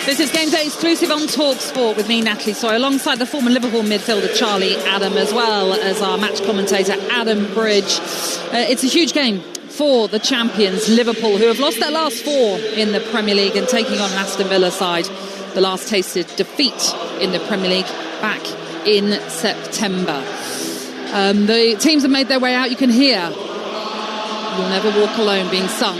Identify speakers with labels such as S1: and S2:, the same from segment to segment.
S1: This is Game Day exclusive on Talksport with me, Natalie Soy, alongside the former Liverpool midfielder Charlie Adam, as well as our match commentator Adam Bridge. It's a huge game for the champions Liverpool, who have lost their last 4 in the Premier League and taking on an Aston Villa side. The last tasted defeat in the Premier League back in September. The teams have made their way out. You can hear "You'll Never Walk Alone" being sung.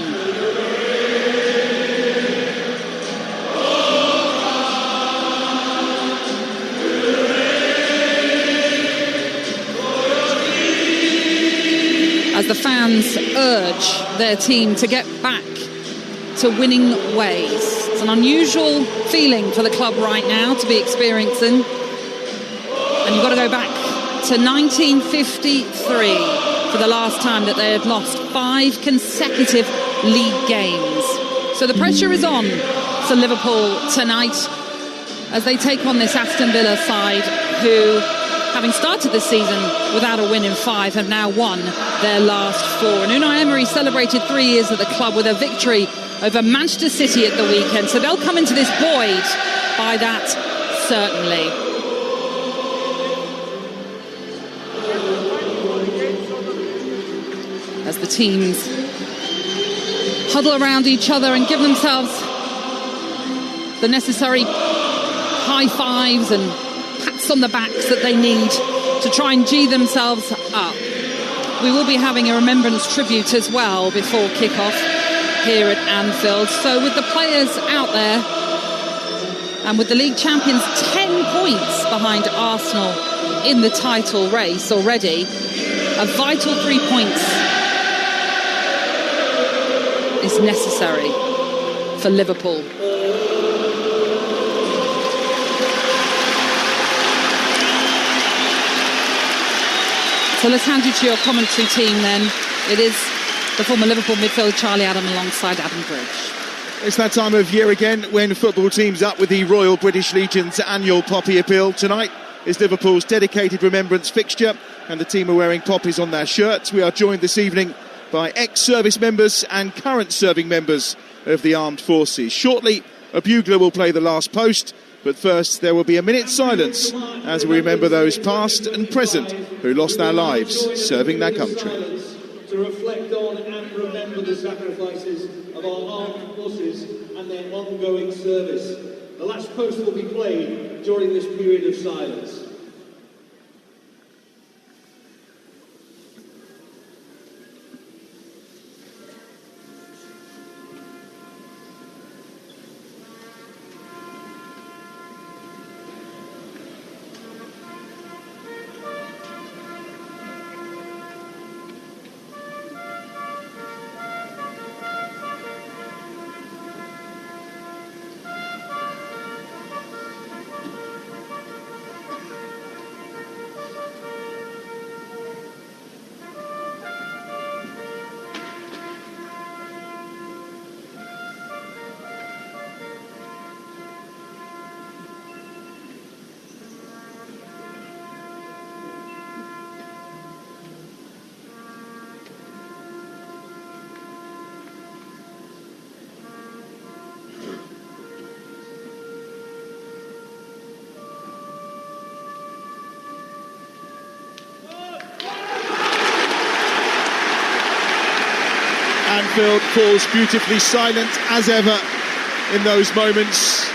S1: As the fans urge their team to get back to winning ways. It's an unusual feeling for the club right now to be experiencing. And you've got to go back to 1953 for the last time that they had lost 5 consecutive league games. So the pressure is on for Liverpool tonight as they take on this Aston Villa side who, having started the season without a win in 5, have now won their last 4. And Unai Emery celebrated 3 years at the club with a victory over Manchester City at the weekend. So they'll come into this buoyed by that, certainly. As the teams huddle around each other and give themselves the necessary high fives and pats on the backs that they need to try and G themselves up. We will be having a remembrance tribute as well before kick-off here at Anfield. So with the players out there and with the league champions 10 points behind Arsenal in the title race already, a vital 3 points is necessary for Liverpool. So let's hand you to your commentary team then. It is the former Liverpool midfielder Charlie Adam alongside Adam Bridge.
S2: It's that time of year again when football teams up with the Royal British Legion's annual Poppy Appeal. Tonight is Liverpool's dedicated remembrance fixture and the team are wearing poppies on their shirts. We are joined this evening by ex-service members and current serving members of the armed forces. Shortly, a bugler will play the last post. But first, there will be a minute's silence as we remember those past and present who lost their lives serving their country.
S3: To reflect on and remember the sacrifices of our armed forces and their ongoing service. The last post will be played during this period of silence.
S2: Anfield falls beautifully silent as ever in those moments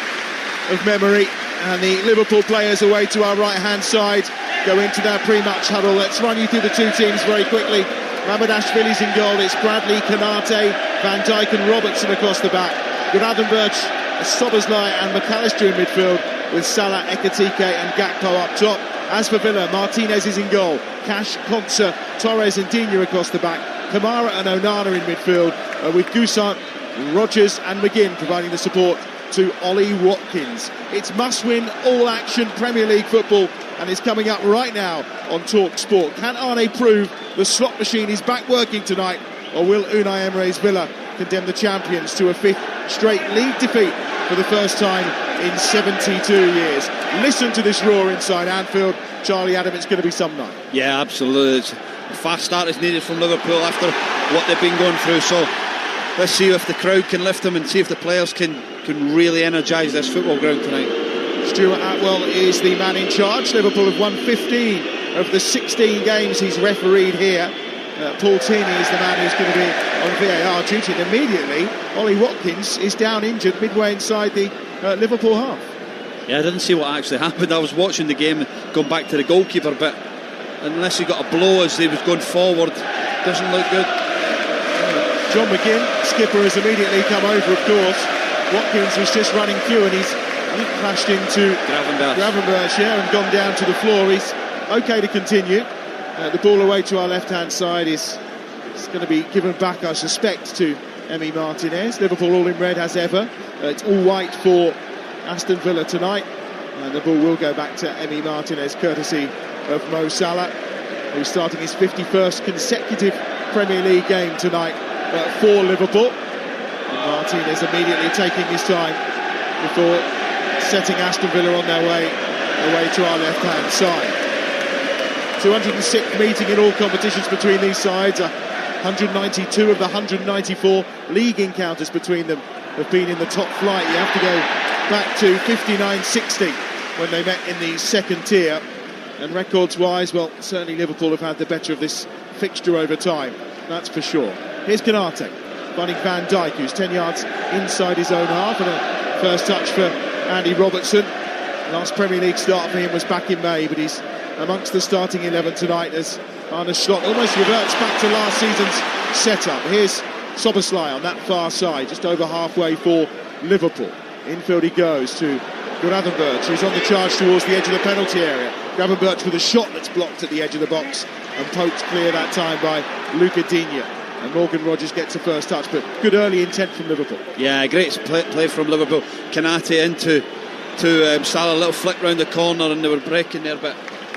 S2: of memory, and the Liverpool players away to our right hand side go into their pre-match huddle. Let's run you through the two teams very quickly. Mamardashvili's in goal. It's Bradley, Konate, Van Dijk and Robertson across the back. Gravenberch, Soboslai and McAllister in midfield, with Salah, Ekitike and Gakpo up top. As for Villa, Martinez is in goal. Cash, Konsa, Torres and Digne across the back. Kamara and Onana in midfield, with Goussant, Rodgers and McGinn providing the support to Ollie Watkins. It's must-win, all-action Premier League football, and it's coming up right now on Talksport. Can Arne prove the slot machine is back working tonight, or will Unai Emery's Villa condemn the champions to a 5th straight league defeat for the first time in 72 years? Listen to this roar inside Anfield. Charlie Adam, it's going to be some night.
S4: Yeah, absolutely. A fast start is needed from Liverpool after what they've been going through, so let's see if the crowd can lift them and see if the players can really energise this football ground tonight.
S2: Stuart Atwell is the man in charge. Liverpool have won 15 of the 16 games he's refereed here. Paul Tierney is the man who's going to be on VAR duty, and immediately Ollie Watkins is down injured midway inside the Liverpool half.
S4: Yeah, I didn't see what actually happened. I was watching the game, going back to the goalkeeper, but unless he got a blow as he was going forward, doesn't look good.
S2: John McGinn, skipper, has immediately come over, of course. Watkins was just running through, and he's crashed into Gravenberch, and gone down to the floor. He's okay to continue. The ball away to our left-hand side is going to be given back, I suspect, to Emi Martinez. Liverpool all in red as ever. It's all white for Aston Villa tonight, and the ball will go back to Emi Martinez, courtesy of Mo Salah, who's starting his 51st consecutive Premier League game tonight for Liverpool. And Martinez immediately taking his time before setting Aston Villa on their way to our left-hand side. 206th meeting in all competitions between these sides. 192 of the 194 league encounters between them have been in the top flight. You have to go back to 59-60 when they met in the second tier. And records-wise, well, certainly Liverpool have had the better of this fixture over time, that's for sure. Here's Konate, finding Van Dijk, who's 10 yards inside his own half, and a first touch for Andy Robertson. Last Premier League start for him was back in May, but he's amongst the starting 11 tonight as Arne Slot almost reverts back to last season's setup. Here's Szoboszlai on that far side, just over halfway for Liverpool. Infield he goes to Gravenberch, who's on the charge towards the edge of the penalty area. Gravenberch with a shot that's blocked at the edge of the box and poked clear that time by Luca Digne. And Morgan Rogers gets the first touch, but good early intent from Liverpool.
S4: Yeah, great play from Liverpool. Konate into Salah, a little flick round the corner, and they were breaking there, but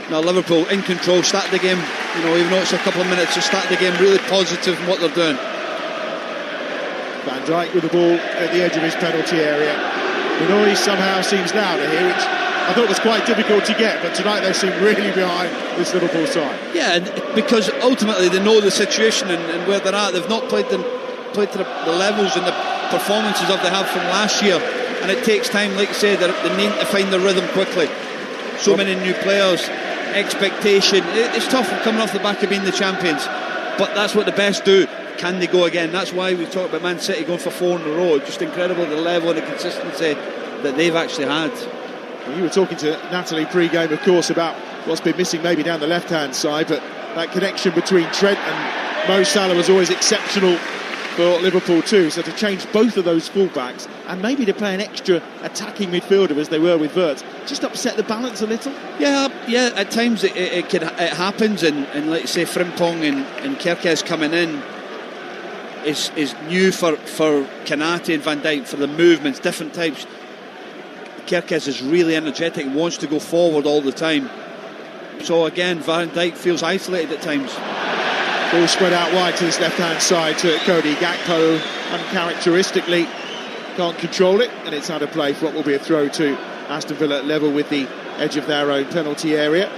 S4: now Liverpool in control, start the game, even though it's a couple of minutes, to start the game really positive in what they're doing.
S2: Van Dijk with the ball at the edge of his penalty area. The noise somehow seems louder here, which I thought was quite difficult to get, but tonight they seem really behind this Liverpool side.
S4: Yeah, because ultimately they know the situation and where they're at. They've not played to the levels and the performances of they have from last year, and it takes time, like you say, they need to find the rhythm quickly. So many new players, expectation. It's tough coming off the back of being the champions, but that's what the best do. Can they go again? That's why we talk about Man City going for 4 in a row. Just incredible the level and the consistency that they've actually had.
S2: Well, you were talking to Natalie pre-game, of course, about what's been missing maybe down the left-hand side, but that connection between Trent and Mo Salah was always exceptional for Liverpool too. So to change both of those fullbacks and maybe to play an extra attacking midfielder as they were with Wirtz, just upset the balance a little.
S4: Yeah. At times it happens, and like say Frimpong and Kerkez coming in is new for Konate and Van Dijk, for the movements, different types. Kerkez is really energetic and wants to go forward all the time. So again, Van Dijk feels isolated at times.
S2: Ball spread out wide to this left-hand side to Cody Gakpo. Uncharacteristically can't control it, and it's out of play for what will be a throw to Aston Villa at level with the edge of their own penalty area.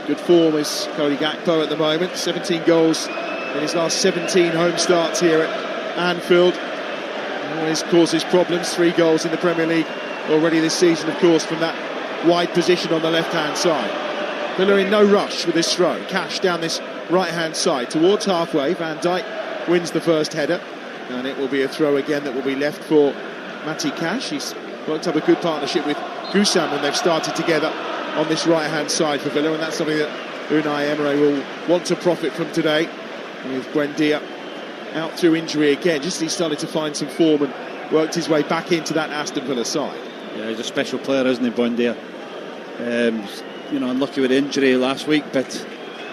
S2: Good form is Cody Gakpo at the moment. 17 goals in his last 17 home starts here at Anfield. Always causes problems. 3 goals in the Premier League already this season, of course, from that wide position on the left-hand side. Villa in no rush with this throw. Cash down this right-hand side towards halfway. Van Dijk wins the first header, and it will be a throw again that will be left for Matty Cash. He's worked up a good partnership with Gusam when they've started together on this right-hand side for Villa, and that's something that Unai Emery will want to profit from today, with Buendia out through injury again. Just he started to find some form and worked his way back into that Aston Villa side.
S4: Yeah, he's a special player, isn't he, Buendia? Unlucky with injury last week, but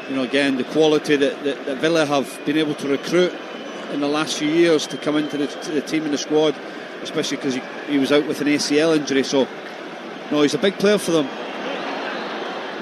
S4: again, the quality that Villa have been able to recruit in the last few years to come into the team and the squad, especially because he was out with an ACL injury. So, no, he's a big player for them.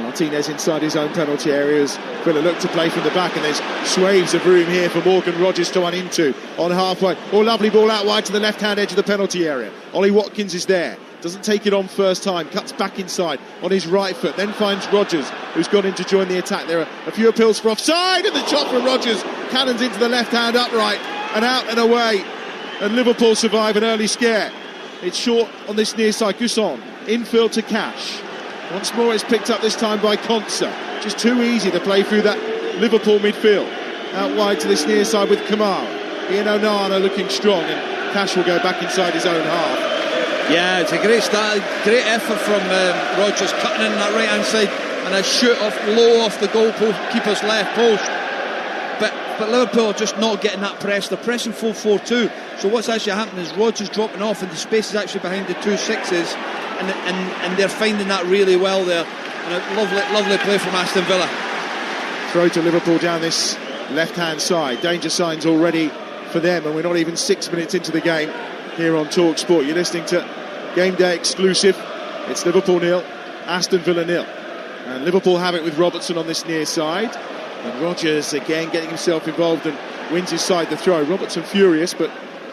S2: Martinez inside his own penalty areas. Villa look to play from the back, and there's swathes of room here for Morgan Rogers to run into on halfway. Oh, lovely ball out wide to the left-hand edge of the penalty area. Ollie Watkins is there. Doesn't take it on first time, cuts back inside on his right foot, then finds Rogers, who's gone in to join the attack. There are a few appeals for offside, and the shot from Rogers cannons into the left-hand upright, and out and away and Liverpool survive an early scare. It's short on this near side. Gusson, infield to Cash. Once more it's picked up this time by Konsa. Just too easy to play through that Liverpool midfield. Out wide to this near side with Kamal. Ian Onana looking strong, and Cash will go back inside his own half.
S4: Yeah, it's a great start, great effort from Rodgers, cutting in that right-hand side, and a shoot off low off the goalkeeper's left post. But Liverpool are just not getting that press. They're pressing 4-4-2. So what's actually happening is Rodgers dropping off, and the space is actually behind the two sixes, and they're finding that really well there. And a lovely play from Aston Villa.
S2: Throw to Liverpool down this left-hand side. Danger signs already for them, and we're not even 6 minutes into the game here on Talksport. You're listening to Game Day exclusive. It's Liverpool 0, Aston Villa 0. And Liverpool have it with Robertson on this near side. And Rodgers again getting himself involved and wins his side the throw. Robertson furious, but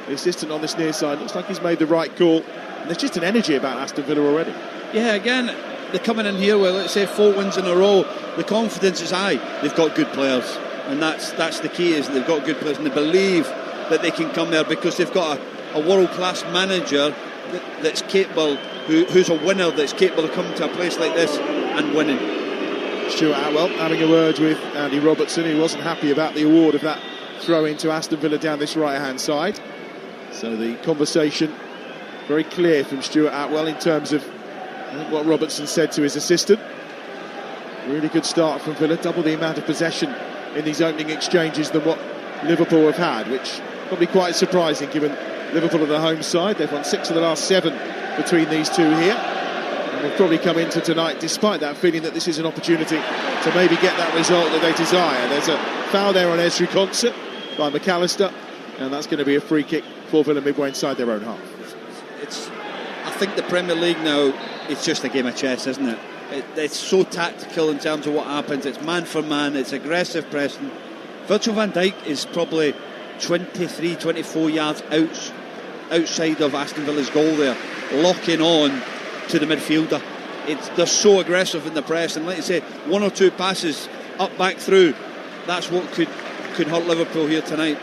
S2: the assistant on this near side looks like he's made the right call. And there's just an energy about Aston Villa already.
S4: Yeah, again, they're coming in here with, let's say, 4 wins in a row. The confidence is high. They've got good players, and that's the key, is they've got good players, and they believe that they can come there because they've got a world-class manager that's capable, who's a winner, that's capable of coming to a place like this and winning.
S2: Stuart Atwell having a word with Andy Robertson, who wasn't happy about the award of that throw into Aston Villa down this right-hand side. So the conversation very clear from Stuart Atwell in terms of what Robertson said to his assistant. Really good start from Villa, double the amount of possession in these opening exchanges than what Liverpool have had, which probably quite surprising given Liverpool are the home side. They've won 6 of the last 7 between these two here, and they'll probably come into tonight despite that feeling that this is an opportunity to maybe get that result that they desire. There's a foul there on Ezri Konsa by McAllister, and that's going to be a free kick for Villa midway inside their own half.
S4: I think the Premier League now, it's just a game of chess, isn't it? It's so tactical in terms of what happens. It's man for man, it's aggressive pressing. Virgil van Dijk is probably 23, 24 yards outside of Aston Villa's goal there, locking on to the midfielder. They're so aggressive in the press, and like you say, 1 or 2 passes up back through, that's what could hurt Liverpool here tonight.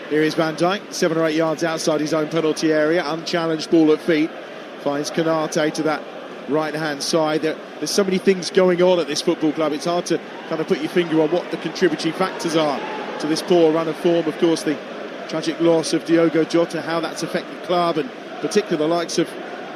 S2: Here is Van Dijk, 7 or 8 yards outside his own penalty area, unchallenged ball at feet, finds Konate to that right-hand side. There's so many things going on at this football club, it's hard to kind of put your finger on what the contributory factors are to this poor run of form. Of course, the tragic loss of Diogo Jota, how that's affected the club, and particularly the likes of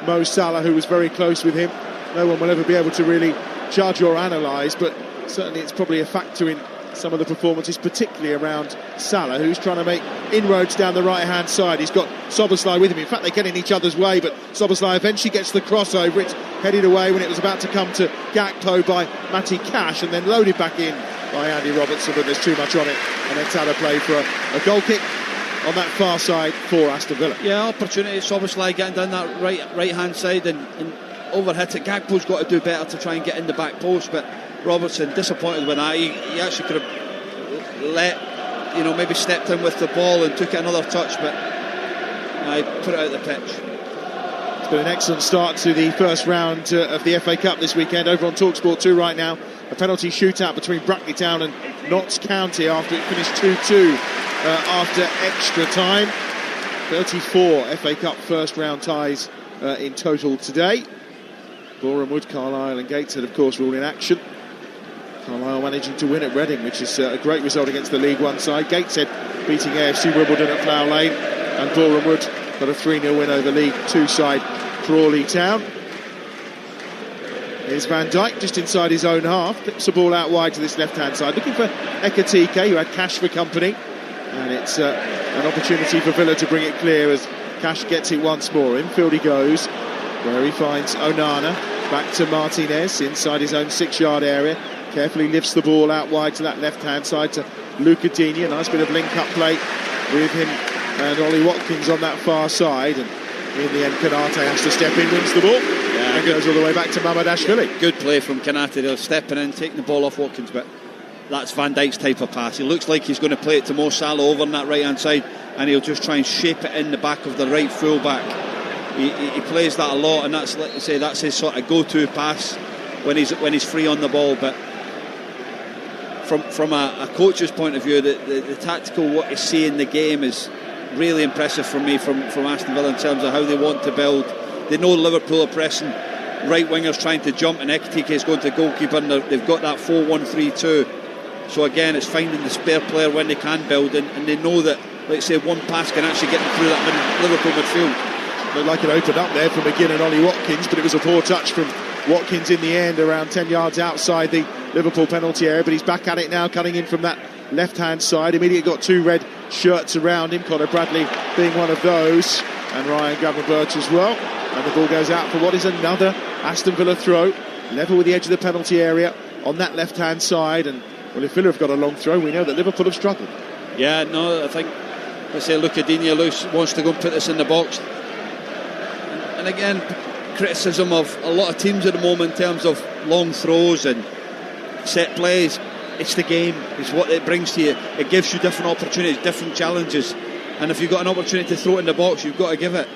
S2: Mo Salah, who was very close with him. No one will ever be able to really judge or analyse, but certainly it's probably a factor in some of the performances, particularly around Salah, who's trying to make inroads down the right-hand side. He's got Szoboszlai with him. In fact, they get in each other's way, but Szoboszlai eventually gets the crossover. It's headed away when it was about to come to Gakpo by Matty Cash, and then loaded back in by Andy Robertson, but there's too much on it, and then Salah play for a goal kick on that far side for Aston Villa.
S4: Yeah, opportunity. Szoboszlai getting down that right-hand side and overhit it. Gakpo's got to do better to try and get in the back post, but Robertson disappointed with that. He actually could have maybe stepped in with the ball and took it another touch, but I put it out the pitch.
S2: It's been an excellent start to the first round of the FA Cup this weekend over on Talksport 2 right now. A penalty shootout between Brackley Town and Notts County after it finished 2-2 after extra time. 34 FA Cup first round ties in total today. Boreham Wood, Carlisle and Gateshead of course were all in action. Carlisle managing to win at Reading, which is a great result against the League One side. Gateshead beating AFC Wimbledon at Plough Lane, and Boreham Wood got a 3-0 win over League 2 side Crawley Town. Here's Van Dijk just inside his own half, flips the ball out wide to this left-hand side, looking for Ekatike, who had Cash for company, and it's an opportunity for Villa to bring it clear as Cash gets it once more. Infield he goes, where he finds Onana, back to Martinez inside his own 6-yard area. Carefully lifts the ball out wide to that left-hand side to Luca Digne. A nice bit of link-up play with him and Ollie Watkins on that far side. And in the end, Konate has to step in, wins the ball, and goes all the way back to Mamadashvili.
S4: Good play from Konate. They're stepping in, taking the ball off Watkins, but that's Van Dijk's type of pass. He looks like he's going to play it to Mo Salah over on that right-hand side, and he'll just try and shape it in the back of the right full-back. He plays that a lot, and that's, like I say, that's his sort of go-to pass when he's free on the ball. But from a coach's point of view, the tactical what you see in the game is really impressive for me from Aston Villa in terms of how they want to build. They know Liverpool are pressing, right wingers trying to jump, and Ekitike is going to goalkeeper, and they've got that 4-1-3-2. So again, it's finding the spare player when they can build, and they know that, let's say, one pass can actually get them through that Liverpool midfield.
S2: Looked like it opened up there for McGinn and Ollie Watkins, but it was a poor touch from Watkins in the end, around 10 yards outside the Liverpool penalty area. But he's back at it now, cutting in from that left-hand side. Immediately got two red shirts around him, Conor Bradley being one of those, and Ryan Gravenberch as well. And the ball goes out for what is another Aston Villa throw, level with the edge of the penalty area on that left-hand side. And well, if Villa have got a long throw, we know that Liverpool have struggled.
S4: Yeah, no, I think, let's say, Lucadinha wants to go and put this in the box. And again, criticism of a lot of teams at the moment in terms of long throws and set plays. It's the game, it's what it brings to you. It gives you different opportunities, different challenges, and if you've got an opportunity to throw it in the box, you've got to give it.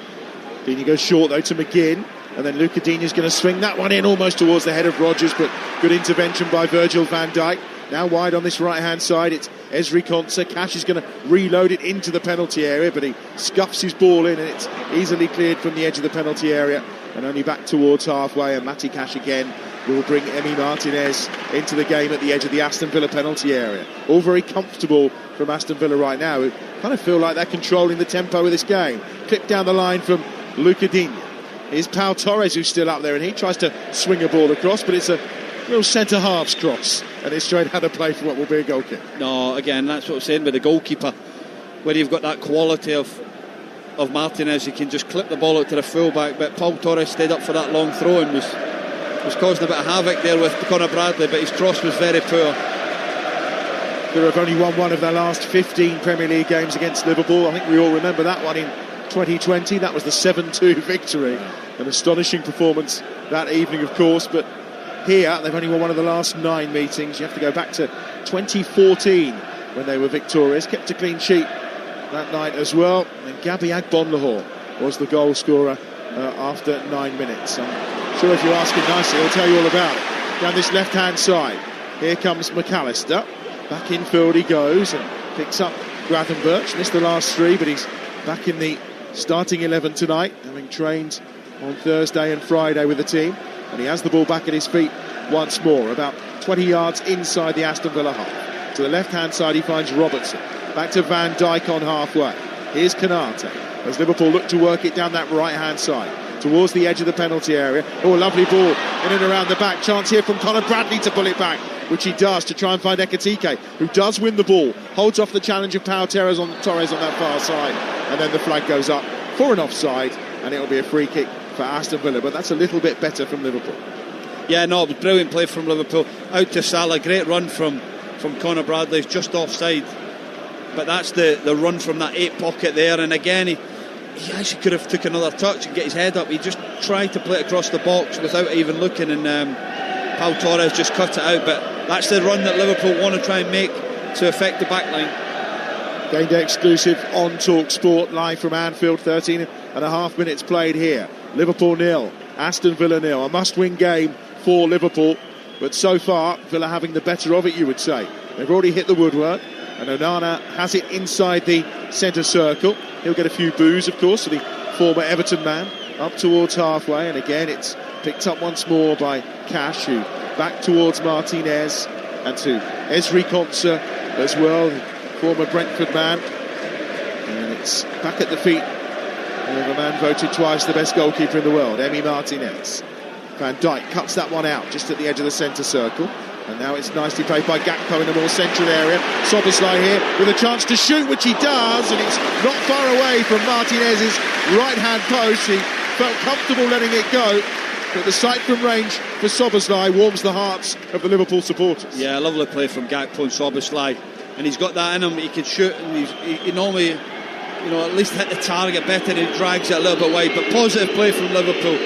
S2: Dini goes short though to McGinn, and then Lucadinha's going to swing that one in almost towards the head of Rodgers, but good intervention by Virgil van Dijk. Now wide on this right hand side, it's Ezri Konsa. Cash is going to reload it into the penalty area, but he scuffs his ball in, and it's easily cleared from the edge of the penalty area and only back towards halfway. And Matty Cash again will bring Emi Martinez into the game at the edge of the Aston Villa penalty area. All very comfortable from Aston Villa right now, who kind of feel like they're controlling the tempo of this game. Clip down the line from Lucadinha. Here's Pau Torres, who's still up there, and he tries to swing a ball across, but it's a real centre-halves cross, and it's straight out of play for what will be a goal kick.
S4: No, again, that's what I'm saying with the goalkeeper. Where you've got that quality of Martinez, you can just clip the ball out to the full-back, but Pau Torres stayed up for that long throw and was causing a bit of havoc there with Conor Bradley, but his cross was very poor.
S2: They have only won one of their last 15 Premier League games against Liverpool. I think we all remember that one in 2020. That was the 7-2 victory. An astonishing performance that evening, of course, but here they've only won one of the last 9 meetings. You have to go back to 2014 when they were victorious. Kept a clean sheet that night as well. And Gabby Agbonlahor was the goal scorer after 9 minutes. I'm sure if you ask him nicely, he'll tell you all about it. Down this left-hand side, here comes McAllister. Back in field he goes and picks up Gravenberch. Missed the last 3, but he's back in the starting 11 tonight, having trained on Thursday and Friday with the team. And he has the ball back at his feet once more, about 20 yards inside the Aston Villa half. To the left-hand side he finds Robertson. Back to Van Dijk on halfway. Here's Konate as Liverpool look to work it down that right-hand side towards the edge of the penalty area. Oh, a lovely ball in and around the back. Chance here from Conor Bradley to pull it back, which he does, to try and find Ekitike, who does win the ball, holds off the challenge of Pau Torres on that far side, and then the flag goes up for an offside, and it'll be a free kick for Aston Villa, but that's a little bit better from Liverpool.
S4: Yeah, no, it was brilliant play from Liverpool. Out to Salah, great run from Conor Bradley, just offside, but that's the run from that 8 pocket there, and again he actually could have took another touch and get his head up. He just tried to play it across the box without even looking, and Pau Torres just cut it out, but that's the run that Liverpool want to try and make to affect the back line.
S2: Game day exclusive on Talksport, live from Anfield. 13 and a half minutes played here. Liverpool 0, Aston Villa 0. A must-win game for Liverpool, but so far Villa having the better of it, you would say. They've already hit the woodwork, and Onana has it inside the centre circle. He'll get a few boos, of course, for the former Everton man, up towards halfway, and again it's picked up once more by Cash, who back towards Martinez, and to Ezri Konsa as well, the former Brentford man, and it's back at the feet of a man voted twice the best goalkeeper in the world, Emi Martinez. Van Dijk cuts that one out just at the edge of the centre circle, and now it's nicely played by Gakpo in the more central area. Szoboszlai here with a chance to shoot, which he does, and it's not far away from Martinez's right-hand post. He felt comfortable letting it go, but the sight from range for Szoboszlai warms the hearts of the Liverpool supporters.
S4: Yeah, lovely play from Gakpo and Szoboszlai, and he's got that in him. He can shoot, and he normally, at least hit the target better, and he drags it a little bit wide. But positive play from Liverpool,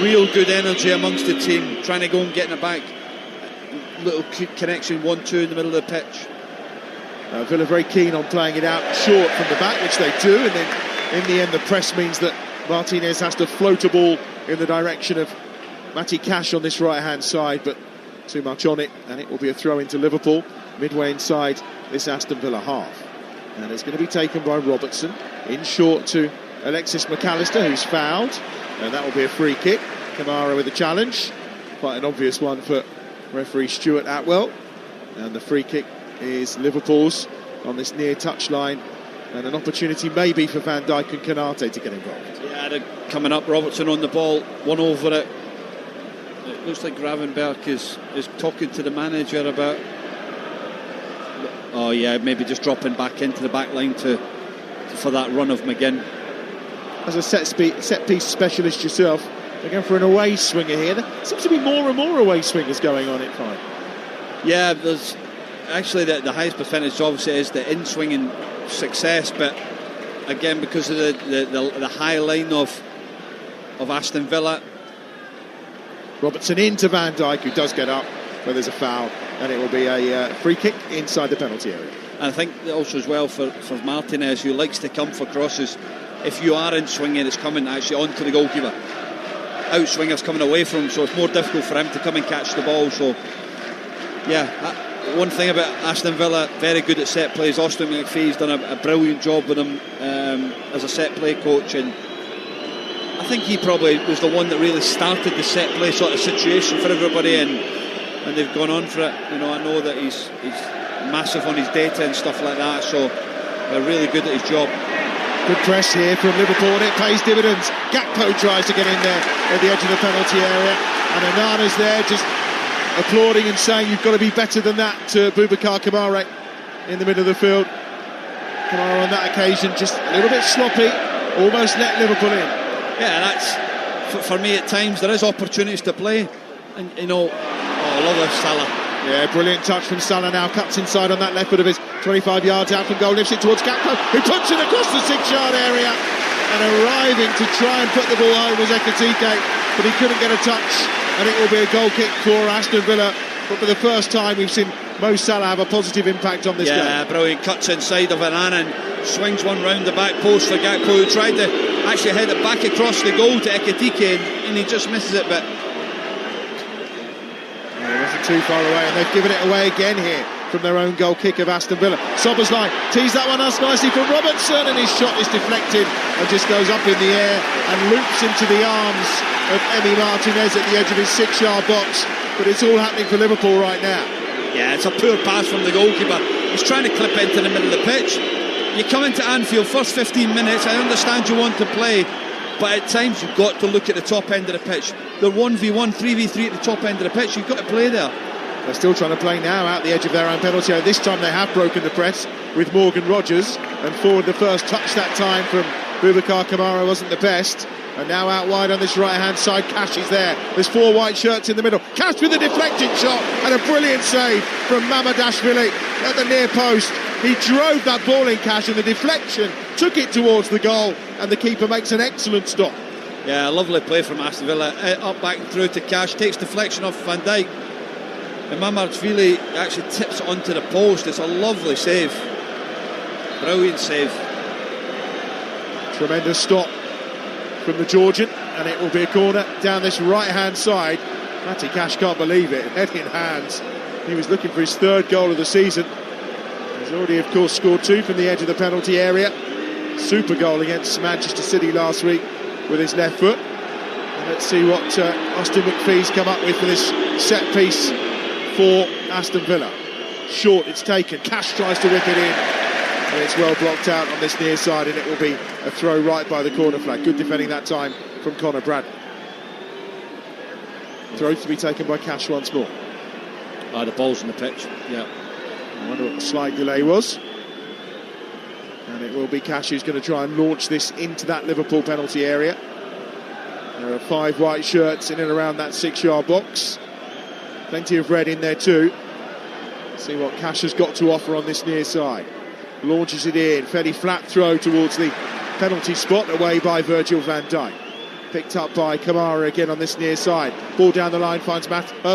S4: real good energy amongst the team, trying to go and get in the back. Little connection 1-2 in the middle of the pitch.
S2: Villa very keen on playing it out short from the back, which they do, and then in the end the press means that Martinez has to float a ball in the direction of Matty Cash on this right hand side, but too much on it, and it will be a throw into Liverpool midway inside this Aston Villa half. And it's going to be taken by Robertson. In short to Alexis McAllister, who's fouled. And that will be a free kick. Kamara with a challenge. Quite an obvious one for referee Stuart Atwell. And the free kick is Liverpool's on this near touchline. And an opportunity maybe for Van Dijk and Konate to get involved.
S4: Yeah, they're coming up, Robertson on the ball, one over it. It looks like Gravenberch is talking to the manager about, oh yeah, maybe just dropping back into the back line for that run of McGinn.
S2: As a set piece specialist yourself, they're going for an away swinger here. There seems to be more and more away swingers going on at time.
S4: Yeah, there's actually the highest percentage obviously is the in-swinging success, but again because of the high line of Aston Villa.
S2: Robertson into Van Dijk, who does get up, but there's a foul, and it will be a free kick inside the penalty area.
S4: And I think also as well for Martinez, who likes to come for crosses, if you are in swinging, it's coming actually onto the goalkeeper. Outswingers coming away from him, so it's more difficult for him to come and catch the ball. So yeah, one thing about Aston Villa, very good at set plays. Austin McPhee's done a brilliant job with him as a set play coach, and I think he probably was the one that really started the set play sort of situation for everybody, and they've gone on for it. You know, I know that he's massive on his data and stuff like that, so they're really good at his job.
S2: Good press here from Liverpool, and it pays dividends. Gakpo tries to get in there at the edge of the penalty area, and Onana's there just applauding and saying you've got to be better than that to Boubacar Kamara in the middle of the field. Kamara on that occasion just a little bit sloppy, almost let Liverpool in.
S4: Yeah, that's for me at times there is opportunities to play, and you know, I love this Salah.
S2: Yeah, brilliant touch from Salah now, cuts inside on that left foot of his, 25 yards out from goal, lifts it towards Gakpo, who puts it across the 6-yard area, and arriving to try and put the ball home was Ekitike, but he couldn't get a touch, and it will be a goal kick for Aston Villa. But for the first time we've seen Mo Salah have a positive impact on this game.
S4: Yeah, brilliant, cuts inside of Onana and swings one round the back post for Gakpo, who tried to actually head it back across the goal to Ekitike, and he just misses it, but
S2: it wasn't too far away, and they've given it away again here from their own goal kick of Aston Villa. Szoboszlai tees that one us nicely for Robertson, and his shot is deflected and just goes up in the air and loops into the arms of Emi Martinez at the edge of his 6-yard box. But it's all happening for Liverpool right now.
S4: Yeah, it's a poor pass from the goalkeeper. He's trying to clip into the middle of the pitch. You come into Anfield, first 15 minutes, I understand you want to play, but at times you've got to look at the top end of the pitch. They're 1v1, 3v3 at the top end of the pitch. You've got to play there.
S2: They're still trying to play now out the edge of their own penalty area. This time they have broken the press with Morgan Rogers, and forward the first touch that time from Boubacar Kamara wasn't the best. And now out wide on this right-hand side, Cash is there. There's 4 white shirts in the middle. Cash with a deflected shot and a brilliant save from Mamadashvili at the near post. He drove that ball in, Cash, and the deflection took it towards the goal, and the keeper makes an excellent stop.
S4: Yeah, lovely play from Aston Villa. Up, back and through to Cash, takes deflection off Van Dijk, and Mamadashvili actually tips it onto the post. It's a lovely save. Brilliant save.
S2: Tremendous stop from the Georgian, and it will be a corner down this right-hand side. Matty Cash can't believe it, head in hands. He was looking for his 3rd goal of the season. He's already, of course, scored 2 from the edge of the penalty area. Super goal against Manchester City last week with his left foot. And let's see what Austin McPhee's come up with for this set piece for Aston Villa. Short, it's taken. Cash tries to whip it in, and it's well blocked out on this near side, and it will be a throw right by the corner flag. Good defending that time from Conor Bradley. Throw to be taken by Cash once more.
S4: The ball's on the pitch, yeah.
S2: I wonder what the slight delay was. And it will be Cash who's going to try and launch this into that Liverpool penalty area. There are 5 white shirts in and around that 6-yard box. Plenty of red in there too. See what Cash has got to offer on this near side. Launches it in, fairly flat throw towards the penalty spot, away by Virgil van Dijk. Picked up by Kamara again on this near side. Ball down the line, finds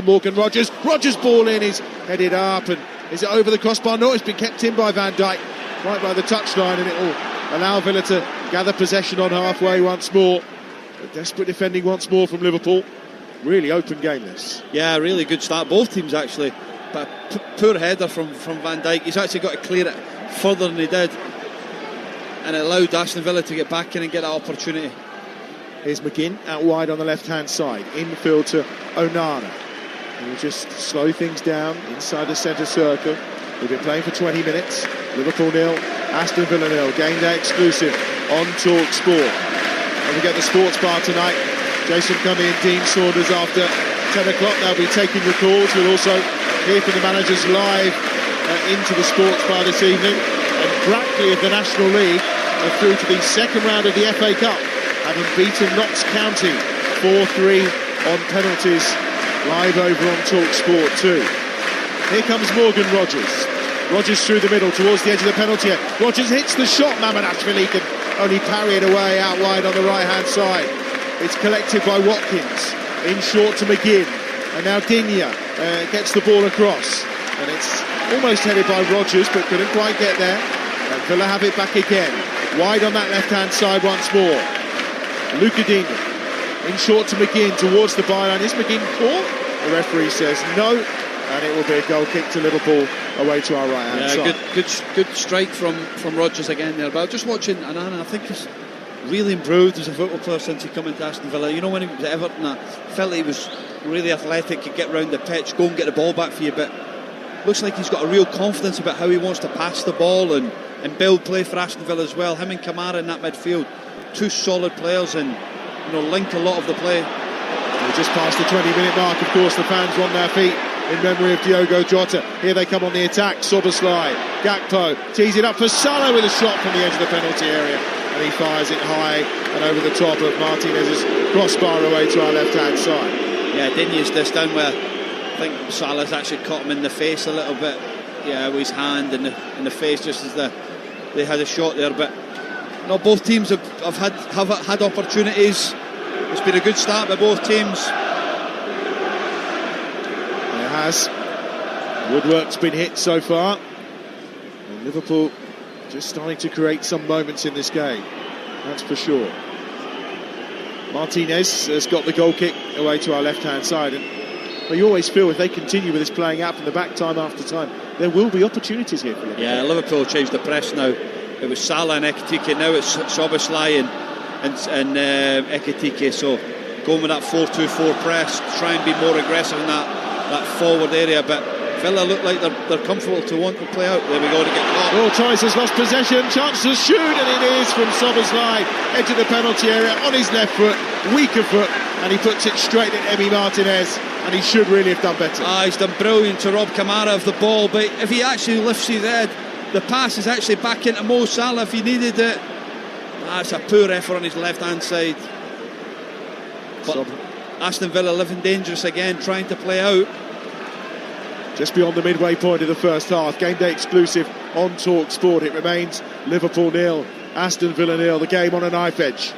S2: Morgan Rogers. Rogers' ball in, is headed up, and is it over the crossbar? No, it's been kept in by Van Dijk, right by the touchline, and it will allow Villa to gather possession on halfway once more. But desperate defending once more from Liverpool. Really open game this.
S4: Yeah, really good start, both teams actually. But a poor header from Van Dijk. He's actually got to clear it further than he did. and it allowed Aston Villa to get back in and get that opportunity.
S2: Here's McGinn out wide on the left-hand side. Infield to Onana. He'll just slow things down inside the centre circle. We've been playing for 20 minutes. Liverpool 0, Aston Villa 0. Game day exclusive on Talksport. And we get the sports bar tonight. Jason Cundy and Dean Saunders after 10 o'clock. They'll be taking the calls. We'll also hear from the managers live into the sports bar this evening. And Brackley of the National League are through to the second round of the FA Cup, having beaten Notts County 4-3 on penalties, live over on Talksport 2. Here comes Morgan Rogers. Rogers through the middle towards the edge of the penalty area. Rogers hits the shot. Mamadashvili can only parry it away out wide on the right-hand side. It's collected by Watkins. In short to McGinn. And now Digne gets the ball across. And it's almost headed by Rogers, but couldn't quite get there. And Villa have it back again. Wide on that left-hand side once more. Luca Digne. In short to McGinn towards the byline. Is McGinn caught? The referee says no. And it will be a goal kick to Liverpool away to our right-hand side.
S4: Good strike from Rodgers again there. But just watching Onana, I think he's really improved as a football player since he come into Aston Villa. You know, when he was at Everton, I felt he was really athletic, could get round the pitch, go and get the ball back for you. But looks like he's got a real confidence about how he wants to pass the ball and build play for Aston Villa as well. Him and Kamara in that midfield, two solid players, and link a lot of the play.
S2: We're just past the 20-minute mark. Of course, the fans on their feet in memory of Diogo Jota. Here they come on the attack. Soboslai, Gakpo tees it up for Salah with a shot from the edge of the penalty area, and he fires it high and over the top of Martinez's crossbar away to our left-hand side.
S4: Yeah, Digne's this down where I think Salah's actually caught him in the face a little bit. Yeah, with his hand in the face just as they had a shot there. But both teams have had opportunities. It's been a good start by both teams.
S2: It has. Woodwork's been hit so far. And Liverpool just starting to create some moments in this game. That's for sure. Martinez has got the goal kick away to our left-hand side. And you always feel if they continue with this playing out from the back time after time, there will be opportunities here for Liverpool.
S4: Yeah, Liverpool changed the press now. It was Salah and Ekitike. Now it's Soboslai and Ekitike. So going with that 4-2-4 press, try and be more aggressive in that forward area. But Villa look like they're comfortable to want to play out. There we go to get caught.
S2: Oh, Tice has lost possession. Chance to shoot, and it is from Soboslai, edge of the penalty area on his left foot, weaker foot, and he puts it straight at Emi Martinez. And he should really have done better.
S4: He's done brilliant to rob Kamara of the ball, but if he actually lifts his head, the pass is actually back into Mo Salah if he needed it. That's a poor effort on his left-hand side. But Aston Villa living dangerous again, trying to play out.
S2: Just beyond the midway point of the first half, game day exclusive on Talksport. It remains Liverpool 0, Aston Villa 0. The game on a knife edge.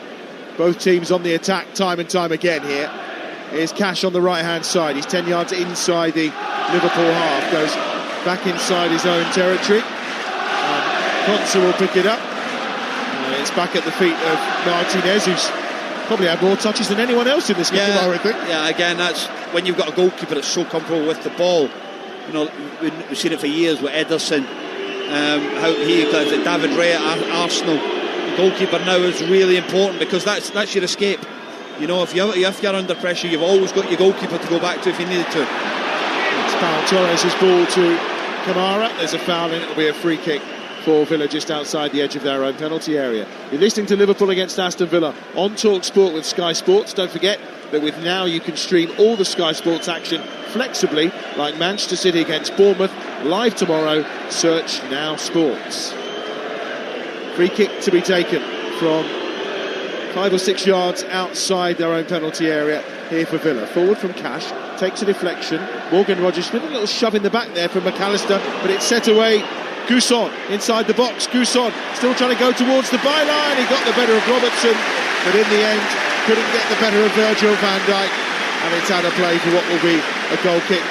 S2: Both teams on the attack time and time again here. Here's Cash on the right-hand side. He's 10 yards inside the Liverpool half. Goes back inside his own territory. Konsa will pick it up. It's back at the feet of Martinez, who's probably had more touches than anyone else in this game, I would think.
S4: Yeah, again, that's when you've got a goalkeeper that's so comfortable with the ball. We've seen it for years with Ederson. How he does it. David Ray at Arsenal. The goalkeeper now is really important because that's your escape. If you're under pressure, you've always got your goalkeeper to go back to if you needed to.
S2: It's Pau Torres' ball to Kamara. There's a foul and it'll be a free kick for Villa just outside the edge of their own penalty area. You're listening to Liverpool against Aston Villa on Talksport with Sky Sports. Don't forget that with Now you can stream all the Sky Sports action flexibly, like Manchester City against Bournemouth, live tomorrow. Search Now Sports. Free kick to be taken from 5 or 6 yards outside their own penalty area here for Villa. Forward from Cash, takes a deflection. Morgan Rogers with a little shove in the back there from McAllister, but it's set away. Gousson inside the box. Gousson still trying to go towards the byline. He got the better of Robertson, but in the end couldn't get the better of Virgil van Dijk, and it's out of play for what will be a goal kick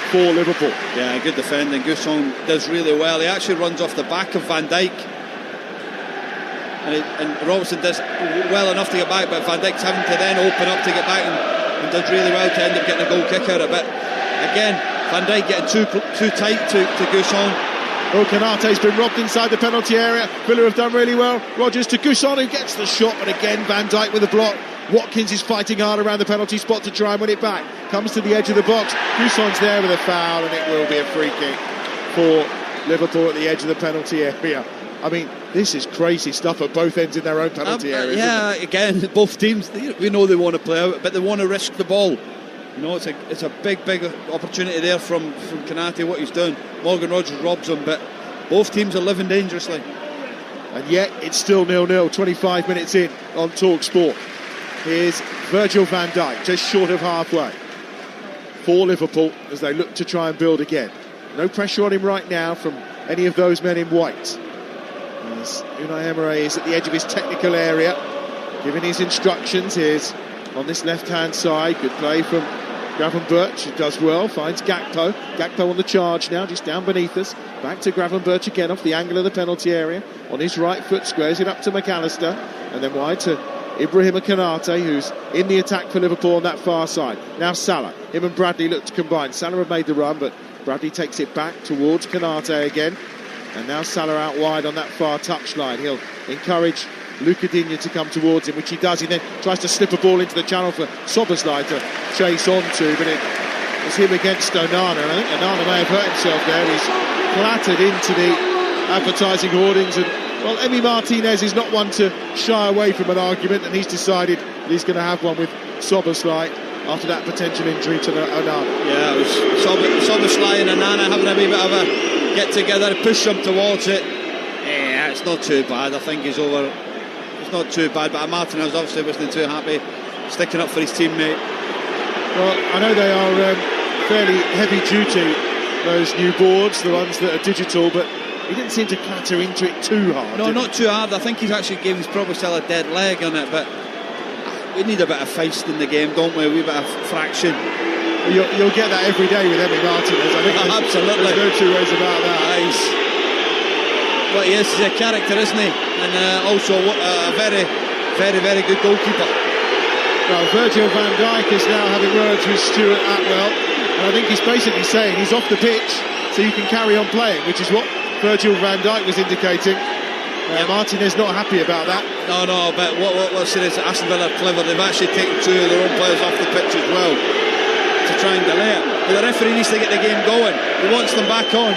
S2: for Liverpool.
S4: Yeah, good defending. Gousson does really well. He actually runs off the back of Van Dijk. And Robertson does well enough to get back, but Van Dijk's having to then open up to get back and does really well to end up getting a goal kick out of it. But again, Van Dijk getting too tight to Gousson.
S2: Oh, Konaté's been robbed inside the penalty area. Villa have done really well. Rodgers to Gusson, who gets the shot, but again Van Dijk with a block. Watkins is fighting hard around the penalty spot to try and win it back. Comes to the edge of the box. Gusson's there with a foul, and it will be a free kick for Liverpool at the edge of the penalty area. I mean, this is crazy stuff at both ends in their own penalty areas.
S4: Yeah, again, both teams, we know they want to play out, but they want to risk the ball. You know, it's a big opportunity there from Konaté, what he's done. Morgan Rodgers robs him, but both teams are living dangerously.
S2: And yet it's still 0-0, 25 minutes in on Talksport. Here's Virgil van Dijk, just short of halfway for Liverpool as they look to try and build again. No pressure on him right now from any of those men in white. As Unai Emery is at the edge of his technical area, giving his instructions. Here's on this left-hand side, good play from Gravenberch, who does well, finds Gakpo. Gakpo on the charge now, just down beneath us. Back to Gravenberch again off the angle of the penalty area. On his right foot, squares it up to McAllister. And then wide to Ibrahima Konaté, who's in the attack for Liverpool on that far side. Now Salah, him and Bradley look to combine. Salah have made the run, but Bradley takes it back towards Konaté again. And now Salah out wide on that far touchline. He'll encourage Luca Digne to come towards him, which he does. He then tries to slip a ball into the channel for Szoboszlai to chase onto, but it was him against Onana. I think Onana may have hurt himself there. He's clattered into the advertising hoardings, and well, Emi Martinez is not one to shy away from an argument, and he's decided that he's going to have one with Szoboszlai after that potential injury to Onana.
S4: Yeah, it was Szoboszlai and Onana having a wee bit of a get together, push him towards it. Yeah, it's not too bad. I think he's over. It's not too bad, but Martinez obviously wasn't too happy, sticking up for his teammate.
S2: Well, I know they are fairly heavy duty, those new boards, the ones that are digital, but he didn't seem to clatter into it too hard.
S4: No, not too hard. I think he's actually gave his probably still a dead leg on it, but we need a bit of feist in the game, don't we? A wee bit of fraction.
S2: You'll get that every day with Emi Martinez. I think
S4: absolutely.
S2: There's no two ways about that.
S4: But he is a character, isn't he? And also a very, very, very good goalkeeper.
S2: Well, Virgil van Dijk is now having words with Stuart Atwell, and I think he's basically saying he's off the pitch so you can carry on playing, which is what Virgil van Dijk was indicating. Martinez not happy about that.
S4: No, but what's it is Aston Villa are clever. They've actually taken two of their own players off the pitch as well to try and delay it. But the referee needs to get the game going. He wants them back on.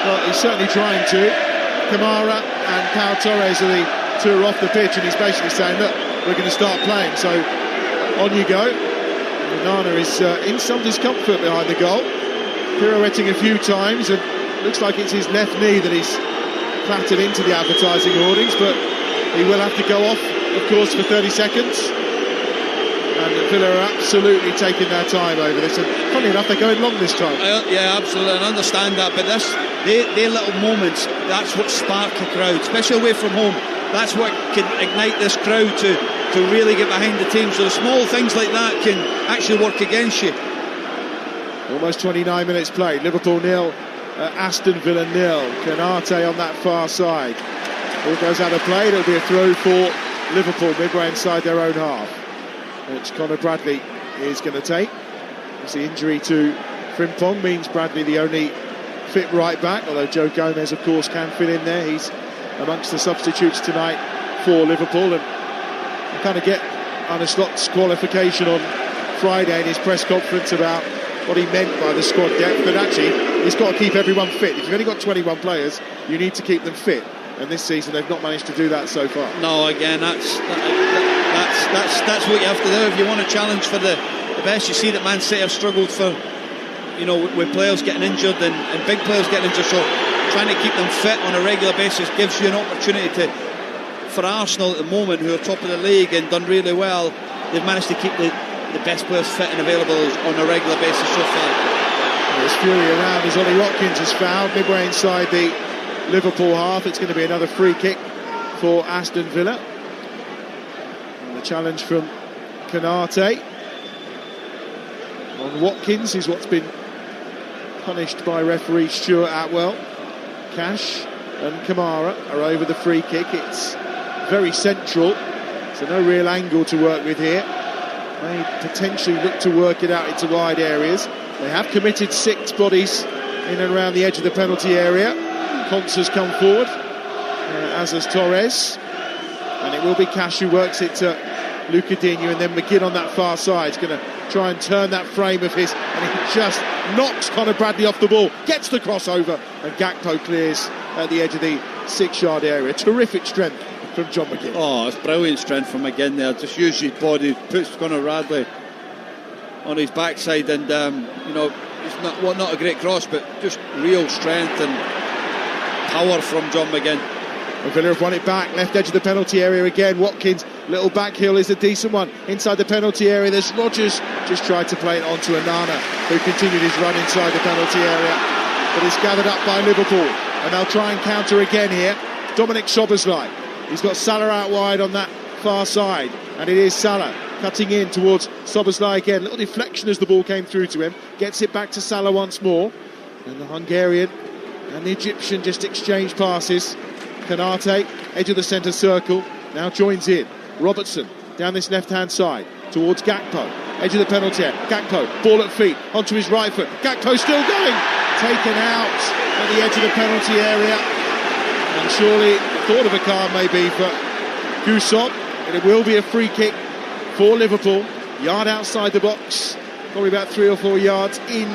S2: Well, he's certainly trying to. Kamara and Pau Torres are the two are off the pitch, and he's basically saying, look, we're going to start playing, so on you go. Onana is in some discomfort behind the goal, pirouetting a few times, and looks like it's his left knee that he's clattered into the advertising hoardings, but he will have to go off, of course, for 30 seconds. And Villa are absolutely taking their time over this, and funny enough, they're going long this time.
S4: Yeah, absolutely, I understand that, but their little moments, that's what spark a crowd, especially away from home. That's what can ignite this crowd to really get behind the team. So the small things like that can actually work against you.
S2: Almost 29 minutes played. Liverpool 0, Aston Villa 0. Konaté on that far side. Ball goes out of play. It'll be a throw for Liverpool midway inside their own half, which Conor Bradley is going to take. The injury to Frimpong means Bradley the only fit right back, although Joe Gomez of course can fit in there. He's amongst the substitutes tonight for Liverpool, and you kind of get Arne Slot's qualification on Friday in his press conference about what he meant by the squad depth, but actually he's got to keep everyone fit. If you've only got 21 players, you need to keep them fit, and this season they've not managed to do that so far.
S4: No, again, that's what you have to do if you want to challenge for the best. You see that Man City have struggled for, with players getting injured and big players getting injured, so trying to keep them fit on a regular basis gives you an opportunity for Arsenal at the moment, who are top of the league and done really well. They've managed to keep the best players fit and available on a regular basis so far.
S2: There's fury around as Ollie Watkins is fouled midway inside the Liverpool half. It's going to be another free kick for Aston Villa. And the challenge from Konaté on Watkins is what's been punished by referee Stuart Atwell. Cash and Kamara are over the free kick. It's very central, so no real angle to work with here. May potentially look to work it out into wide areas. They have committed 6 bodies in and around the edge of the penalty area. Consa's come forward, as has Torres. And it will be Cash who works it to Lucadinho, and then McGinn on that far side is going to try and turn that frame of his, and he just knocks Conor Bradley off the ball, gets the crossover, and Gakpo clears at the edge of the 6-yard area. Terrific strength from John McGinn.
S4: Oh, it's brilliant strength from McGinn there. Just uses his body, puts Conor Bradley on his backside, and it's not a great cross, but just real strength and power from John McGinn.
S2: And Villa have won it back, left edge of the penalty area again. Watkins, little back heel is a decent one. Inside the penalty area, there's Rodgers, just tried to play it onto Onana, who continued his run inside the penalty area. But it's gathered up by Liverpool, and they'll try and counter again here. Dominic Szoboszlai, he's got Salah out wide on that far side, and it is Salah cutting in towards Szoboszlai again. Little deflection as the ball came through to him, gets it back to Salah once more, and the Hungarian and the Egyptian just exchange passes. Konate, edge of the centre circle, now joins in. Robertson down this left-hand side towards Gakpo, edge of the penalty area. Gakpo, ball at feet, onto his right foot. Gakpo still going, taken out at the edge of the penalty area. And surely thought of a card maybe for Gusov, and it will be a free kick for Liverpool. Yard outside the box, probably about 3 or 4 yards in.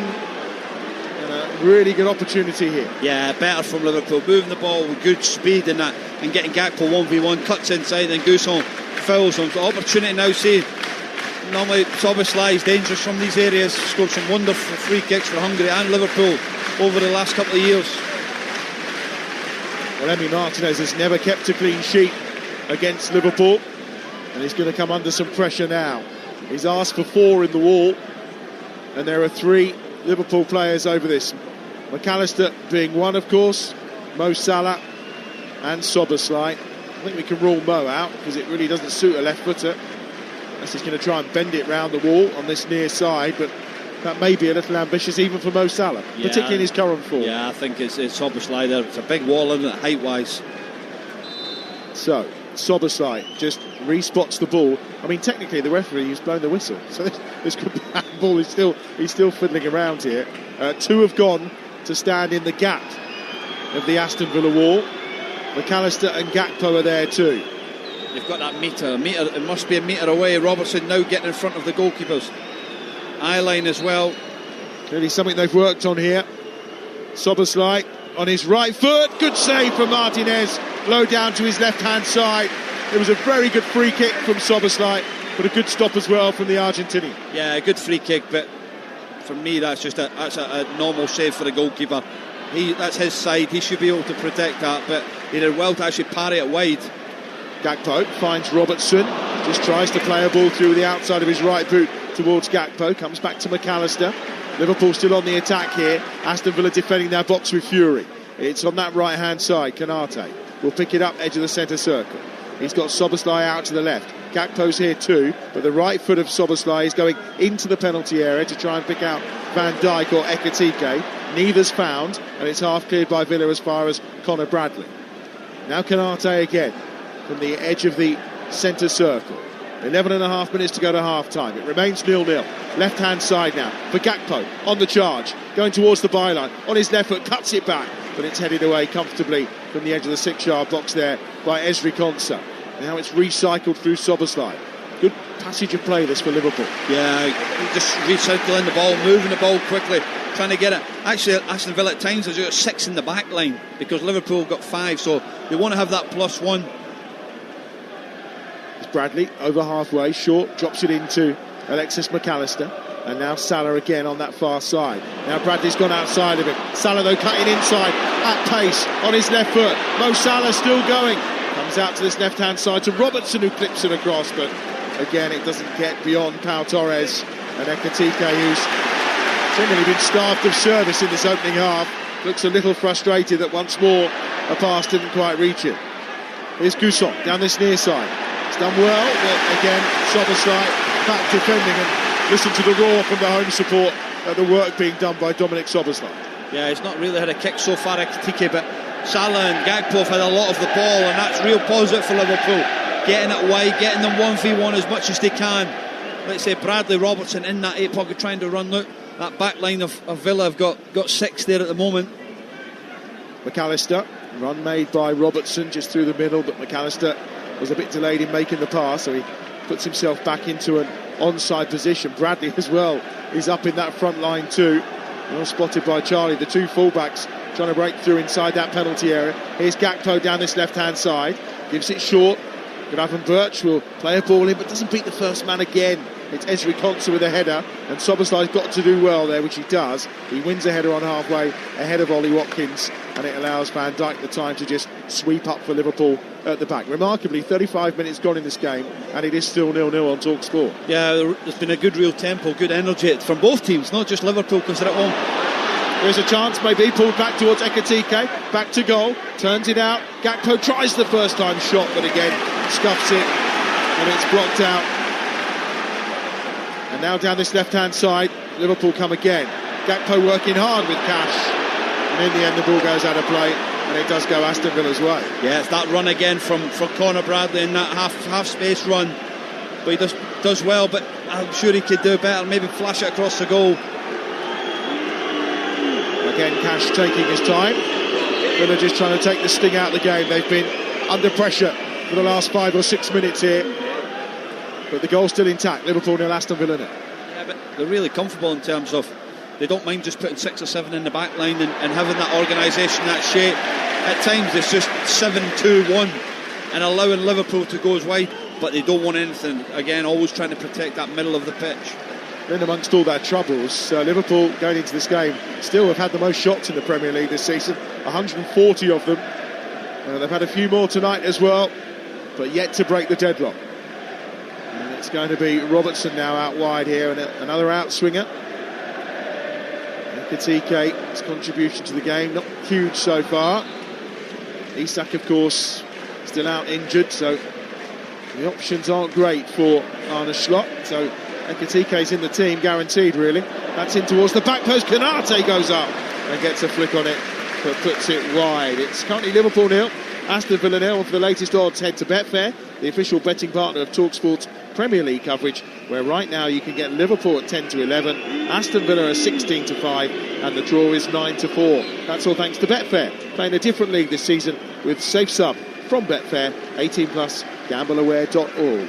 S2: Really good opportunity here.
S4: Yeah, better from Liverpool, moving the ball with good speed and that, and getting Gakpo 1v1, cuts inside, and Gusson fouls on. The opportunity now, see, normally Szoboszlai is dangerous from these areas, scored some wonderful free kicks for Hungary and Liverpool over the last couple of years.
S2: Well, Emi Martinez has never kept a clean sheet against Liverpool, and he's going to come under some pressure now. He's asked for 4 in the wall, and there are 3 Liverpool players over this. McAllister being one, of course, Mo Salah and Szoboszlai. I think we can rule Mo out because it really doesn't suit a left footer. Unless he's going to try and bend it round the wall on this near side, but that may be a little ambitious even for Mo Salah, particularly in his current form.
S4: Yeah, I think it's Szoboszlai there. It's a big wall, isn't it, height-wise?
S2: So, Szoboszlai just respots the ball. I mean, technically the referee has blown the whistle, so this could be handball. He's still fiddling around here. 2 have gone to stand in the gap of the Aston Villa wall. McAllister and Gakpo are there too.
S4: You've got that metre, it must be a metre away. Robertson now getting in front of the goalkeeper's eye line as well.
S2: Clearly something they've worked on here. Szoboszlai on his right foot, good save from Martinez, low down to his left-hand side. It was a very good free kick from Szoboszlai, but a good stop as well from the Argentinian.
S4: Yeah, a good free kick, but for me that's a normal save for the goalkeeper. That's his side, he should be able to protect that, but he did well to actually parry it wide.
S2: Gakpo finds Robertson, just tries to play a ball through the outside of his right boot towards Gakpo, comes back to McAllister. Liverpool still on the attack here. Aston Villa defending their box with fury. It's on that right hand side. Konate will pick it up, edge of the centre circle. He's got Szoboszlai out to the left. Gakpo's here too, but the right foot of Szoboszlai is going into the penalty area to try and pick out Van Dijk or Ekitike. Neither's found, and it's half cleared by Villa as far as Conor Bradley. Now Konate again from the edge of the centre circle. 11 and a half minutes to go to half-time. It remains 0-0. Left-hand side now for Gakpo on the charge, going towards the byline. On his left foot, cuts it back, but it's headed away comfortably from the edge of the 6-yard box there by Ezri Konsa. Now it's recycled through Szoboszlai. Good passage of play this for Liverpool.
S4: Yeah, just recycling the ball, moving the ball quickly, trying to get it. Actually, Aston Villa at times has got 6 in the back line because Liverpool got 5, so they want to have that +1.
S2: Bradley over halfway, short, drops it into Alexis McAllister, and now Salah again on that far side. Now Bradley's gone outside of him. Salah though cutting inside at pace on his left foot. Mo Salah still going, comes out to this left hand side to Robertson, who clips it across, but again it doesn't get beyond Pau Torres and Ekitike, who's generally been starved of service in this opening half. Looks a little frustrated that once more a pass didn't quite reach him. Here's Gusson down this near side. It's done well, but again, Szoboszlai back defending, and listen to the roar from the home support at the work being done by Dominic Szoboszlai.
S4: Yeah, he's not really had a kick so far, Ekitike, but Salah and Gakpo have had a lot of the ball, and that's real positive for Liverpool. Getting it wide, getting them 1v1 as much as they can. Let's say Bradley, Robertson in that 8 pocket trying to run. Look, that back line of Villa have got 6 there at the moment.
S2: McAllister, run made by Robertson just through the middle, but McAllister was a bit delayed in making the pass, so he puts himself back into an onside position. Bradley as well is up in that front line too. Well spotted by Charlie. The two fullbacks trying to break through inside that penalty area. Here's Gakpo down this left-hand side, gives it short. Graven Birch will play a ball in, but doesn't beat the first man again. It's Ezri Konsa with a header, and Soboslai's got to do well there, which he does. He wins a header on halfway ahead of Ollie Watkins, and it allows Van Dijk the time to just sweep up for Liverpool at the back. Remarkably, 35 minutes gone in this game, and it is still 0-0 on Talksport.
S4: Yeah, there's been a good real tempo, good energy from both teams, not just Liverpool because they're at home.
S2: There's a chance, maybe pulled back towards Ekitike, back to goal, turns it out. Gakpo tries the first time shot, but again scuffs it, and it's blocked out. And now down this left-hand side, Liverpool come again. Gakpo working hard with Cash, and in the end the ball goes out of play, and it does go Aston Villa's way.
S4: Yeah, it's that run again from Conor Bradley in that half space run, but he does well. But I'm sure he could do better, maybe flash it across the goal.
S2: Again, Cash taking his time. Villa just trying to take the sting out of the game. They've been under pressure for the last 5 or 6 minutes here, but the goal's still intact. Liverpool 0, Aston Villa 0.
S4: Yeah, but they're really comfortable in terms of they don't mind just putting 6 or 7 in the back line and having that organisation, that shape. At times it's just 7-2-1 and allowing Liverpool to go as wide, but they don't want anything. Again, always trying to protect that middle of the pitch.
S2: Then amongst all their troubles, Liverpool going into this game still have had the most shots in the Premier League this season, 140 of them. They've had a few more tonight as well, but yet to break the deadlock. And it's going to be Robertson now out wide here, and another outswinger. Ekitike's contribution to the game, not huge so far. Isak, of course, still out injured, so the options aren't great for Arne Slot. So Ekitike's in the team, guaranteed really. That's in towards the back post. Konate goes up and gets a flick on it, but puts it wide. It's currently Liverpool 0, Aston Villa 0. For the latest odds, head to Betfair, the official betting partner of Talksport's Premier League coverage, where right now you can get Liverpool at 10-11, Aston Villa at 16-5, and the draw is 9-4. That's all thanks to Betfair, playing a different league this season with Safe Sub from Betfair. 18+, gambleaware.org.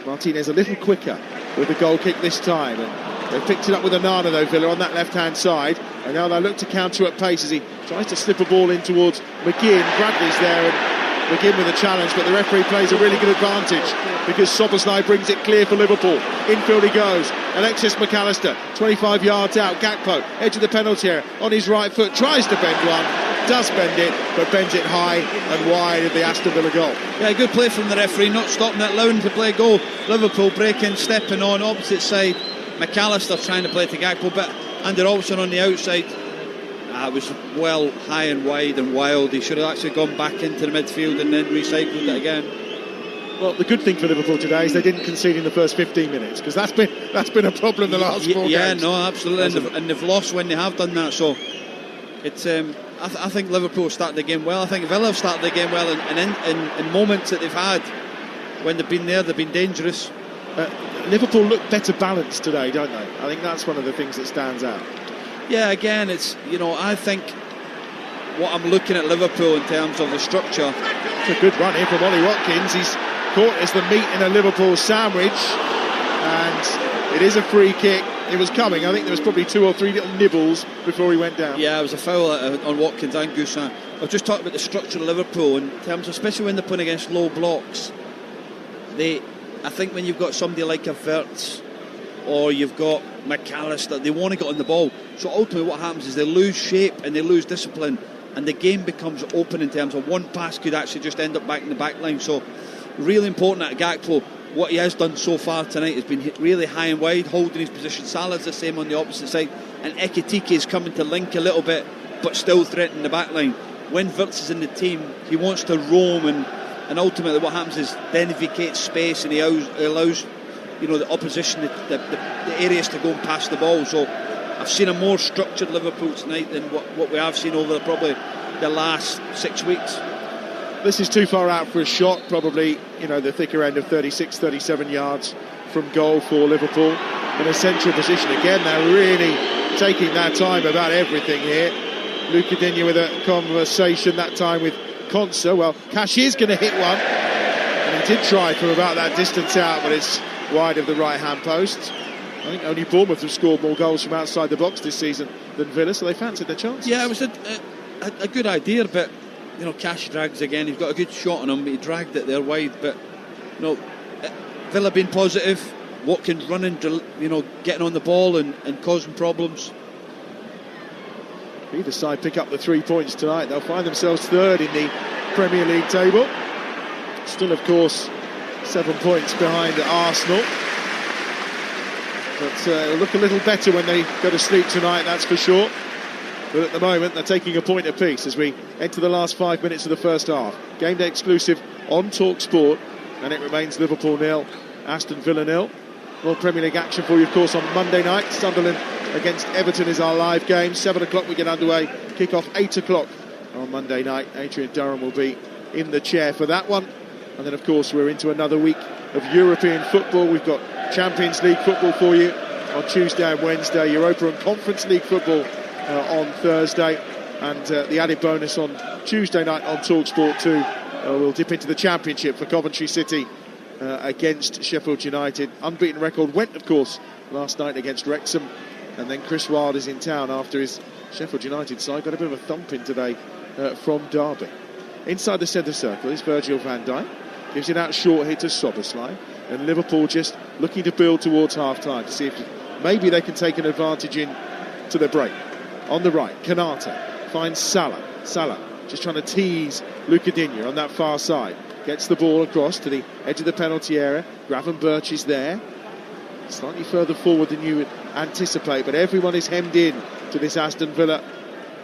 S2: Martinez a little quicker with the goal kick this time, and they've picked it up with Onana though, Villa, on that left-hand side, and now they look to counter at pace as he tries to slip a ball in towards McGinn. Bradley's there, and McGinn with a challenge, but the referee plays a really good advantage because Soboslai brings it clear for Liverpool. Infield he goes. Alexis McAllister, 25 yards out. Gakpo, edge of the penalty area, on his right foot, tries to bend one, does bend it, but bends it high and wide of the Aston Villa goal.
S4: Yeah, good play from the referee, not stopping it, allowing to play goal. Liverpool breaking, stepping on, opposite side. McAllister trying to play to Gakpo, but Andy Robertson on the outside. It was well high and wide and wild. He should have actually gone back into the midfield and then recycled it again.
S2: Well, the good thing for Liverpool today is they didn't concede in the first 15 minutes, because that's been a problem the last 4 games.
S4: Yeah, no, absolutely, and they've lost when they have done that. So it's I think Liverpool started the game well. I think Villa have started the game well, and in moments that they've had when they've been there, they've been dangerous.
S2: Liverpool look better balanced today, don't they? I think that's one of the things that stands out.
S4: Yeah, again, it's, I think what I'm looking at Liverpool in terms of the structure.
S2: It's a good run here from Ollie Watkins. He's caught as the meat in a Liverpool sandwich, and it is a free kick. It was coming. I think there was probably 2 or 3 little nibbles before he went down. Yeah,
S4: it was a foul on Watkins and Goussin. I was just talking about the structure of Liverpool in terms of, especially when they're playing against low blocks. I think when you've got somebody like a Wirtz or you've got McAllister, they want to get on the ball. So ultimately what happens is they lose shape and they lose discipline, and the game becomes open in terms of one pass could actually just end up back in the back line. So really important at Gakpo. What he has done so far tonight has been really high and wide, holding his position. Salah's the same on the opposite side, and Ekitike is coming to link a little bit but still threatening the back line. When Wirtz is in the team, he wants to roam, and ultimately what happens is then he vacates space and he allows the opposition the areas to go and pass the ball. So I've seen a more structured Liverpool tonight than what we have seen over probably the last 6 weeks.
S2: This is too far out for a shot, probably the thicker end of 36, 37 yards from goal for Liverpool. in a central position. Again, they're really taking their time about everything here. Luca Digne with a conversation, that time with Konsa. Well, Cash is going to hit one, and he did try from about that distance out, but it's wide of the right-hand post. I think only Bournemouth have scored more goals from outside the box this season than Villa, so they fancied their chances.
S4: Yeah, it was a good idea, but you know, Cash drags again. He's got a good shot on him, but he dragged it there wide. But you know, Villa being positive, Watkins running, you know, getting on the ball and causing problems.
S2: Either side pick up the 3 points tonight, they'll find themselves third in the Premier League table. Still, of course, 7 points behind Arsenal. But it'll look a little better when they go to sleep tonight, that's for sure. But at the moment, they're taking a point apiece as we enter the last 5 minutes of the first half. Game day exclusive on Talksport, and it remains Liverpool 0, Aston Villa 0. More Premier League action for you, of course, on Monday night. Sunderland against Everton is our live game. 7 o'clock we get underway. Kick-off 8 o'clock on Monday night. Adrian Durham will be in the chair for that one. And then, of course, we're into another week of European football. We've got Champions League football for you on Tuesday and Wednesday. Europa and Conference League football on Thursday. And the added bonus on Tuesday night on TalkSport 2. We'll dip into the Championship for Coventry City against Sheffield United. Unbeaten record went, of course, last night against Wrexham. And then Chris Wilde is in town after his Sheffield United side got a bit of a thumping today from Derby. Inside the centre circle is Virgil van Dijk. Gives it out short here to Szoboszlai. And Liverpool just looking to build towards half-time to see if maybe they can take an advantage in to the break. On the right, Konate finds Salah. Salah just trying to tease Luca Digne on that far side. Gets the ball across to the edge of the penalty area. Gravenberch is there. Slightly further forward than you would anticipate, but everyone is hemmed in to this Aston Villa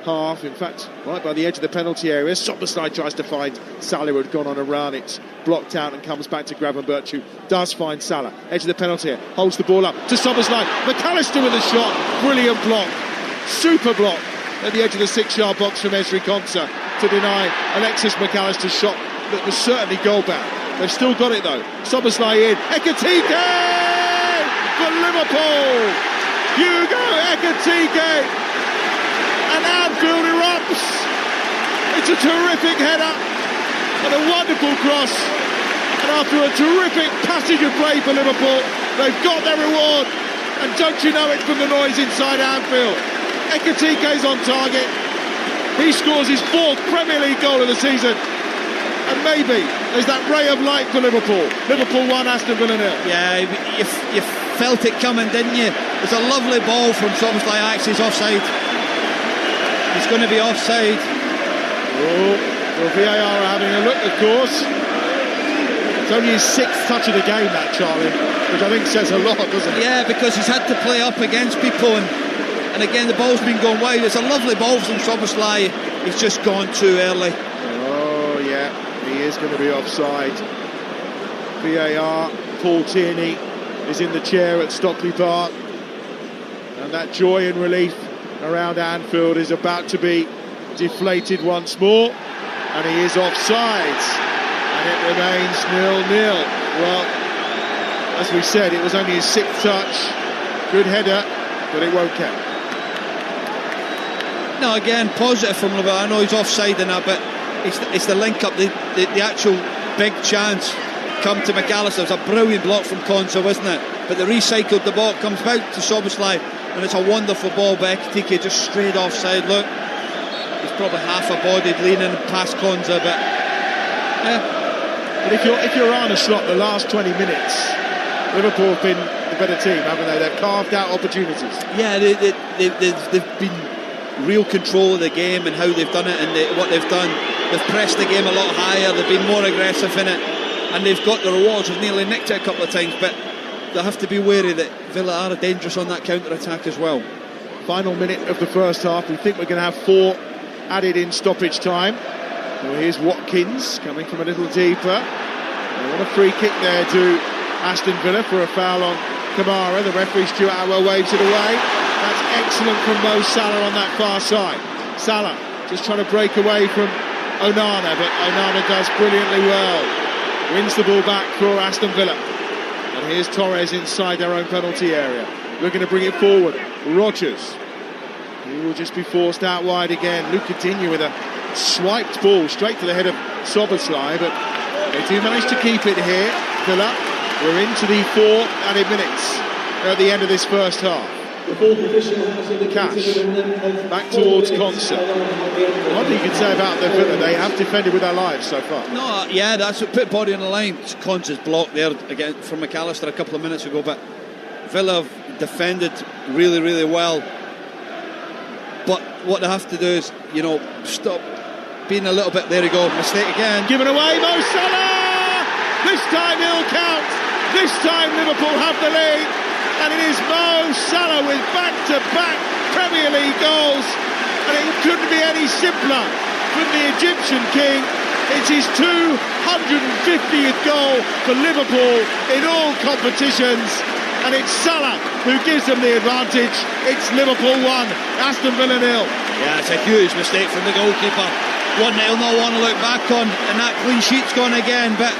S2: half. In fact, right by the edge of the penalty area, Szoboszlai tries to find Salah, who had gone on a run. It's blocked out and comes back to Gravenberch, who does find Salah. Edge of the penalty area, holds the ball up to Szoboszlai. McAllister with a shot, brilliant block, super block at the edge of the 6-yard box from Ezri Konsa to deny Alexis McAllister's shot that was certainly goal-bound. They've still got it though. Szoboszlai in, Ekitike for Liverpool. Hugo Ekitike. And Anfield erupts. It's a terrific header and a wonderful cross. And after a terrific passage of play for Liverpool, they've got their reward. And don't you know it from the noise inside Anfield? Ekitike's on target. He scores his 4th Premier League goal of the season. And maybe there's that ray of light for Liverpool. Liverpool 1, Aston Villa 0.
S4: Yeah, you felt it coming, didn't you? It's a lovely ball from Szoboszlai. He's offside. He's going to be offside.
S2: Oh, well, VAR are having a look, of course. It's only his 6th touch of the game, that, Charlie, which I think says a lot, doesn't it?
S4: Yeah, because he's had to play up against people, and again, the ball's been going wide. It's a lovely ball from Szoboszlai. He's just gone too early.
S2: Oh, yeah, he is going to be offside. VAR, Paul Tierney is in the chair at Stockley Park, and that joy and relief around Anfield is about to be deflated once more, and he is offside, and it remains 0-0. Well, as we said, it was only his 6th touch. Good header, but it won't count.
S4: No, again, positive from Liverpool. I know he's offside in that, but it's the link up, the actual big chance come to McAllister. It was a brilliant block from Konsa, wasn't it? But they recycled the ball, comes back to Szoboszlai, and it's a wonderful ball. But Ekitike just straight offside. Look, he's probably half-a-bodied leaning past Konsa, but yeah.
S2: But if you're on a slot the last 20 minutes, Liverpool have been the better team, haven't they? They've carved out opportunities.
S4: Yeah, they've been real control of the game and how they've done it, and what they've done. They've pressed the game a lot higher. They've been more aggressive in it, and they've got the rewards. They've nearly nicked it a couple of times, but they'll have to be wary that Villa are dangerous on that counter-attack as well.
S2: Final minute of the first half. We think we're going to have 4 added in stoppage time. Well, here's Watkins coming from a little deeper. And what a free kick there to Aston Villa for a foul on Kamara. The referee Stuart Atwell waves it away. That's excellent from Mo Salah on that far side. Salah just trying to break away from Onana, but Onana does brilliantly well. Wins the ball back for Aston Villa. And here's Torres inside their own penalty area. looking to bring it forward. Rodgers, he will just be forced out wide again. Lukatinha with a swiped ball straight to the head of Szoboszlai, but they do manage to keep it here. Villa, we're into the 4 added minutes at the end of this first half. Cash, back towards Konsa. What you can say about the Villa, they have defended with their lives so far.
S4: No, yeah, that's what put body on the line. Konsa's blocked there again from McAllister a couple of minutes ago, but Villa have defended really, really well. But what they have to do is, stop being a little bit, there you go, mistake again.
S2: Given away, Mo Salah! This time he'll count. This time Liverpool have the lead. And it is Mo Salah with back-to-back Premier League goals. And it couldn't be any simpler from the Egyptian king. It's his 250th goal for Liverpool in all competitions. And it's Salah who gives them the advantage. It's Liverpool 1, Aston Villa 0.
S4: Yeah, it's a huge mistake from the goalkeeper. 1-0, no one to look back on. And that clean sheet's gone again. But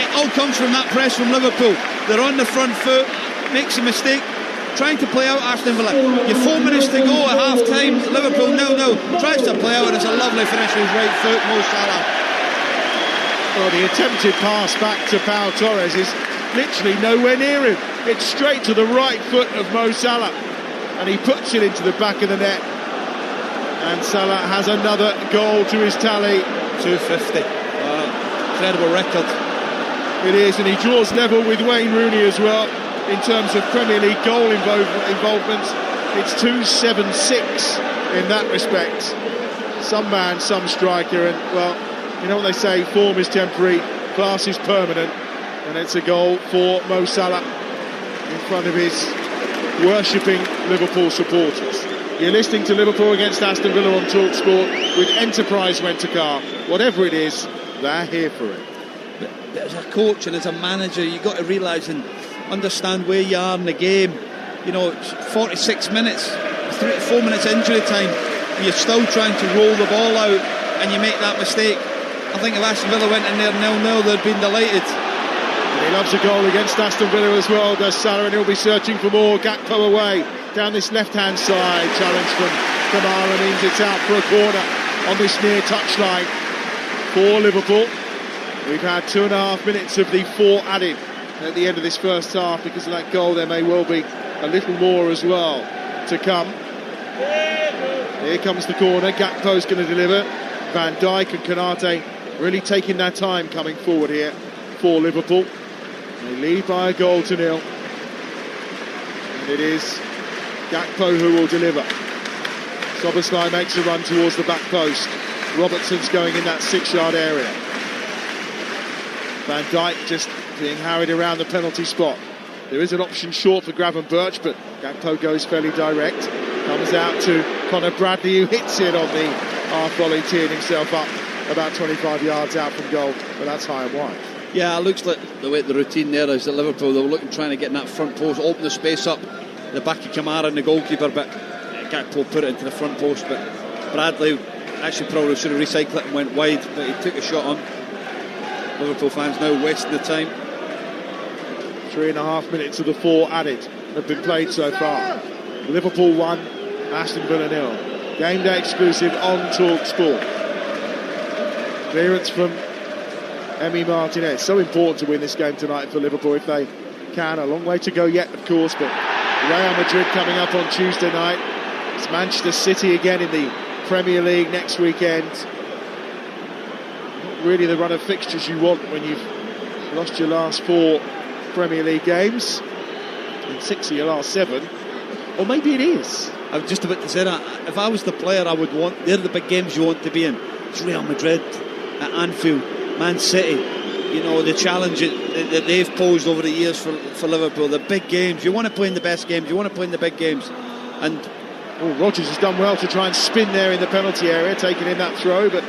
S4: it all comes from that press from Liverpool. They're on the front foot. Makes a mistake, trying to play out Aston Villa. You've 4 minutes to go at half time. Liverpool 0-0, tries to play out, and it's a lovely finish with his right foot, Mo Salah.
S2: Well, the attempted pass back to Pau Torres is literally nowhere near him. It's straight to the right foot of Mo Salah, and he puts it into the back of the net. And Salah has another goal to his tally.
S4: 250. Incredible record.
S2: It is, and he draws level with Wayne Rooney as well. In terms of Premier League goal involvement, it's 276 in that respect. Some man, some striker, and well, you know what they say, form is temporary, class is permanent, and it's a goal for Mo Salah in front of his worshipping Liverpool supporters. You're listening to Liverpool against Aston Villa on Talksport with Enterprise Rent-A-Car. Whatever it is, they're here for it.
S4: But as a coach and as a manager, you've got to realise and understand where you are in the game. 46 minutes, 3 to 4 minutes injury time, and you're still trying to roll the ball out, and you make that mistake. I think if Aston Villa went in there 0-0, they'd been delighted.
S2: And he loves a goal against Aston Villa as well, does Salah, and he'll be searching for more. Gakpo away down this left-hand side. Challenge from Kamara means it's out for a corner on this near touchline for Liverpool. We've had 2.5 minutes of the 4 added at the end of this first half. Because of that goal, there may well be a little more as well to come. Here comes the corner. Gakpo's going to deliver. Van Dijk and Konate really taking their time coming forward here for Liverpool. They lead by a goal to 0. And it is Gakpo who will deliver. Szoboszlai makes a run towards the back post. Robertson's going in that 6-yard area. Van Dijk just being harried around the penalty spot. There is an option short for Gravenberch, but Gakpo goes fairly direct. Comes out to Conor Bradley, who hits it on the half volley, teeing himself up about 25 yards out from goal, but that's high and wide.
S4: Yeah, it looks like the way the routine there is at Liverpool. They were trying to get in that front post, open the space up, the back of Kamara and the goalkeeper, but Gakpo put it into the front post. But Bradley actually probably should have recycled it and went wide, but he took a shot on. Liverpool fans now wasting the time.
S2: 3.5 minutes of the 4 added have been played so far. Liverpool 1, Aston Villa 0. Game day exclusive on Talksport. Clearance from Emi Martinez. So important to win this game tonight for Liverpool if they can. A long way to go yet, of course, but Real Madrid coming up on Tuesday night. It's Manchester City again in the Premier League next weekend. Not really the run of fixtures you want when you've lost your last 4 Premier League games and 6 of your last 7. Or maybe it is.
S4: I was just about to say that. If I was the player, I would want... They're the big games you want to be in. It's Real Madrid at Anfield, Man City. You know, the challenge that they've posed over the years for Liverpool. The big games. You want to play in the best games. You want to play in the big games. And
S2: Rodgers has done well to try and spin there in the penalty area, taking in that throw, but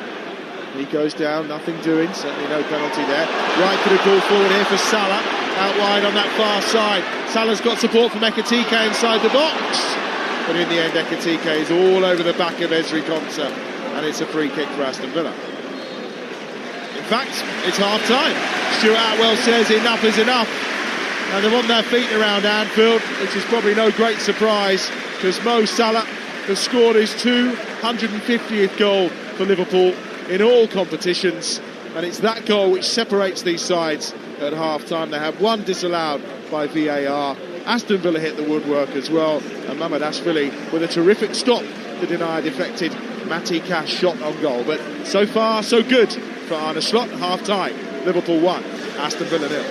S2: he goes down, nothing doing. Certainly no penalty there. Right for the call forward here for Salah. Out wide on that far side. Salah's got support from Ekitike inside the box. But in the end, Ekitike is all over the back of Ezri Konsa. And it's a free kick for Aston Villa. In fact, it's half-time. Stuart Atwell says enough is enough. Now they're on their feet around Anfield, which is probably no great surprise, because Mo Salah has scored his 250th goal for Liverpool in all competitions, and it's that goal which separates these sides at half-time. They have one disallowed by VAR. Aston Villa hit the woodwork as well, and Mamardashvili with a terrific stop to deny a deflected Matty Cash shot on goal. But so far, so good for Arne Slot. Half-time, Liverpool 1, Aston Villa 0.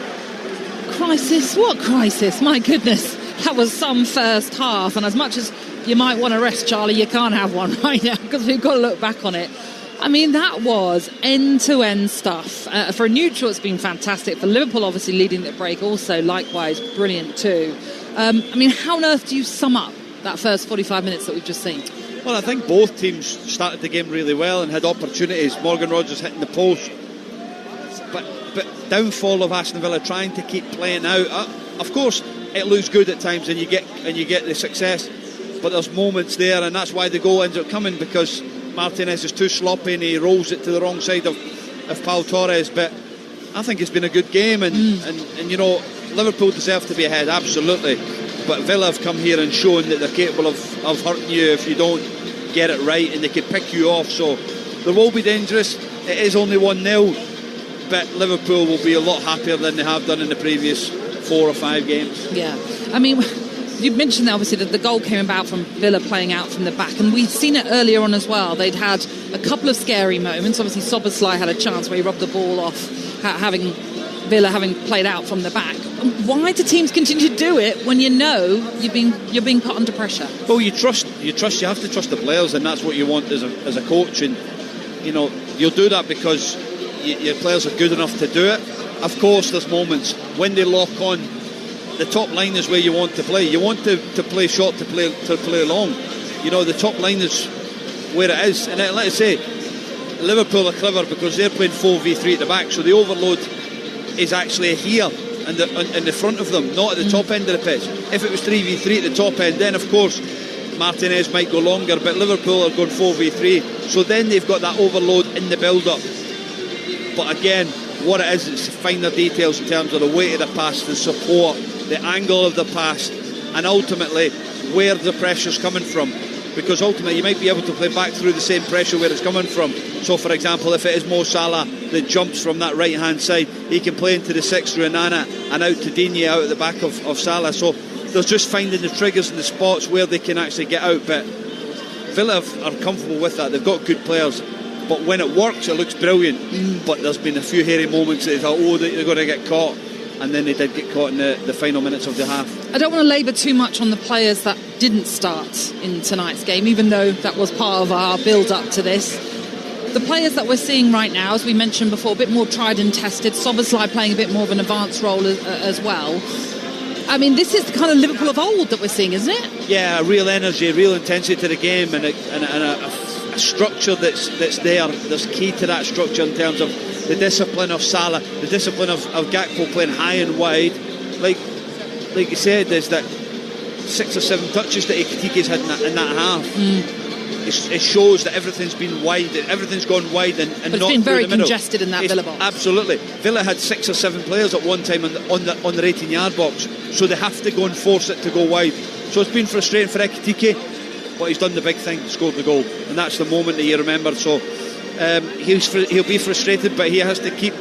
S1: Crisis? What crisis? My goodness, that was some first half, and as much as you might want to rest, Charlie, you can't have one right now, because we've got to look back on it. I mean, that was end-to-end stuff. For a neutral, it's been fantastic. For Liverpool, obviously, leading the break, also likewise brilliant too. I mean, how on earth do you sum up that first 45 minutes that we've just seen?
S4: Well, I think both teams started the game really well and had opportunities. Morgan Rogers hitting the post. But downfall of Aston Villa trying to keep playing out. Of course, it looks good at times and you get the success. But there's moments there, and that's why the goal ends up coming, because Martinez is too sloppy and he rolls it to the wrong side of Pau Torres. But I think it's been a good game, and you know, Liverpool deserve to be ahead, absolutely. But Villa have come here and shown that they're capable of hurting you if you don't get it right, and they can pick you off. So they will be dangerous. It is only 1-0, but Liverpool will be a lot happier than they have done in the previous 4 or 5 games.
S1: Yeah, I mean, you mentioned that obviously that the goal came about from Villa playing out from the back, and we'd seen it earlier on as well. They'd had a couple of scary moments. Obviously Szoboszlai had a chance where he rubbed the ball off, Villa having played out from the back. Why do teams continue to do it when you know you're being put under pressure?
S4: Well, you have to trust the players, and that's what you want as a coach. And you know, you'll do that because your players are good enough to do it. Of course, there's moments when they lock on. The top line is where you want to play. You want to play short, to play long. You know, the top line is where it is. And let's say Liverpool are clever because they're playing 4v3 at the back, so the overload is actually here in the front of them, not at the top end of the pitch. If it was 3v3 at the top end, then of course Martinez might go longer, but Liverpool are going 4v3, so then they've got that overload in the build-up. But again, what it is finer details in terms of the weight of the pass, the support, the angle of the pass, and ultimately where the pressure's coming from. Because ultimately you might be able to play back through the same pressure where it's coming from. So for example, if it is Mo Salah that jumps from that right hand side, he can play into the 6 through Nana and out to Digne out at the back of Salah. So they're just finding the triggers and the spots where they can actually get out. But Villa are comfortable with that. They've got good players, but when it works it looks brilliant. But there's been a few hairy moments that they thought, oh, they're going to get caught, and then they did get caught in the final minutes of the half.
S1: I don't want to labour too much on the players that didn't start in tonight's game, even though that was part of our build-up to this. The players that we're seeing right now, as we mentioned before, a bit more tried and tested. Szoboszlai playing a bit more of an advanced role as well. I mean, this is the kind of Liverpool of old that we're seeing, isn't it? Yeah,
S4: real energy, real intensity to the game, and a structure that's there. There's key to that structure in terms of the discipline of Salah, the discipline of Gakpo playing high and wide. Like you said, there's that 6 or 7 touches that Ekitike's had in that half. It shows that everything's been wide, that everything's gone wide and
S1: but
S4: not
S1: it's been very
S4: through the middle.
S1: Congested in that Villa box.
S4: Absolutely. Villa had 6 or 7 players at one time on their 18-yard box, so they have to go and force it to go wide. So it's been frustrating for Ekitike, but he's done the big thing, scored the goal, and that's the moment that you remember. So he'll be frustrated, but he has to keep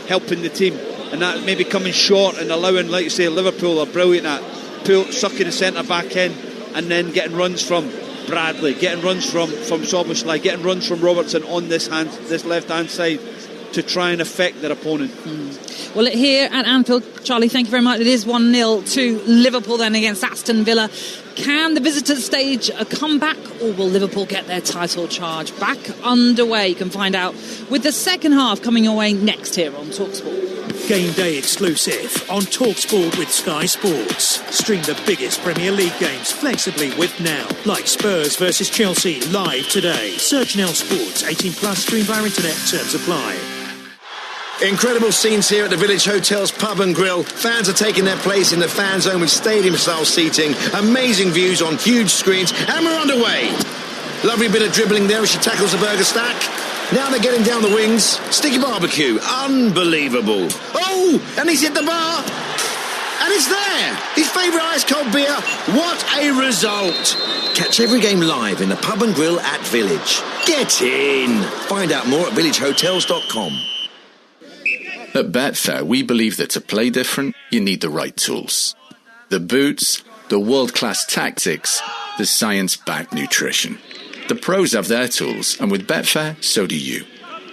S4: helping the team, and that maybe coming short and allowing, like you say, Liverpool are brilliant at sucking the centre back in and then getting runs from Bradley, getting runs from Szoboszlai, getting runs from Robertson on this left hand side to try and affect their opponent.
S1: Well, here at Anfield, Charlie, thank you very much. It is 1-0 to Liverpool then against Aston Villa. Can the visitors stage a comeback, or will Liverpool get their title charge back underway? You can find out with the second half coming your way next here on Talksport.
S5: Game day exclusive on Talksport with Sky Sports. Stream the biggest Premier League games flexibly with Now, like Spurs versus Chelsea live today. Search Now Sports, 18 plus, stream via internet, terms apply.
S6: Incredible scenes here at the Village Hotel's Pub and Grill. Fans are taking their place in the fan zone with stadium-style seating, amazing views on huge screens, and we're underway. Lovely bit of dribbling there as she tackles the burger stack. Now they're getting down the wings. Sticky barbecue. Unbelievable. Oh, and he's hit the bar. And it's there! His favourite ice-cold beer. What a result! Catch every game live in the pub and grill at Village. Get in! Find out more at villagehotels.com.
S7: At Betfair, we believe that to play different, you need the right tools. The boots, the world-class tactics, the science-backed nutrition. The pros have their tools, and with Betfair, so do you.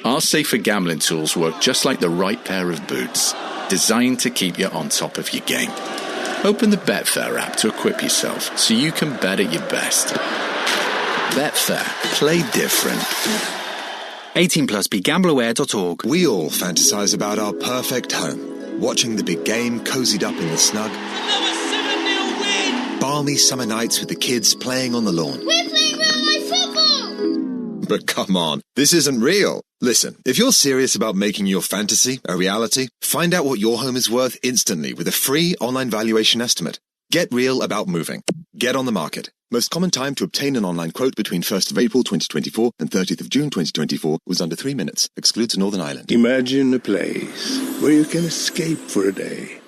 S7: Our safer gambling tools work just like the right pair of boots, designed to keep you on top of your game. Open the Betfair app to equip yourself so you can bet at your best. Betfair. Play different.
S8: 18 plus, begambleaware.org.
S9: We all fantasize about our perfect home. Watching the big game cozied up in the snug.
S10: Another 7-0 win!
S9: Balmy summer nights with the kids playing on the lawn.
S10: We're playing real-life football!
S9: But come on, this isn't real. Listen, if you're serious about making your fantasy a reality, find out what your home is worth instantly with a free online valuation estimate. Get real about moving. Get on the market. Most common time to obtain an online quote between 1st of April 2024 and 30th of June 2024 was under 3 minutes. Excludes Northern Ireland.
S11: Imagine a place where you can escape for a day.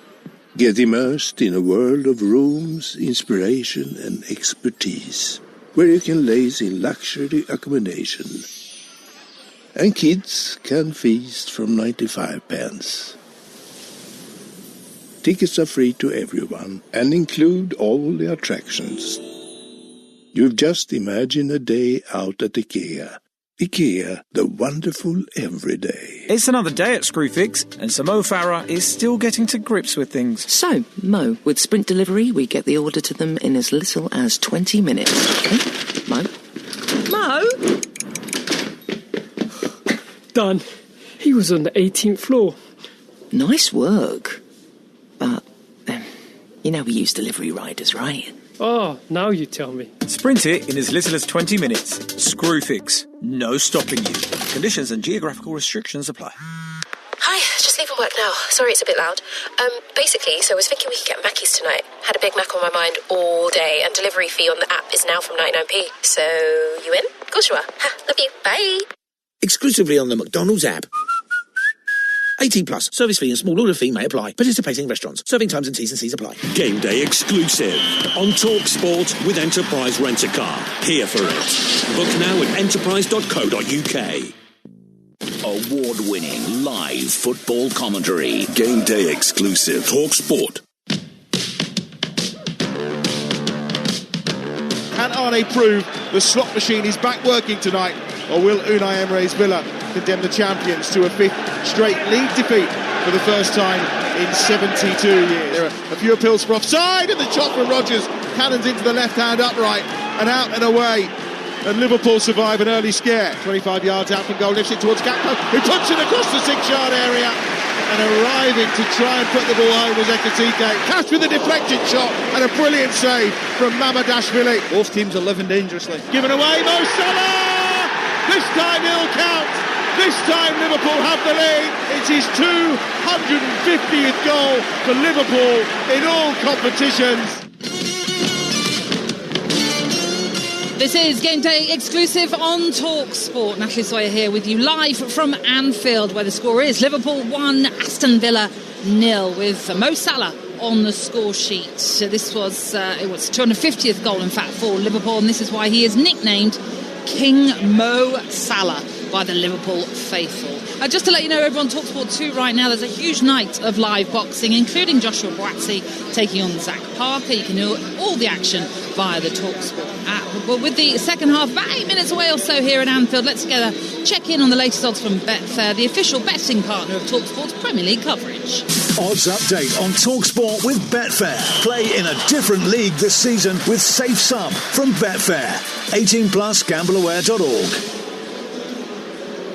S11: Get immersed in a world of rooms, inspiration and expertise. Where you can laze in luxury accommodation. And kids can feast from 95 pence. Tickets are free to everyone and include all the attractions. You've just imagined a day out at IKEA. IKEA, the wonderful everyday.
S12: It's another day at Screwfix, and so Mo Farah is still getting to grips with things.
S13: So, Mo, with Sprint Delivery, we get the order to them in as little as 20 minutes. Okay? Mo? Mo?
S14: Done. He was on the 18th floor.
S13: Nice work. But, you know we use delivery riders, right?
S14: Oh, now you tell me.
S12: Sprint it in as little as 20 minutes. Screwfix. No stopping you. Conditions and geographical restrictions apply.
S15: Hi, just leaving work now. Sorry it's a bit loud. Basically, so I was thinking we could get Mackey's tonight. Had a Big Mac on my mind all day, and delivery fee on the app is now from 99p. So, you in? Of course you are. Ha, love you. Bye.
S6: Exclusively on the McDonald's app. 18 plus. Service fee and small order fee may apply. Participating restaurants. Serving times and T's and C's apply.
S5: Game day exclusive on Talksport with Enterprise Rent-A-Car. Here for it. Book now at enterprise.co.uk.
S16: Award-winning live football commentary. Game day exclusive. Talksport.
S2: Can Arne prove the slot machine is back working tonight? Or will Unai Emery's Villa condemn the champions to a fifth straight league defeat for the first time in 72 years? There are a few appeals for offside, and the shot from Rodgers cannons into the left-hand upright and out and away. And Liverpool survive an early scare. 25 yards out from goal, lifts it towards Gakpo, who puts it across the 6-yard area. And arriving to try and put the ball home was Ekitike. Catch with a deflected shot and a brilliant save from Mamadashvili.
S4: Both teams are living dangerously.
S2: Given away, Mo Salah! This time he'll count. This time Liverpool have the lead. It's his 250th goal for Liverpool in all competitions.
S1: This is Game Day exclusive on Talksport. Natalie Sawyer here with you live from Anfield, where the score is Liverpool 1, Aston Villa 0, with Mo Salah on the score sheet. So this was it was 250th goal, in fact, for Liverpool, and this is why he is nicknamed King Mo Salah by the Liverpool faithful. Just to let you know, over on Talksport 2 right now, there's a huge night of live boxing, including Joshua Boazzi taking on Zach Parker. You can do all the action via the Talksport app. But with the second half about 8 minutes away or so here at Anfield, let's together check in on the latest odds from Betfair, the official betting partner of Talksport's Premier League coverage.
S17: Odds update on Talksport with Betfair. Play in a different league this season with Safe Sum from Betfair. 18 plus, gambleaware.org.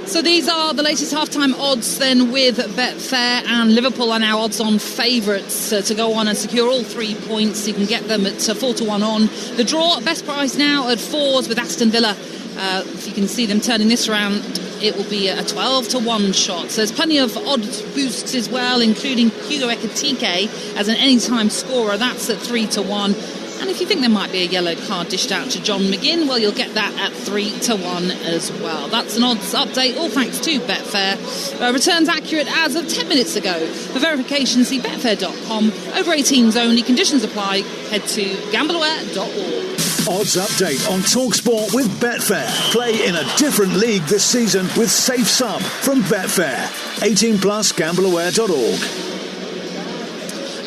S1: So these are the latest half-time odds then with Betfair, and Liverpool are now odds-on favourites to go on and secure all 3 points. You can get them at 4-1 on. The draw, best price now at 4s with Aston Villa. If you can see them turning this around, it will be a 12-1 shot. So there's plenty of odd boosts as well, including Hugo Ekitike as an anytime scorer. That's at 3-1. And if you think there might be a yellow card dished out to John McGinn, well, you'll get that at 3-1 as well. That's an odds update, all thanks to Betfair. Returns accurate as of 10 minutes ago. For verification, see betfair.com. Over 18s only. Conditions apply. Head to gambleaware.org.
S17: Odds update on Talksport with Betfair. Play in a different league this season with Safe Sum from Betfair. 18 plus gambleaware.org.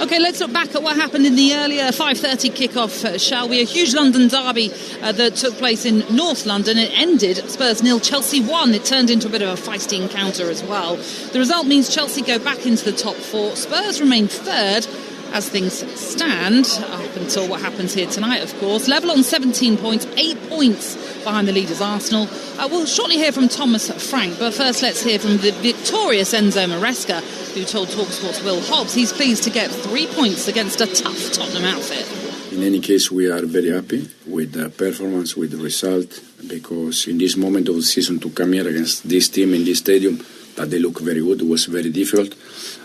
S1: OK, let's look back at what happened in the earlier 5:30 kickoff, shall we? A huge London derby that took place in North London. It ended Spurs 0, Chelsea 1. It turned into a bit of a feisty encounter as well. The result means Chelsea go back into the top 4. Spurs remain third as things stand, up until what happens here tonight, of course. Level on 17 points, 8 points behind the leaders Arsenal. We'll shortly hear from Thomas Frank, but first let's hear from the victorious Enzo Maresca, who told TalkSport's Will Hobbs he's pleased to get 3 points against a tough Tottenham outfit.
S18: In any case, we are very happy with the performance, with the result, because in this moment of the season to come here against this team in this stadium, that they look very good, it was very difficult.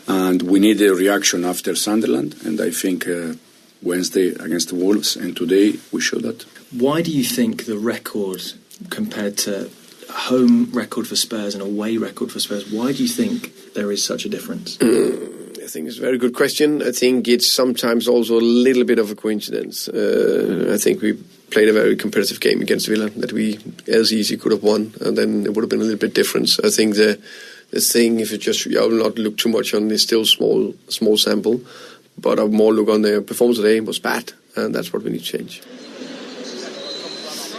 S18: And we need a reaction after Sunderland, and I think Wednesday against the Wolves, and today we showed that.
S12: Why do you think the record compared to a home record for Spurs and away record for Spurs, why do you think there is such a difference?
S19: I think it's a very good question. I think it's sometimes also a little bit of a coincidence. I think we played a very competitive game against Villa that we as easy could have won, and then it would have been a little bit different. I think the thing, if you just, I will not look too much on the still small sample, but I will more look on the performance today was bad, and that's what we need to change.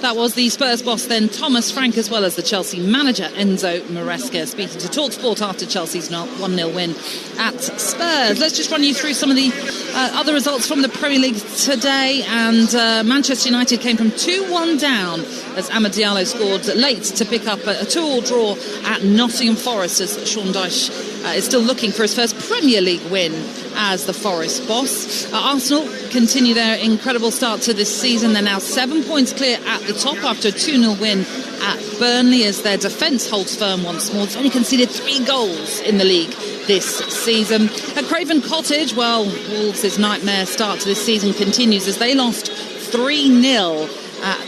S1: That was the Spurs boss then, Thomas Frank, as well as the Chelsea manager, Enzo Maresca, speaking to TalkSport after Chelsea's 1-0 win at Spurs. Let's just run you through some of the other results from the Premier League today. And Manchester United came from 2-1 down as Amad Diallo scored late to pick up a 2-2 draw at Nottingham Forest, as Sean Dyche is still looking for his first Premier League win as the Forest boss. Arsenal continue their incredible start to this season. They're now 7 points clear at the top after a 2-0 win at Burnley, as their defence holds firm once more. They've only conceded 3 goals in the league this season. At Craven Cottage, well, Wolves' nightmare start to this season continues as they lost 3-0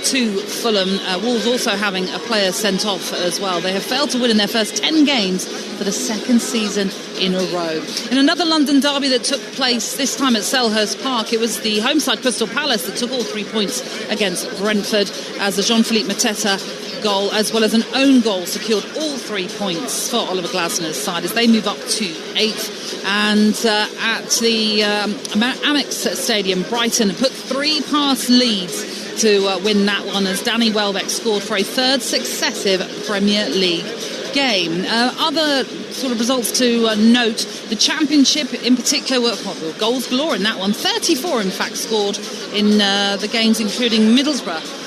S1: to Fulham. Wolves also having a player sent off as well. They have failed to win in their first 10 games for the second season in a row. In another London derby that took place, this time at Selhurst Park, it was the home side Crystal Palace that took all 3 points against Brentford, as the Jean-Philippe Mateta goal, as well as an own goal, secured all 3 points for Oliver Glasner's side as they move up to 8th. And at the Amex Stadium, Brighton put 3 past leads to win that one, as Danny Welbeck scored for a 3rd successive Premier League game. Other sort of results to note, the Championship in particular were goals galore in that one. 34 in fact scored in the games, including Middlesbrough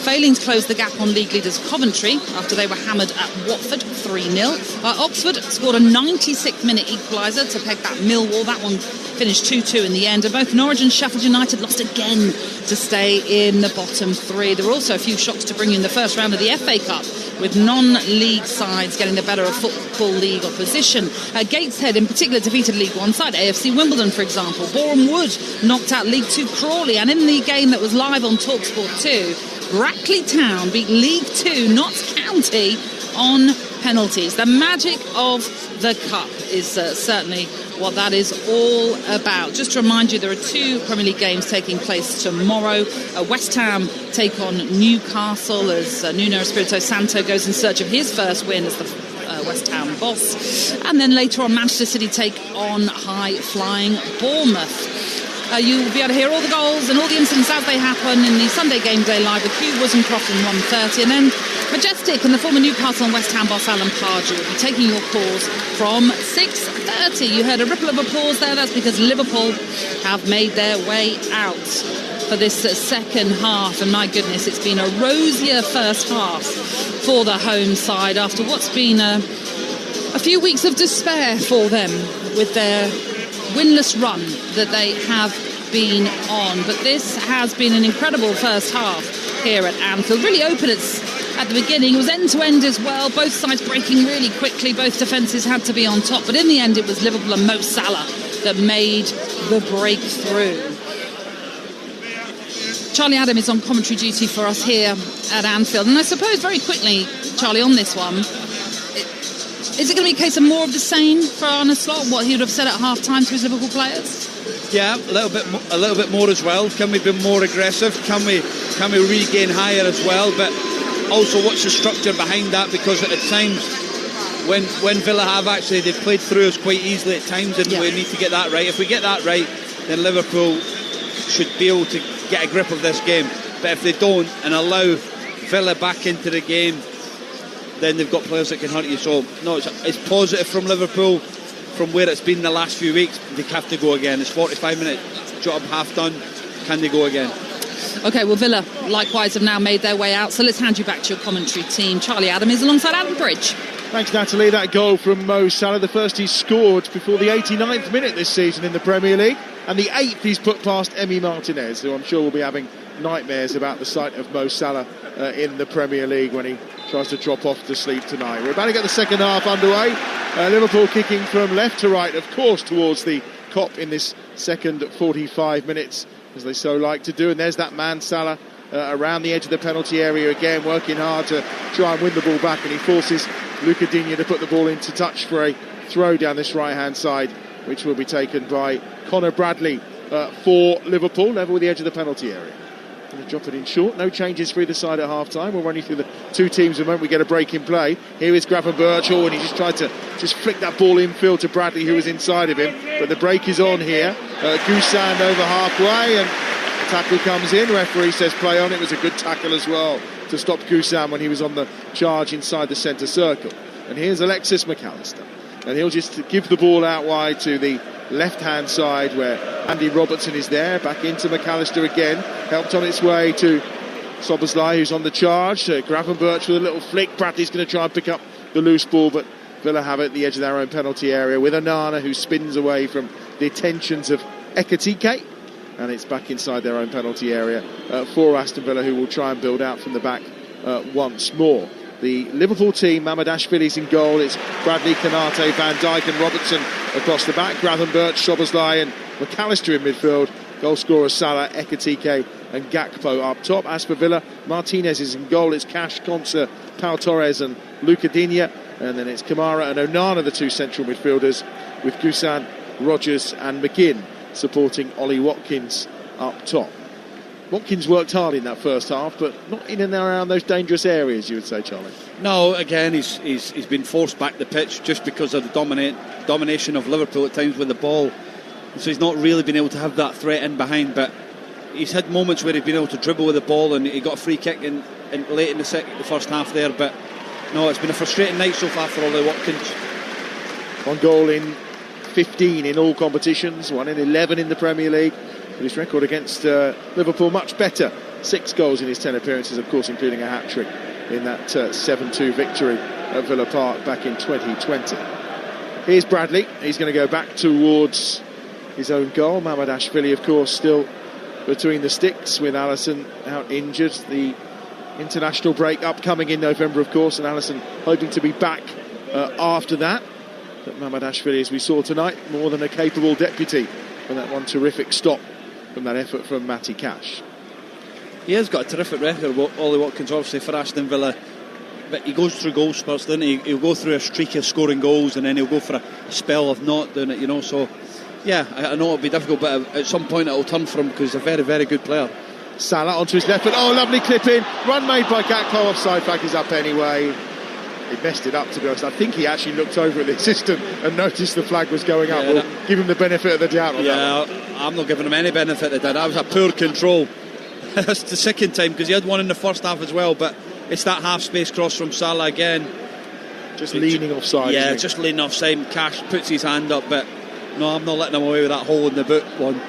S1: failing to close the gap on league leaders Coventry after they were hammered at Watford 3-0. Oxford scored a 96th minute equaliser to peg that Millwall. That one finished 2-2 in the end. And both Norwich and Sheffield United lost again to stay in the bottom 3. There were also a few shocks to bring in the first round of the FA Cup, with non-league sides getting the better of Football League opposition. Gateshead in particular defeated League One side AFC Wimbledon, for example. Boreham Wood knocked out League Two Crawley, and in the game that was live on TalkSport 2, Brackley Town beat League Two Notts County on penalties. The magic of the Cup is certainly what that is all about. Just to remind you, there are 2 Premier League games taking place tomorrow. West Ham take on Newcastle as Nuno Espirito Santo goes in search of his first win as the West Ham boss. And then later on, Manchester City take on high-flying Bournemouth. You will be able to hear all the goals and all the incidents as they happen in the Sunday Game Day Live with Hugh Wozencroft at 1:30. And then Majestic and the former Newcastle and West Ham boss Alan Pardew will be taking your calls from 6:30. You heard a ripple of applause there. That's because Liverpool have made their way out for this second half. And my goodness, it's been a rosier first half for the home side after what's been a few weeks of despair for them with their winless run that they have been on. But this has been an incredible first half here at Anfield. Really open at the beginning. It was end-to-end as well. Both sides breaking really quickly. Both defences had to be on top. But in the end, it was Liverpool and Mo Salah that made the breakthrough. Charlie Adam is on commentary duty for us here at Anfield, and I suppose very quickly, Charlie, on this one, is it going to be a case of more of the same for Arne Slot, what he would have said at half-time to his Liverpool players?
S4: Yeah, a little bit more as well. Can we be more aggressive? Can we regain higher as well? But also, what's the structure behind that? Because at times, when Villa have actually, they've played through us quite easily at times, and we need to get that right. If we get that right, then Liverpool should be able to get a grip of this game. But if they don't and allow Villa back into the game, then they've got players that can hurt you. So no, it's positive from Liverpool. From where it's been the last few weeks, they have to go again. It's 45-minute job, half done. Can they go again?
S1: OK, well, Villa likewise have now made their way out. So let's hand you back to your commentary team. Charlie Adam is alongside Adam Bridge.
S2: Thanks, Natalie. That goal from Mo Salah, the first he's scored before the 89th minute this season in the Premier League, and the 8th he's put past Emi Martinez, who I'm sure will be having nightmares about the sight of Mo Salah in the Premier League when he tries to drop off to sleep tonight. We're about to get the second half underway. Liverpool kicking from left to right, of course, towards the Kop in this second 45 minutes, as they so like to do. And there's that man, Salah, around the edge of the penalty area again, working hard to try and win the ball back, and he forces Luca Digne to put the ball into touch for a throw down this right-hand side, which will be taken by Conor Bradley for Liverpool, level with the edge of the penalty area. Going to drop it in short. No changes for either side at half-time. We'll run you through the two teams the moment we get a break in play. Here is Gravenberch, and he just tried to flick that ball infield to Bradley, who was inside of him. But the break is on here. Gussan over halfway, and the tackle comes in. Referee says play on. It was a good tackle as well to stop Gussan when he was on the charge inside the centre circle. And here's Alexis McAllister. And he'll just give the ball out wide to the left-hand side where Andy Robertson is there. Back into McAllister again. Helped on its way to Szoboszlai, who's on the charge. Gravenberch with a little flick. Bradley's going to try and pick up the loose ball, but Villa have it at the edge of their own penalty area with Onana, who spins away from the attentions of Ekitike. And it's back inside their own penalty area for Aston Villa, who will try and build out from the back once more. The Liverpool team, Mamadashvili's in goal. It's Bradley, Konate, Van Dijk and Robertson across the back. Gravenberch, Szoboszlai and McAllister in midfield. Goal scorers Salah, Ekitike and Gakpo up top. As for Villa, Martinez is in goal. It's Cash, Konsa, Pau Torres and Luca Digne. And then it's Kamara and Onana, the two central midfielders, with Gussan, Rodgers and McGinn supporting Ollie Watkins up top. Watkins worked hard in that first half, but not in and around those dangerous areas, you would say, Charlie.
S4: No, again, he's been forced back the pitch just because of the domination of Liverpool at times with the ball. So he's not really been able to have that threat in behind, but he's had moments where he's been able to dribble with the ball, and he got a free kick in late in the first half there. But no, it's been a frustrating night so far for Ollie Watkins.
S2: One goal in 15 in all competitions, 1 in 11 in the Premier League. His record against Liverpool much better. 6 goals in his 10 appearances, of course, including a hat-trick in that 7-2 victory at Villa Park back in 2020. Here's Bradley. He's going to go back towards his own goal. Mamadashvili, of course, still between the sticks with Alisson out injured. The international break upcoming in November, of course, and Alisson hoping to be back after that. But Mamadashvili, as we saw tonight, more than a capable deputy from that one terrific stop from that effort from Matty Cash.
S4: He has got a terrific record, Ollie Watkins, obviously, for Aston Villa. But he goes through goal spurts, doesn't he? He'll go through a streak of scoring goals, and then he'll go for a spell of not doing it, you know. So, yeah, I know it'll be difficult, but at some point it'll turn for him because he's a very, very good player.
S2: Salah onto his left foot. Oh, lovely clip in. Run made by Gakpo. Offside flag is up anyway. He messed it up, to be honest. I think he actually looked over at the assistant and noticed the flag was going up. We'll give him the benefit of the doubt on that one.
S4: I'm not giving him any benefit of the doubt. That was a poor control. That's the second time, because he had one in the first half as well, but it's that half-space cross from Salah again.
S2: Just leaning offside.
S4: Yeah, just leaning offside. Cash puts his hand up, but no, I'm not letting him away with that hole in the boot one.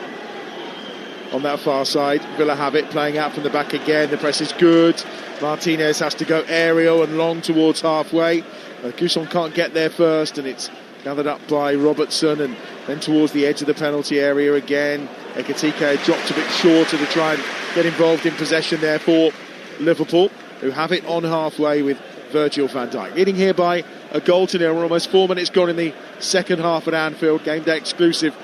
S2: On that far side, Villa have it, playing out from the back again. The press is good. Martinez has to go aerial and long towards halfway. Gussan can't get there first, and it's gathered up by Robertson, and then towards the edge of the penalty area again. Ekitike dropped a bit shorter to try and get involved in possession there for Liverpool, who have it on halfway with Virgil van Dijk. Leading here by a goal to nil. We're almost 4 minutes gone in the second half at Anfield. Game day exclusive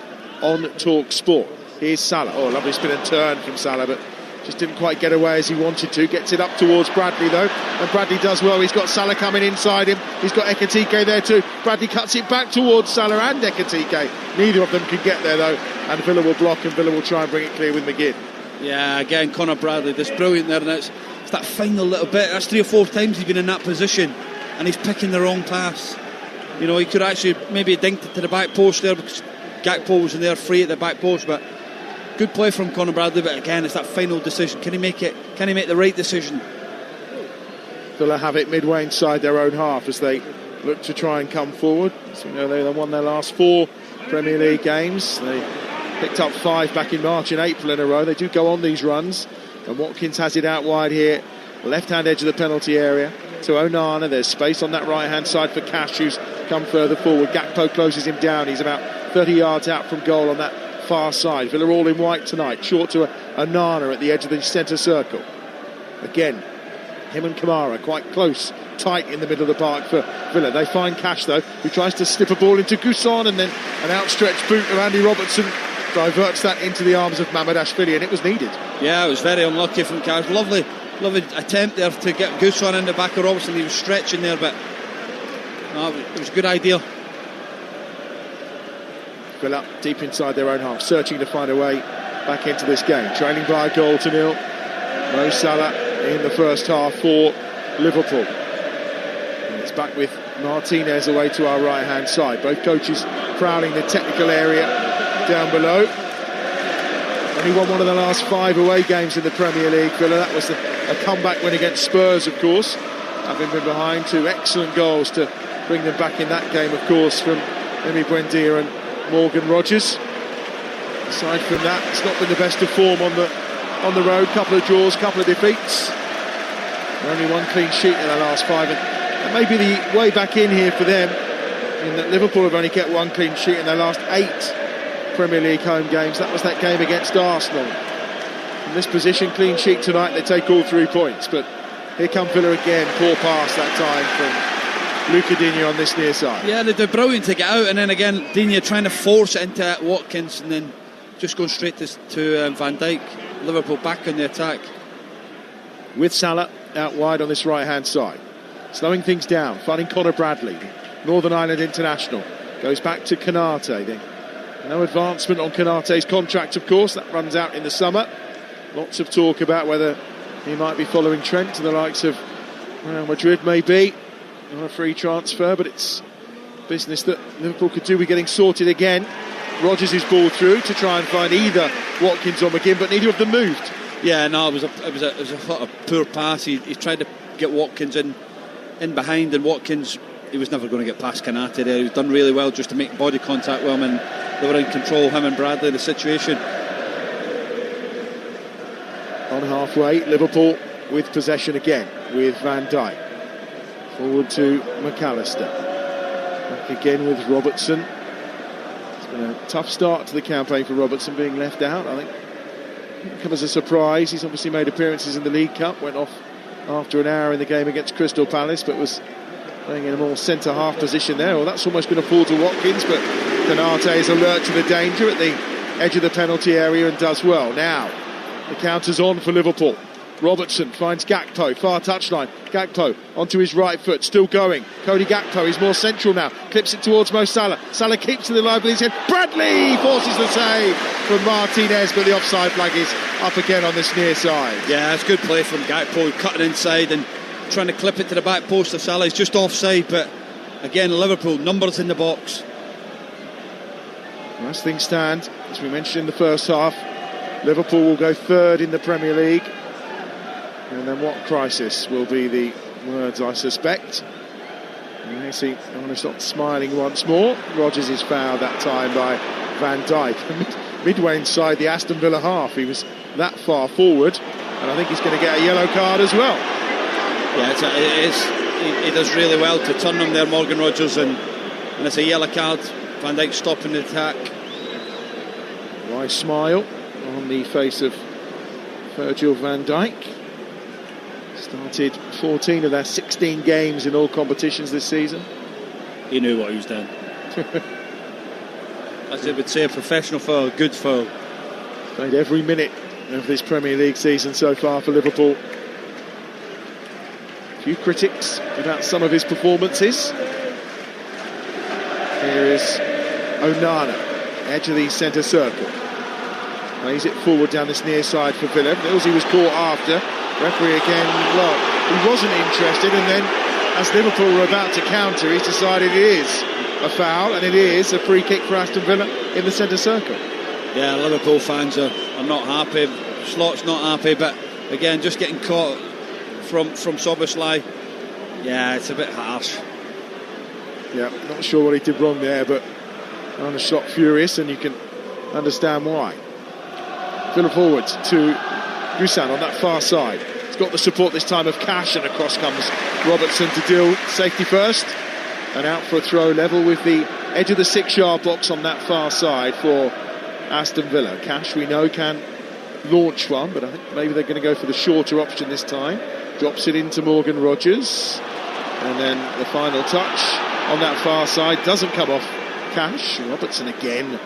S2: on Talksport. Here's Salah. Oh, lovely spin and turn from Salah, but Just didn't quite get away as he wanted to. Gets it up towards Bradley though, and Bradley does well. He's got Salah coming inside him. He's got Ekitike there too. Bradley cuts it back towards Salah and Ekitike. Neither of them can get there though, and Villa will block, and Villa will try and bring it clear with McGinn.
S4: Yeah, again, Conor Bradley, this brilliant there, and it's that final little bit. That's 3 or 4 times he's been in that position, and he's picking the wrong pass. You know, he could actually maybe have dinked it to the back post there because Gakpo was in there free at the back post, but good play from Conor Bradley. But again, it's that final decision. Can he make it? Can he make the right decision?
S2: Villa have it midway inside their own half as they look to try and come forward. So we know they won their last 4 Premier League games. They picked up 5 back in March and April in a row. They do go on these runs, and Watkins has it out wide here, left-hand edge of the penalty area to Onana. There's space on that right-hand side for Cash, who's come further forward. Gakpo closes him down. He's about 30 yards out from goal on that far side. Villa all in white tonight, short to Onana at the edge of the centre circle. Again, him and Kamara quite close, tight in the middle of the park for Villa. They find Cash though, who tries to slip a ball into Gousson, and then an outstretched boot of Andy Robertson diverts that into the arms of Mamardashvili, and it was needed.
S4: Yeah, it was very unlucky from Cash. Lovely attempt there to get Gousson in the back of Robertson. He was stretching there, but no, it was a good idea.
S2: Villa deep inside their own half, searching to find a way back into this game. Trailing by a goal to nil. Mo Salah in the first half for Liverpool. And it's back with Martinez away to our right-hand side. Both coaches prowling the technical area down below. Only won one of the last 5 away games in the Premier League, Villa. That was a comeback win against Spurs, of course, having been behind. 2 excellent goals to bring them back in that game, of course, from Emi Buendia and Morgan Rogers. Aside from that, it's not been the best of form on the road. Couple of draws, couple of defeats. Only 1 clean sheet in the last 5, and maybe the way back in here for them, in that Liverpool have only kept 1 clean sheet in their last 8 Premier League home games. That was that game against Arsenal. In this position, clean sheet tonight, they take all 3 points, but here come Villa again. Poor pass that time from Luca Digne on this near side.
S4: Yeah, they did brilliant to get out, and then again Digne trying to force it into Watkins, and then just going straight to Van Dijk. Liverpool back on the attack
S2: with Salah out wide on this right hand side, slowing things down, finding Conor Bradley, Northern Ireland international, goes back to Konate. No advancement on Konate's contract, of course, that runs out in the summer. Lots of talk about whether he might be following Trent to the likes of Real Madrid, maybe on a free transfer, but it's business that Liverpool could do with getting sorted again. Rodgers is ball through to try and find either Watkins or McGinn, but neither of them moved.
S4: Yeah, no, it was a poor pass. He tried to get Watkins in behind, and Watkins, he was never going to get past Konate there. He was done really well just to make body contact with him, and they were in control, him and Bradley, the situation.
S2: On halfway, Liverpool with possession again with Van Dijk. Forward to McAllister. Back again with Robertson. It's been a tough start to the campaign for Robertson, being left out. I think it didn't come as a surprise. He's obviously made appearances in the League Cup, went off after an hour in the game against Crystal Palace, but was playing in a more centre-half position there. Well, that's almost going to fall to Watkins, but Konate is alert to the danger at the edge of the penalty area and does well. Now, the counter's on for Liverpool. Robertson finds Gakpo, far touchline. Gakpo onto his right foot, still going. Cody Gakpo, he's more central now. Clips it towards Mo Salah. Salah keeps it alive with his head. Bradley forces the save from Martinez, but the offside flag is up again on this near side.
S4: Yeah, it's good play from Gakpo, cutting inside and trying to clip it to the back post of Salah. He's just offside, but again, Liverpool, numbers in the box.
S2: As things stand, as we mentioned in the first half, Liverpool will go 3rd in the Premier League. And then what crisis will be the words, I suspect. And you see, I want to stop smiling once more. Rodgers is fouled that time by Van Dijk. Midway inside the Aston Villa half, he was that far forward, and I think he's going to get a yellow card as well.
S4: Yeah, he does really well to turn him there, Morgan Rogers, and it's a yellow card. Van Dijk stopping the attack.
S2: Wide smile on the face of Virgil van Dijk. Started 14 of their 16 games in all competitions this season.
S12: He knew what he was doing.
S4: As they would say, a professional foul, good foul.
S2: Played every minute of this Premier League season so far for Liverpool. A few critics about some of his performances. Here is Onana, edge of the centre circle. Plays it forward down this near side for Villa. Millsy was caught after. Referee again, well, he wasn't interested, and then as Liverpool were about to counter, he's decided it is a foul, and it is a free kick for Aston Villa in the centre circle.
S4: Yeah, Liverpool fans are not happy. Slot's not happy, but again, just getting caught from Szoboszlai. Yeah, it's a bit harsh.
S2: Yeah, not sure what he did wrong there, but on a shot furious, and you can understand why. Villa forwards to Gusan on that far side. He's got the support this time of Cash, and across comes Robertson to deal safety first, and out for a throw level with the edge of the 6-yard box on that far side for Aston Villa. Cash, we know, can launch one, but I think maybe they're going to go for the shorter option this time. Drops it into Morgan Rogers, and then the final touch on that far side doesn't come off Cash. Robertson again,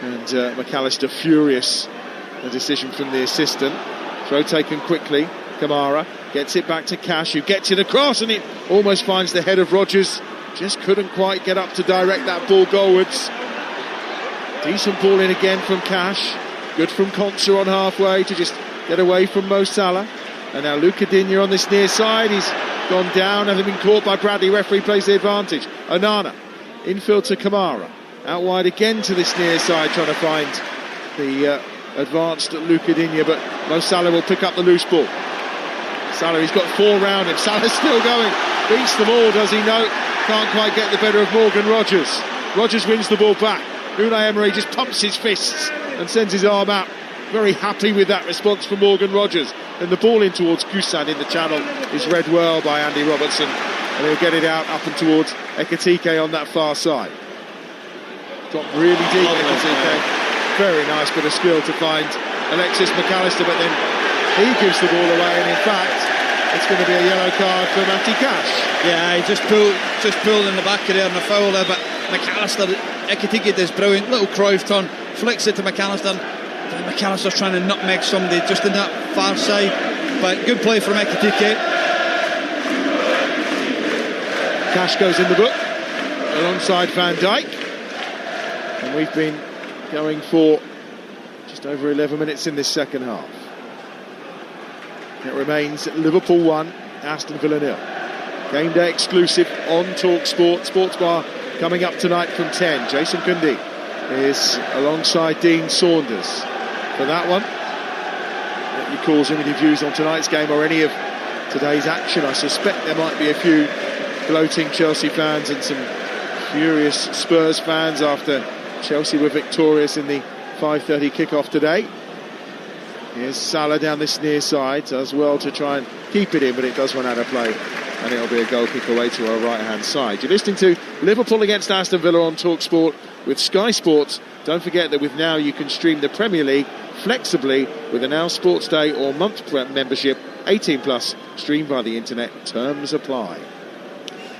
S2: and McAllister furious. A decision from the assistant. Throw taken quickly. Kamara gets it back to Cash, who gets it across, and it almost finds the head of Rogers. Just couldn't quite get up to direct that ball goalwards. Decent ball in again from Cash. Good from Konsa on halfway to just get away from Mo Salah. And now Luca Digne on this near side. He's gone down, having been caught by Bradley. Referee plays the advantage. Onana infield to Kamara. Out wide again to this near side, trying to find the advanced Luca Digne, but Mo Salah will pick up the loose ball. Salah, he's got 4 round him. Salah's still going. Beats them all, does he? No. Can't quite get the better of Morgan Rogers. Rogers wins the ball back. Unai Emery just pumps his fists and sends his arm out. Very happy with that response from Morgan Rogers. And the ball in towards Gusan in the channel is read well by Andy Robertson. And he'll get it out up and towards Ekitike on that far side. Got really deep, Ekitike. Very nice bit of skill to find Alexis McAllister, but then he gives the ball away, and in fact it's going to be a yellow card for Matty Cash.
S4: Yeah, he just pulled in the back of there and a foul there, but McAllister, Ekitike does brilliant, little Cruyff turn, flicks it to McAllister, and McAllister's trying to nutmeg somebody just in that far side, but good play from Ekitike.
S2: Cash goes in the book alongside Van Dijk, and we've been going for just over 11 minutes in this second half. It remains Liverpool 1, Aston Villa 0. Game day exclusive on Talksport. Sports Bar coming up tonight from 10. Jason Cundy is alongside Dean Saunders for that one. What you calls him, any views on tonight's game or any of today's action? I suspect there might be a few gloating Chelsea fans and some furious Spurs fans after Chelsea were victorious in the 5:30 kickoff today. Here's Salah down this near side, does well to try and keep it in, but it does run out of play, and it'll be a goal kick away to our right-hand side. You're listening to Liverpool against Aston Villa on Talksport with Sky Sports. Don't forget that with Now you can stream the Premier League flexibly with a Now Sports Day or month membership. 18 plus, stream via the internet. Terms apply.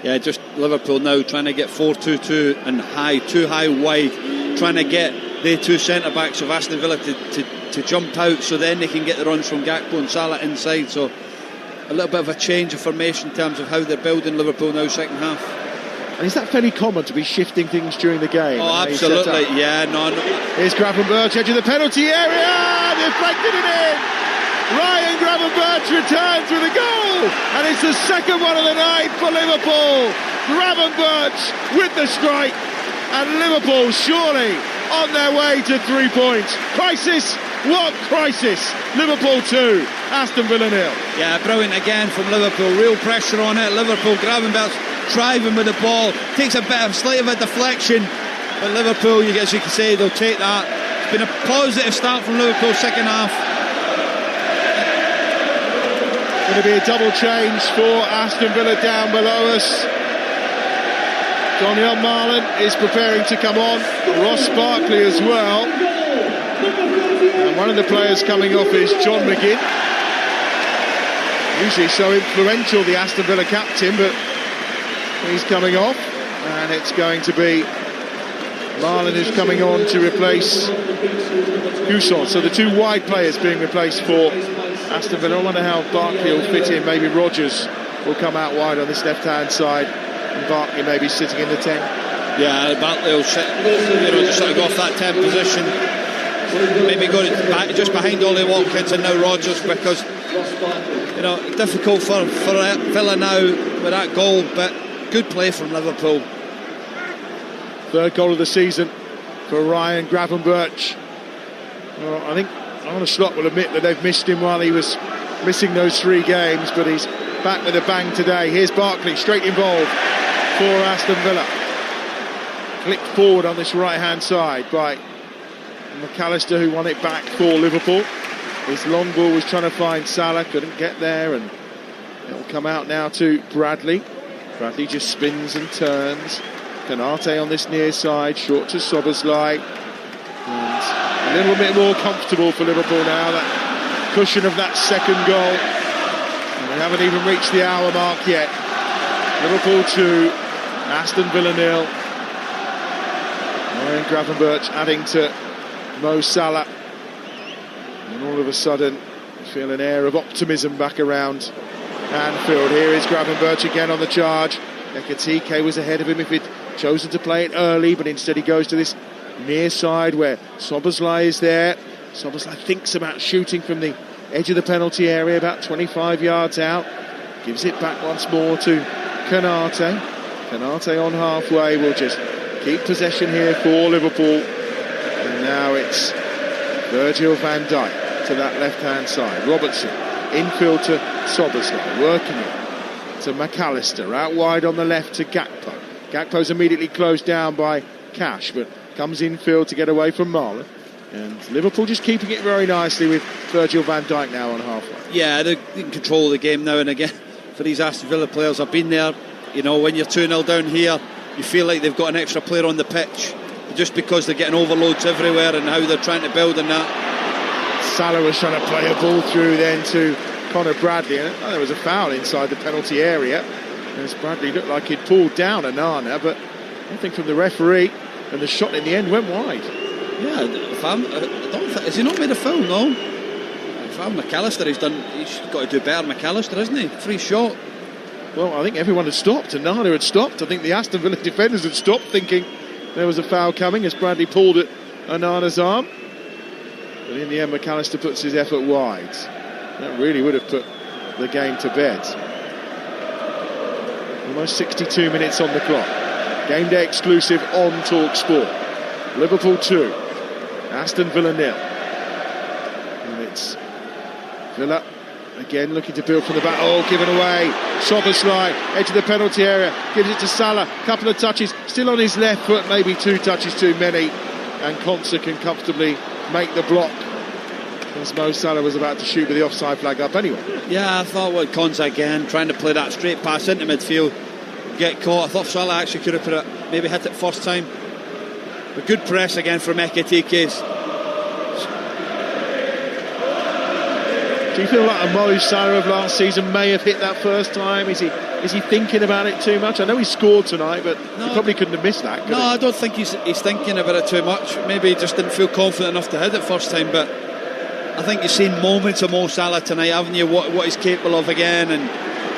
S4: Yeah, just Liverpool now trying to get 4-2-2 and too high wide, trying to get the 2 centre-backs of Aston Villa to jump out, so then they can get the runs from Gakpo and Salah inside. So a little bit of a change of formation in terms of how they're building Liverpool now second half.
S2: And is that fairly common to be shifting things during the game?
S4: Oh, absolutely, yeah. No.
S2: Here's Gravenberch, edge of the penalty area, deflected it in. Ryan Gravenberch returns with a goal, and it's the second one of the night for Liverpool. Gravenberch with the strike, and Liverpool surely on their way to 3 points. Crisis, what crisis? Liverpool 2, Aston Villa 0.
S4: Yeah, brilliant again from Liverpool, real pressure on it. Liverpool, Gravenberch driving with the ball, takes a bit of slight of a deflection, but Liverpool, as you can say, they'll take that. It's been a positive start from Liverpool second half.
S2: Going to be a double change for Aston Villa down below us. Donyell Marlon is preparing to come on. Ross Barkley as well. And one of the players coming off is John McGinn. Usually so influential, the Aston Villa captain, but he's coming off. And it's going to be Marlon is coming on to replace Housson. So the two wide players being replaced for Aston Villa. I wonder how Barkley will fit in. Maybe Rodgers will come out wide on this left-hand side, and Barkley maybe sitting in the 10.
S4: Yeah, Barkley will sit, just sort of go off that 10 position. Maybe go just behind Ollie Watkins and now Rodgers, because difficult for Villa now with that goal, but good play from Liverpool.
S2: Third goal of the season for Ryan Gravenberch. Well, I think Arne Slot will admit that they've missed him while he was missing those 3 games, but he's back with a bang today. Here's Barkley, straight involved for Aston Villa. Flicked forward on this right-hand side by McAllister, who won it back for Liverpool. His long ball was trying to find Salah, couldn't get there, and it'll come out now to Bradley. Bradley just spins and turns. Canate on this near side, short to Soboslai. And a little bit more comfortable for Liverpool now, that cushion of that second goal. And they haven't even reached the hour mark yet. Liverpool 2, Aston Villa 0. Ryan Gravenberch adding to Mo Salah. And all of a sudden, you feel an air of optimism back around Anfield. Here is Gravenberch again on the charge. Ekitike was ahead of him if he'd chosen to play it early, but instead he goes to this near side where Soboslai is there. Soboslai thinks about shooting from the edge of the penalty area, about 25 yards out. Gives it back once more to Canate. Canate on halfway will just keep possession here for Liverpool. And now it's Virgil van Dijk to that left-hand side. Robertson infield to Soboslai, working it to McAllister, out wide on the left to Gakpo. Gakpo's immediately closed down by Cash, but comes infield to get away from Marlon. And Liverpool just keeping it very nicely with Virgil van Dijk now on halfway.
S4: Yeah, they're in control of the game now and again. For these Aston Villa players, I've been there. When you're 2-0 down here, you feel like they've got an extra player on the pitch, just because they're getting overloads everywhere and how they're trying to build on that.
S2: Salah was trying to play a ball through then to Conor Bradley, and there was a foul inside the penalty area as Bradley looked like he'd pulled down Onana, but nothing from the referee, and the shot in the end went wide.
S4: Yeah, has he not made a foul? No. If I'm McAllister, he's got to do better, McAllister, hasn't he? Free shot.
S2: Well, I think everyone had stopped. Onana had stopped. I think the Aston Villa defenders had stopped, thinking there was a foul coming as Bradley pulled at Onana's arm. But in the end, McAllister puts his effort wide. That really would have put the game to bed. Almost 62 minutes on the clock. Game day exclusive on Talksport. Liverpool 2, Aston Villa 0. And it's Villa again looking to build from the back. Oh, given away. Soboslai, edge of the penalty area, gives it to Salah. Couple of touches, still on his left foot, maybe 2 touches too many. And Konsa can comfortably make the block, as Mo Salah was about to shoot with the offside flag up anyway.
S4: Yeah, I thought Konsa again, trying to play that straight pass into midfield, get caught. I thought Salah actually could have put it, maybe hit it first time. But good press again from Ekitike.
S2: Do you feel like a Mo Salah of last season may have hit that first time? Is he thinking about it too much? I know he scored tonight, but he probably couldn't have missed that.
S4: I don't think he's thinking about it too much. Maybe he just didn't feel confident enough to hit it first time, but I think you've seen moments of Mo Salah tonight, haven't you? What he's capable of again, and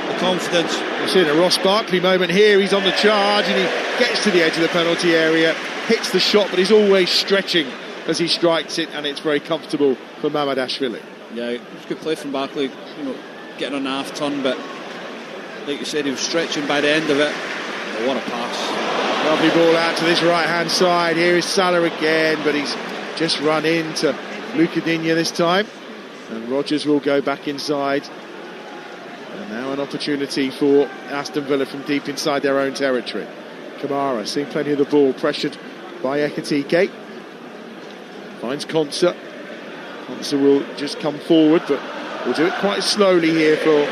S4: the confidence.
S2: You've seen a Ross Barkley moment here. He's on the charge and he gets to the edge of the penalty area, hits the shot, but he's always stretching as he strikes it, and it's very comfortable for Mamadashvili.
S4: Yeah, it was good play from Barkley, getting on a half turn, but like you said, he was stretching by the end of it. Oh, what a pass.
S2: Lovely ball out to this right-hand side. Here is Salah again, but he's just run into Luca Digne this time. And Rodgers will go back inside. And now an opportunity for Aston Villa from deep inside their own territory. Kamara seeing plenty of the ball, pressured by Ekitike. Finds Konsa. Konsa will just come forward, but will do it quite slowly here for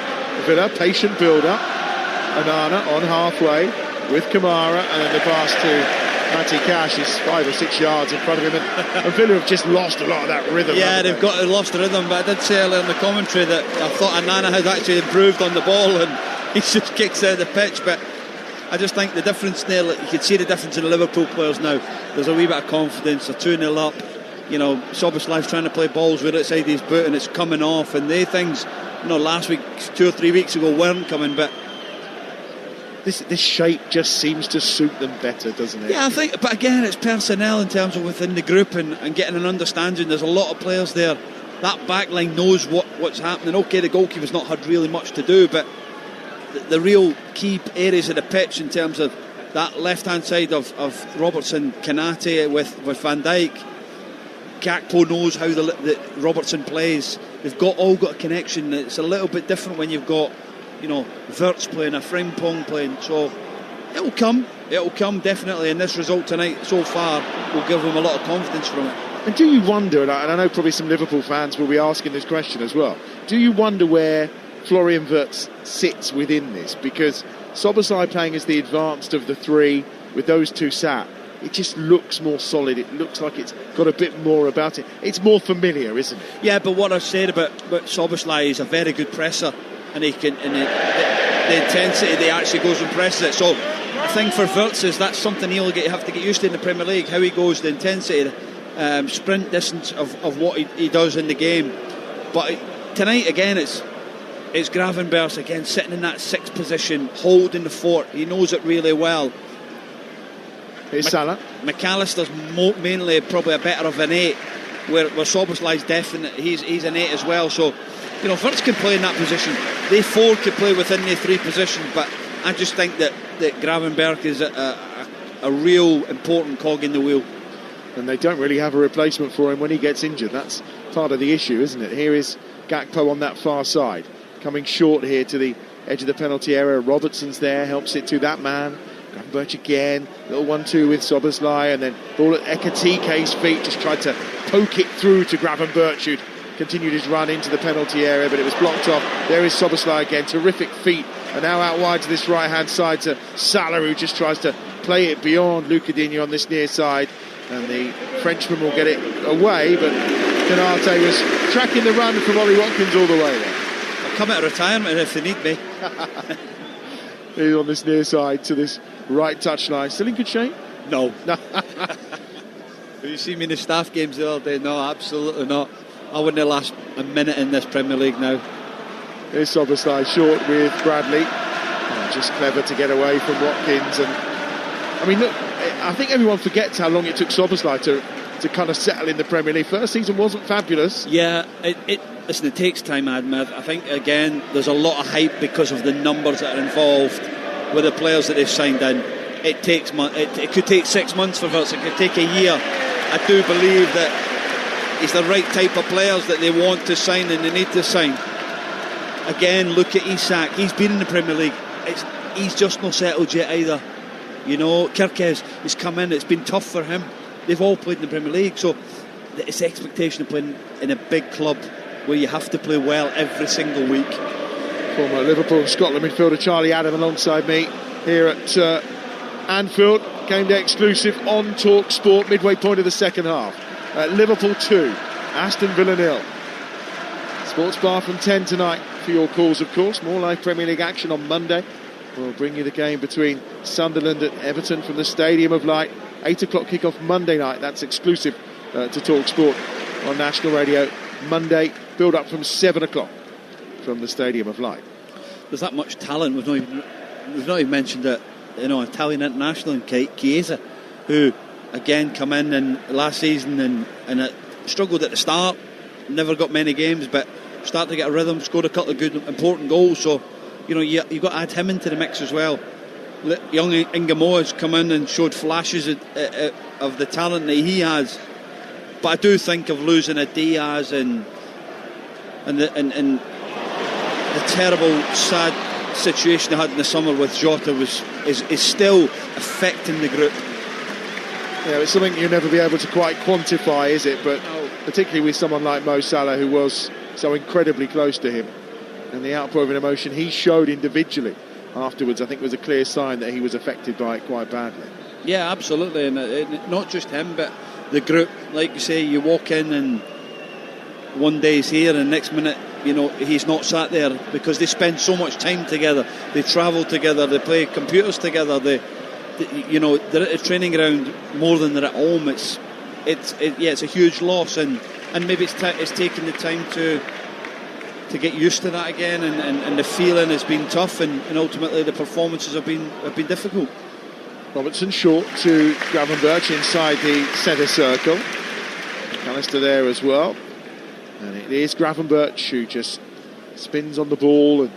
S2: Villa. Patient build-up. Onana on halfway with Kamara, and then the pass to Matty Cash is 5 or 6 yards in front of him, and Villa have just lost a lot of that rhythm.
S4: Yeah, they've lost the rhythm, but I did say earlier in the commentary that I thought Onana had actually improved on the ball, and he just kicks out the pitch, but I just think the difference there, you can see the difference in the Liverpool players now. There's a wee bit of confidence. They're 2-0 up. You know, Soboslai's trying to play balls right outside his boot and it's coming off, and they things, you know, last week, 2 or 3 weeks ago weren't coming, but
S2: this shape just seems to suit them better, doesn't it?
S4: Yeah, I think, but again, it's personnel in terms of within the group and getting an understanding. There's a lot of players there. That back line knows what's happening. Okay, the goalkeeper's not had really much to do, but the real key areas of the pitch in terms of that left-hand side of Robertson, Kanate with Van Dijk, Gakpo knows how the Robertson plays. They've all got a connection. It's a little bit different when you've got, you know, Wirtz playing, a Frimpong playing. So it'll come definitely, and this result tonight so far will give them a lot of confidence from it.
S2: And do you wonder, and I know probably some Liverpool fans will be asking this question as well, do you wonder where Florian Wirtz sits within this? Because Soboslai playing as the advanced of the three, with those two sat, it just looks more solid. It looks like it's got a bit more about it. It's more familiar, isn't it?
S4: Yeah, but what I've said about Soboslai is a very good presser, and he can, and the intensity they actually goes and presses it. So I think for Wirtz is that's something he'll have to get used to in the Premier League, how he goes, the intensity, sprint distance of what he does in the game. But tonight again it's Gravenberch again sitting in that sixth position, holding the fort. He knows it really well.
S2: Here's Salah.
S4: McAllister's mainly probably a better of an 8, where Soboslai's definite. He's an 8 as well. So, you know, Wirtz can play in that position. They 4 could play within their 3 positions, but I just think that Gravenberch is a real important cog in the wheel.
S2: And they don't really have a replacement for him when he gets injured. That's part of the issue, isn't it? Here is Gakpo on that far side, coming short here to the edge of the penalty area. Robertson's there, helps it to that man. Gravenberch again, little 1-2 with Soboslai, and then ball at Ekatike's feet, just tried to poke it through to Gravenberch, who'd continued his run into the penalty area, but it was blocked off. There is Soboslai again, terrific feet, and now out wide to this right-hand side to Salah, who just tries to play it beyond Luca Digne on this near side, and the Frenchman will get it away, but Kanate was tracking the run from Ollie Watkins all the way there.
S4: I'll come out of retirement if they need me.
S2: He's on this near side to this right touchline. Still in good shape?
S4: No. Have you seen me in the staff games the other day? No, absolutely not. I wouldn't have last a minute in this Premier League now.
S2: Here's Soboslai short with Bradley. Oh, just clever to get away from Watkins. And I mean, look, I think everyone forgets how long it took Soboslai to kind of settle in the Premier League. First season wasn't fabulous.
S4: Yeah, listen, it takes time, I admit. I think, again, there's a lot of hype because of the numbers that are involved with the players that they've signed in. It takes it could take 6 months for Wirtz, it could take a year. I do believe that he's the right type of players that they want to sign and they need to sign. Again, look at Isak. He's been in the Premier League. He's just not settled yet either. You know, Kirkes has come in. It's been tough for him. They've all played in the Premier League, so it's the expectation of playing in a big club where you have to play well every single week.
S2: Former Liverpool Scotland midfielder Charlie Adam alongside me here at Anfield. Game day exclusive on Talksport, midway point of the second half. Liverpool 2, Aston Villa 0. Sports Bar from 10 tonight for your calls, of course. More live Premier League action on Monday. We'll bring you the game between Sunderland and Everton from the Stadium of Light. 8 o'clock kick-off Monday night. That's exclusive to Talksport on National Radio. Monday, build up from 7 o'clock from the Stadium of Light.
S4: There's that much talent. We've not even mentioned that, you know, Italian international and Chiesa, who again come in and last season and struggled at the start, never got many games, but started to get a rhythm, scored a couple of good important goals. So, you know, you've got to add him into the mix as well. Young Ingamo has come in and showed flashes of the talent that he has, but I do think of losing a Diaz and the terrible, sad situation they had in the summer with Jota is still affecting the group.
S2: Yeah, it's something you'll never be able to quite quantify, is it? But particularly with someone like Mo Salah, who was so incredibly close to him, and the outpour of an emotion he showed individually afterwards, I think was a clear sign that he was affected by it quite badly.
S4: Yeah, absolutely, and not just him, but the group. Like you say, you walk in and one day he's here and next minute he's not sat there, because they spend so much time together. They travel together, they play computers together, they're at the training ground more than they're at home. It's a huge loss, and maybe it's taking the time to get used to that again, and the feeling has been tough, and ultimately the performances have been difficult.
S2: Robertson short to Gravenberch inside the centre circle. McAllister there as well. And it is Gravenberch who just spins on the ball, and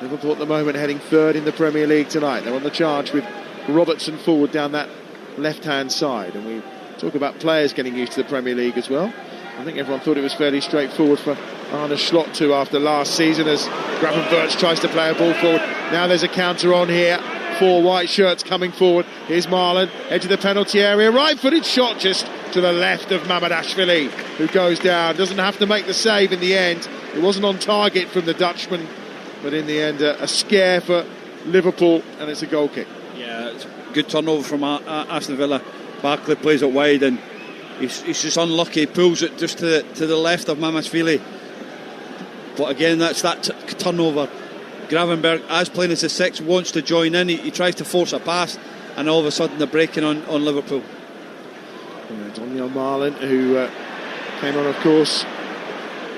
S2: Liverpool at the moment heading third in the Premier League tonight. They're on the charge with Robertson forward down that left-hand side. And we talk about players getting used to the Premier League as well. I think everyone thought it was fairly straightforward for Arne Slot to after last season, as Gravenberch tries to play a ball forward. Now there's a counter on here. 4 white shirts coming forward. Here's Marlon, edge of the penalty area, right-footed shot just to the left of Mamardashvili, who goes down. Doesn't have to make the save in the end. It wasn't on target from the Dutchman, but in the end a scare for Liverpool, and it's a goal kick.
S4: Yeah, it's a good turnover from Aston Villa. Barkley plays it wide, and he's just unlucky. He pulls it just to the left of Mamardashvili. But again, that's that turnover. Gravenberch, as playing as a 6, wants to join in. He tries to force a pass, and all of a sudden they're breaking on Liverpool.
S2: Daniel Marlon, who came on, of course,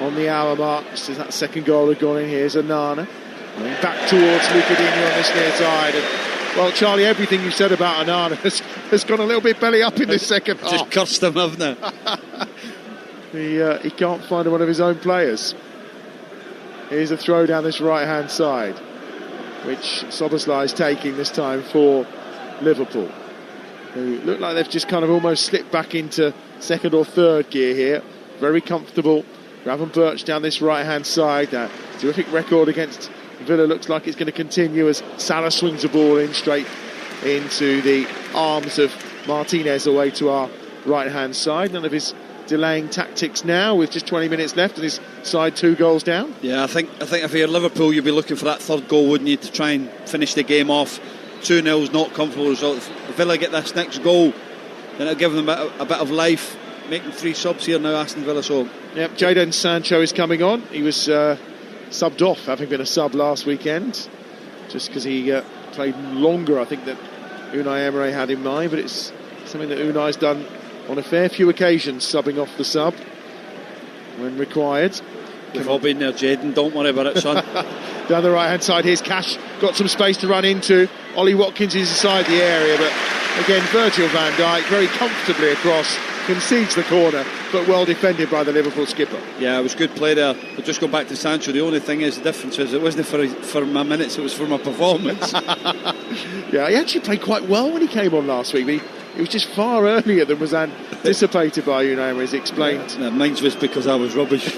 S2: on the hour mark, just as that second goal had gone in. Here's Onana back towards Luca Digne on this near side. And, well, Charlie, everything you said about Onana has gone a little bit belly up in this second half.
S4: Just cursed him, haven't
S2: he can't find one of his own players. Here's a throw down this right-hand side, which Szoboszlai is taking this time for Liverpool, who look like they've just kind of almost slipped back into second or third gear here. Very comfortable. Gravenberch down this right-hand side. Terrific record against Villa. Looks like it's going to continue as Salah swings the ball in straight into the arms of Martinez away to our right-hand side. None of his delaying tactics now, with just 20 minutes left and his side 2 goals down.
S4: Yeah, I think if you're Liverpool, you'd be looking for that third goal, wouldn't you, to try and finish the game off. 2-0 is not comfortable result. If Villa get this next goal, then it'll give them a bit of life. Making 3 subs here now, Aston Villa. So
S2: yep, Jadon Sancho is coming on. He was subbed off, having been a sub last weekend, just because he played longer, I think, that Unai Emery had in mind. But it's something that Unai's done on a fair few occasions, subbing off the sub when required.
S4: We've all been there, Jadon, don't worry about it, son.
S2: Down the right hand side, here's Cash, got some space to run into. Ollie Watkins is inside the area, but again Virgil van Dijk very comfortably across, concedes the corner, but well defended by the Liverpool skipper.
S4: Yeah, it was good play there. We'll just go back to Sancho. The only thing is, the difference is, it wasn't for my minutes, it was for my performance.
S2: Yeah, he actually played quite well when he came on last week, but it was just far earlier than was anticipated by Unai, as explained.
S4: Yeah, mine was because I was rubbish.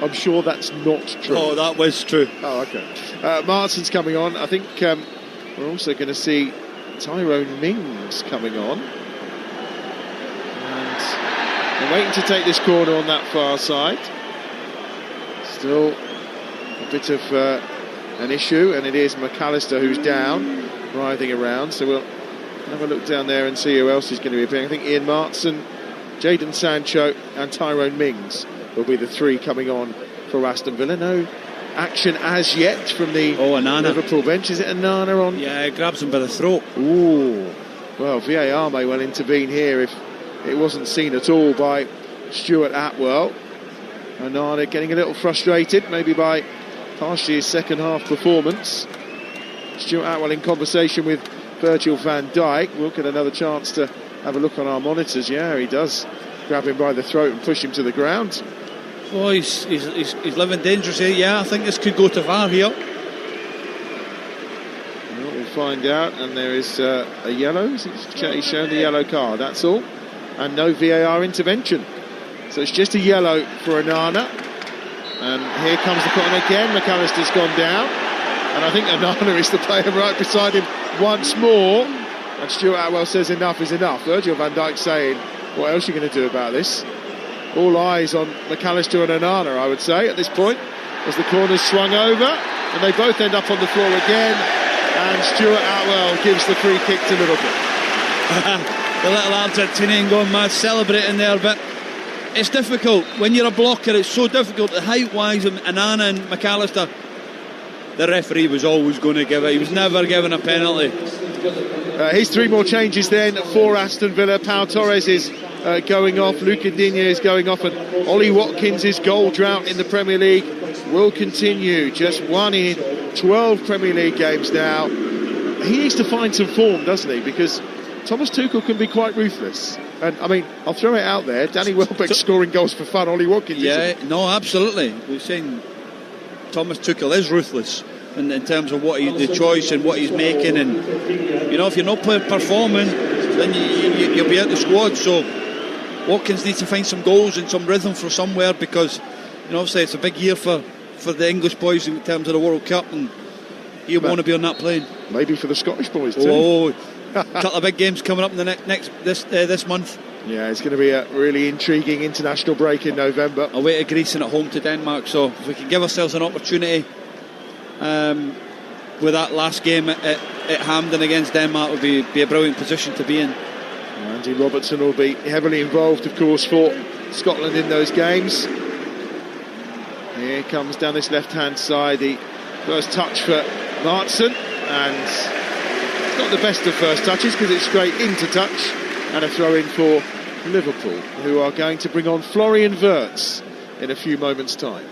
S2: I'm sure that's not true.
S4: Oh, that was true.
S2: Oh, okay. Martin's coming on. I think we're also going to see Tyrone Mings coming on. And they're waiting to take this corner on that far side. Still a bit of an issue, and it is McAllister who's down, writhing around. So we'll have a look down there and see who else is going to be appearing. I think Ian Martson, Jadon Sancho and Tyrone Mings will be the 3 coming on for Aston Villa. No action as yet from the Liverpool bench. Is it Onana on?
S4: Yeah, it grabs him by the throat.
S2: Ooh. Well, VAR may well intervene here if it wasn't seen at all by Stuart Atwell. Onana getting a little frustrated, maybe by partially his second half performance. Stuart Atwell in conversation with Virgil van Dijk. We'll get another chance to have a look on our monitors. Yeah, he does grab him by the throat and push him to the ground.
S4: Oh, he's living dangerously. Yeah, I think this could go to VAR here.
S2: Well, we'll find out. And there is a yellow. He's shown the yellow card, that's all. And no VAR intervention. So it's just a yellow for Onana. And here comes the corner again. McAllister's gone down. And I think Onana is the player right beside him once more. And Stuart Atwell says enough is enough. Virgil van Dijk saying, what else are you going to do about this? All eyes on McAllister and Onana, I would say, at this point, as the corner's swung over, and they both end up on the floor again, and Stuart Atwell gives the free kick to Liverpool.
S4: The little Argentinian going mad, celebrating there, but It's difficult when you're a blocker. It's so difficult. The height-wise, Anana and McAllister, the referee was always going to give it. He was never given a penalty.
S2: Here's 3 more changes then for Aston Villa. Pau Torres is going off, Luca Digne is going off, and Ollie Watkins' goal drought in the Premier League will continue. Just 1 in 12 Premier League games now. He needs to find some form, doesn't he? Because Thomas Tuchel can be quite ruthless. And I mean, I'll throw it out there, Danny Welbeck scoring goals for fun, Ollie Watkins.
S4: Yeah, no, absolutely. We're saying Thomas Tuchel is ruthless in terms of the choice and what he's making, and you know, if you're not performing, then you'll be out the squad. So Watkins needs to find some goals and some rhythm for somewhere, because you know, obviously it's a big year for the English boys in terms of the World Cup, and he'll want to be on that plane.
S2: Maybe for the Scottish boys too.
S4: Oh, a couple of big games coming up in the this month.
S2: Yeah, it's going to be a really intriguing international break in November.
S4: Away to Greece and at home to Denmark. So if we can give ourselves an opportunity with that last game at Hampden against Denmark, would be a brilliant position to be in.
S2: Andy Robertson will be heavily involved, of course, for Scotland in those games. Here comes down this left-hand side the first touch for Martson, and it's not the best of first touches because it's straight into touch, and a throw in for Liverpool, who are going to bring on Florian Wirtz in a few moments' time.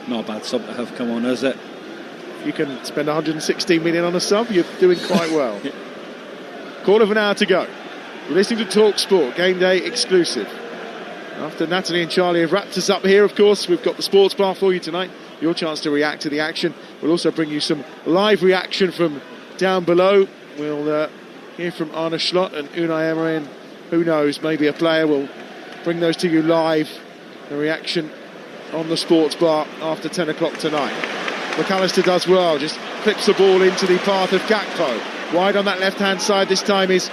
S4: Not a bad sub to have come on, is it?
S2: You can spend 116 million on a sub, you're doing quite well. Quarter of an hour to go. You're listening to Talksport, game day exclusive. After Natalie and Charlie have wrapped us up here, of course, we've got the sports bar for you tonight. Your chance to react to the action. We'll also bring you some live reaction from down below. We'll hear from Arne Slot and Unai Emery, and who knows, maybe a player will bring those to you live. The reaction on the sports bar after 10 o'clock tonight. McAllister does well, just clips the ball into the path of Gakpo. Wide on that left-hand side this time is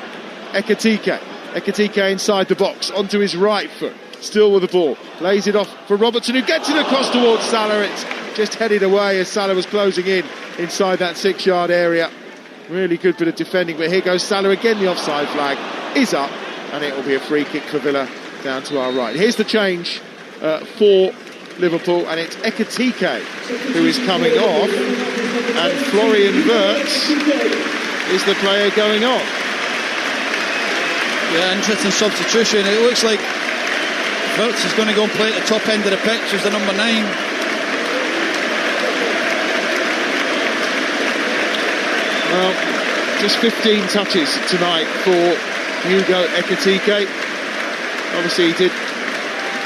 S2: Ekitike. Ekitike inside the box, onto his right foot, still with the ball. Lays it off for Robertson, who gets it across towards Salah. It's just headed away as Salah was closing in inside that 6-yard area. Really good bit of defending, but here goes Salah again. The offside flag is up, and it will be a free kick for Villa down to our right. Here's the change for Liverpool, and it's Ekitike who is coming off, and Florian Wirtz is the player going on.
S4: Yeah, interesting substitution. It looks like Wirtz is going to go and play at the top end of the pitch as the number 9.
S2: Well, just 15 touches tonight for Hugo Ekitike. Obviously he did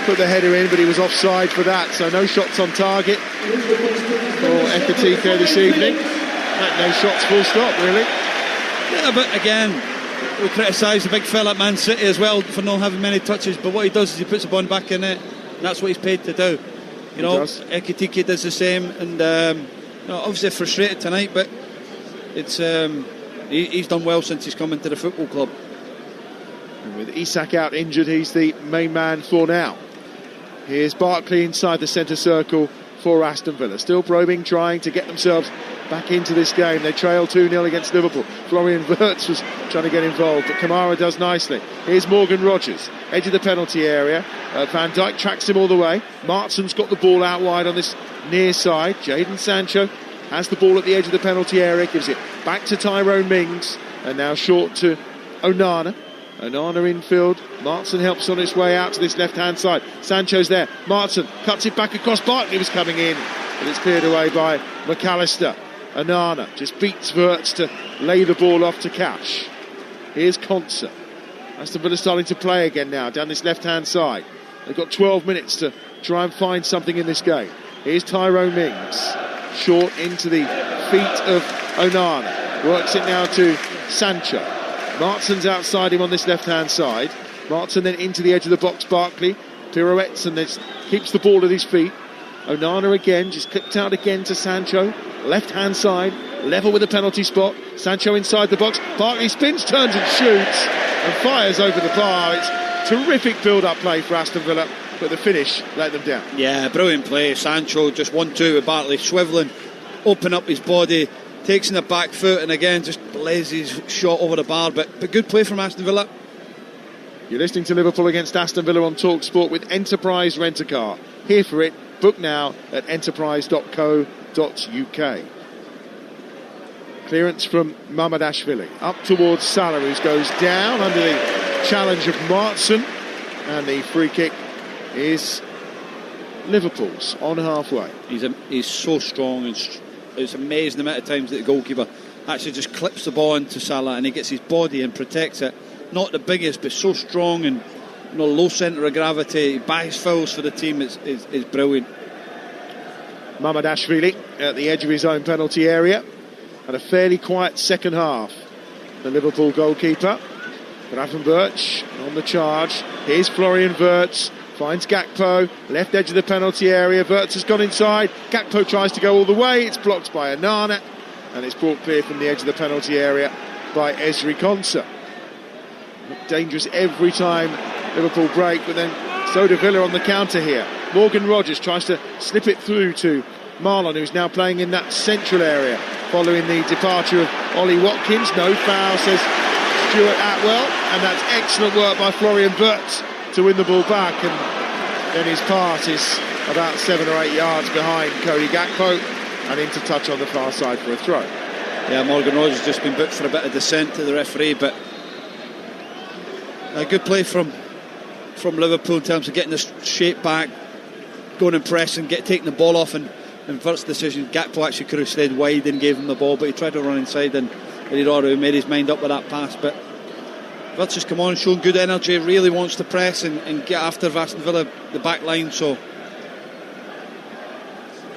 S2: put the header in, but he was offside for that, so no shots on target for Ekitike this evening. No shots, full stop, really.
S4: Yeah, but again, we criticise the big fella at Man City as well for not having many touches, but what he does is he puts the ball back in it, and that's what he's paid to do. You know, Ekitike does the same, and obviously frustrated tonight, but it's he's done well since he's come into the football club.
S2: And with Isak out injured, he's the main man for now. Here's Barkley inside the centre circle for Aston Villa. Still probing, trying to get themselves back into this game. They trail 2-0 against Liverpool. Florian Wirtz was trying to get involved, but Kamara does nicely. Here's Morgan Rogers, edge of the penalty area. Van Dijk tracks him all the way. Martson's got the ball out wide on this near side. Jadon Sancho has the ball at the edge of the penalty area, gives it back to Tyrone Mings, and now short to Onana. Onana infield. Martson helps on his way out to this left-hand side. Sancho's there. Martson cuts it back across. Barkley was coming in, but it's cleared away by McAllister. Onana just beats Wirtz to lay the ball off to Cash. Here's Konsa. Aston Villa starting to play again now down this left-hand side. They've got 12 minutes to try and find something in this game. Here's Tyrone Mings. Short into the feet of Onana. Works it now to Sancho. Martson's outside him on this left-hand side. Martson then into the edge of the box. Barkley pirouettes and then keeps the ball at his feet. Onana again, just clipped out again to Sancho. Left-hand side, level with the penalty spot. Sancho inside the box. Barkley spins, turns and shoots and fires over the bar. It's terrific build-up play for Aston Villa, but the finish let them down.
S4: Yeah, brilliant play. Sancho just 1-2 with Barkley, swivelling, open up his body, takes in the back foot, and again just blazes shot over the bar, but good play from Aston Villa.
S2: You're listening to Liverpool against Aston Villa on Talksport with Enterprise Rent-A-Car. Here for it. Book now at enterprise.co.uk. Clearance from Mamadashvili. Up towards Salah, who goes down under the challenge of Martson. And the free kick is Liverpool's on halfway.
S4: He's so strong, and it's amazing the amount of times that the goalkeeper actually just clips the ball into Salah and he gets his body and protects it. Not the biggest, but so strong, and low centre of gravity. He buys fouls for the team. Is brilliant.
S2: Mamadashvili at the edge of his own penalty area. Had a fairly quiet second half. The Liverpool goalkeeper, Gravenberch, on the charge. Here's Florian Wirtz. Finds Gakpo, left edge of the penalty area. Wirtz has gone inside. Gakpo tries to go all the way. It's blocked by Anana, and it's brought clear from the edge of the penalty area by Ezri Konsa. Dangerous every time Liverpool break, but then so do Villa on the counter here. Morgan Rogers tries to slip it through to Marlon, who's now playing in that central area following the departure of Ollie Watkins. No foul, says Stuart Atwell, and that's excellent work by Florian Wirtz to win the ball back, and then his pass is about 7 or 8 yards behind Cody Gakpo and into touch on the far side for a throw.
S4: Yeah, Morgan Rogers has just been booked for a bit of dissent to the referee, but a good play from Liverpool in terms of getting the shape back, going and pressing, taking the ball off, and Wirtz's decision. Gakpo actually could have stayed wide and gave him the ball, but he tried to run inside, and he'd already made his mind up with that pass. But Wirtz has come on, shown good energy, really wants to press and get after Aston Villa, the back line. So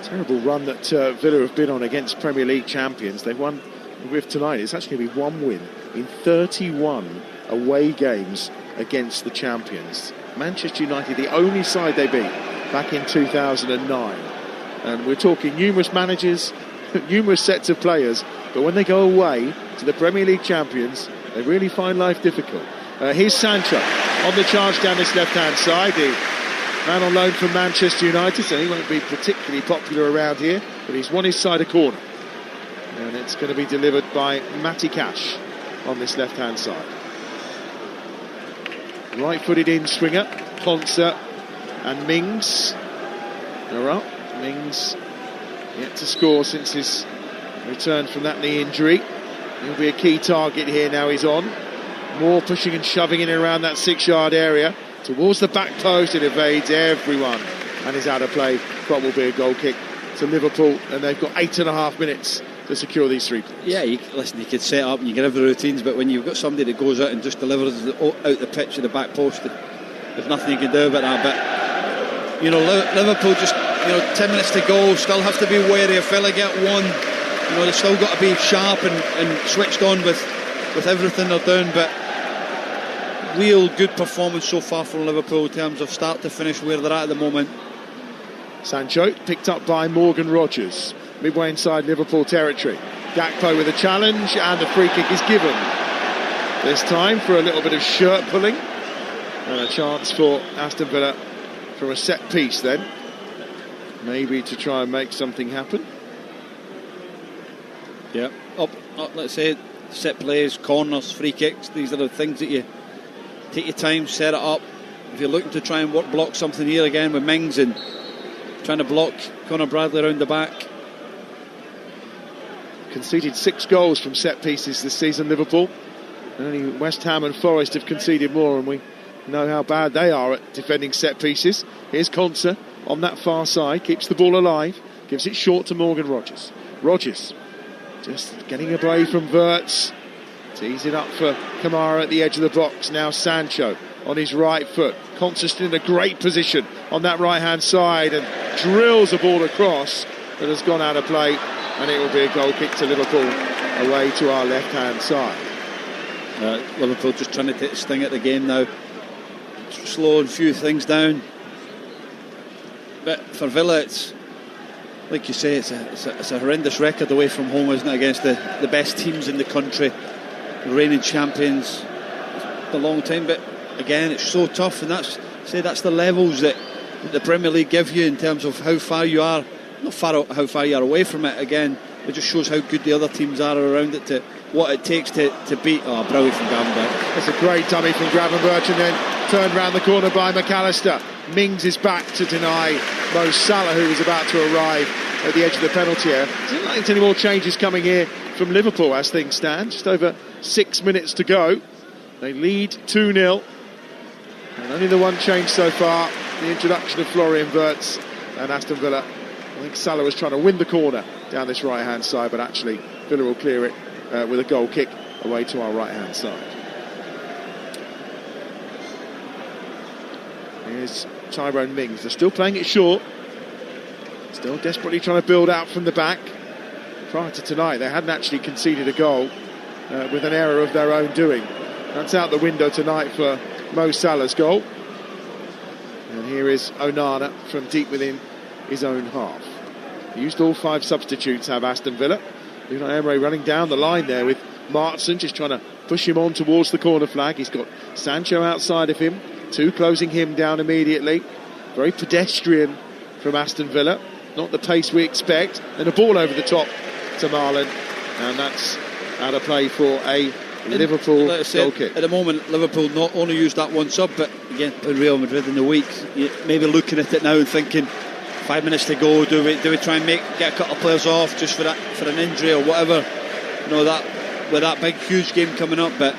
S2: terrible run that Villa have been on against Premier League champions. They've won with tonight. It's actually going to be one win in 31 away games against the champions. Manchester United, the only side they beat back in 2009. And we're talking numerous managers, numerous sets of players, but when they go away to the Premier League champions, they really find life difficult. Here's Sancho on the charge down this left-hand side. The man on loan from Manchester United, so he won't be particularly popular around here, but he's won his side a corner. And it's going to be delivered by Matty Cash on this left-hand side. Right-footed in-swinger, Konsa and Mings are up. Mings yet to score since his return from that knee injury. He'll be a key target here now he's on. More pushing and shoving in and around that 6-yard area. Towards the back post, it evades everyone and is out of play. What will be a goal kick to Liverpool, and they've got 8.5 minutes to secure these 3 points.
S4: Yeah, you could set up and you can have the routines, but when you've got somebody that goes out and just delivers out the pitch to the back post, there's nothing you can do about that. But Liverpool just 10 minutes to go, still have to be wary. If Villa get one, they've still got to be sharp and switched on with everything they're doing. But real good performance so far from Liverpool in terms of start to finish where they're at the moment.
S2: Sancho picked up by Morgan Rogers, midway inside Liverpool territory. Gakpo with a challenge, and the free kick is given. This time for a little bit of shirt pulling, and a chance for Aston Villa from a set piece then, maybe to try and make something happen.
S4: Yeah, up let's say set plays, corners, free kicks. These are the things that you take your time, set it up. If you're looking to try and block something here again with Mings and trying to block Conor Bradley around the back.
S2: Conceded 6 goals from set pieces this season, Liverpool. Only West Ham and Forest have conceded more, and we know how bad they are at defending set pieces. Here's Konsa on that far side, keeps the ball alive, gives it short to Morgan Rogers. Rogers just getting away from Wirtz, tees it up for Kamara at the edge of the box. Now Sancho on his right foot. Konsa still in a great position on that right hand side and drills a ball across that has gone out of play, and it will be a goal kick to Liverpool away to our left hand side.
S4: Liverpool just trying to take a sting at the game now, slowing a few things down. But for Villa, it's like you say, it's a horrendous record away from home, isn't it, against the best teams in the country, the reigning champions. It's a long time, but again, it's so tough, and that's the levels that the Premier League give you in terms of how far you are, not far how far you are away from it. Again, it just shows how good the other teams are around it, to what it takes to beat. Oh, brilliant from Gravenberch.
S2: It's a great dummy from Gravenberch, and then turned round the corner by McAllister. Mings is back to deny Mo Salah, who was about to arrive at the edge of the penalty area. Doesn't like any more changes coming here from Liverpool as things stand. Just over 6 minutes to go. They lead 2-0. And only the one change so far, the introduction of Florian Wirtz and Aston Villa. I think Salah was trying to win the corner down this right-hand side, but actually Villa will clear it with a goal kick away to our right-hand side. Here's Tyrone Mings. They're still playing it short. Still desperately trying to build out from the back. Prior to tonight, they hadn't actually conceded a goal with an error of their own doing. That's out the window tonight for Mo Salah's goal. And here is Onana from deep within his own half. Used all 5 substitutes, have Aston Villa. Unai Emery running down the line there with Martson, just trying to push him on towards the corner flag. He's got Sancho outside of him, 2 closing him down immediately. Very pedestrian from Aston Villa, not the pace we expect. And a ball over the top to Marlon, and that's out of play for a Liverpool goal kick.
S4: At the moment, Liverpool not only used that one sub, but again, Real Madrid in the week, maybe looking at it now and thinking, 5 minutes to go, do we try and get a couple of players off just for an injury or whatever? You know, that with that big huge game coming up, but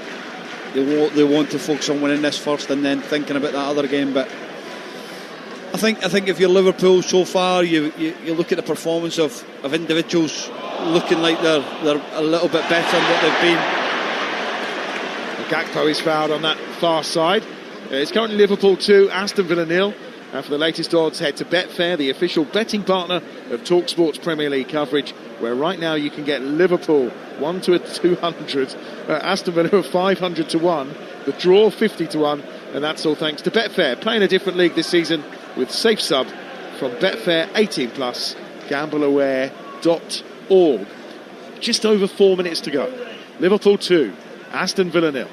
S4: they want to focus on winning this first and then thinking about that other game. But I think if you're Liverpool so far, you look at the performance of individuals looking like they're a little bit better than what they've been.
S2: Gakpo is fouled on that far side. It's currently Liverpool 2, Aston Villa 0. And for the latest odds, head to Betfair, the official betting partner of Talksport's Premier League coverage, where right now you can get Liverpool 1 to 200, Aston Villa 500 to 1, the draw 50 to 1, and that's all thanks to Betfair. Playing a different league this season with Safe Sub from Betfair 18+, gambleaware.org. Just over 4 minutes to go. Liverpool 2, Aston Villa 0.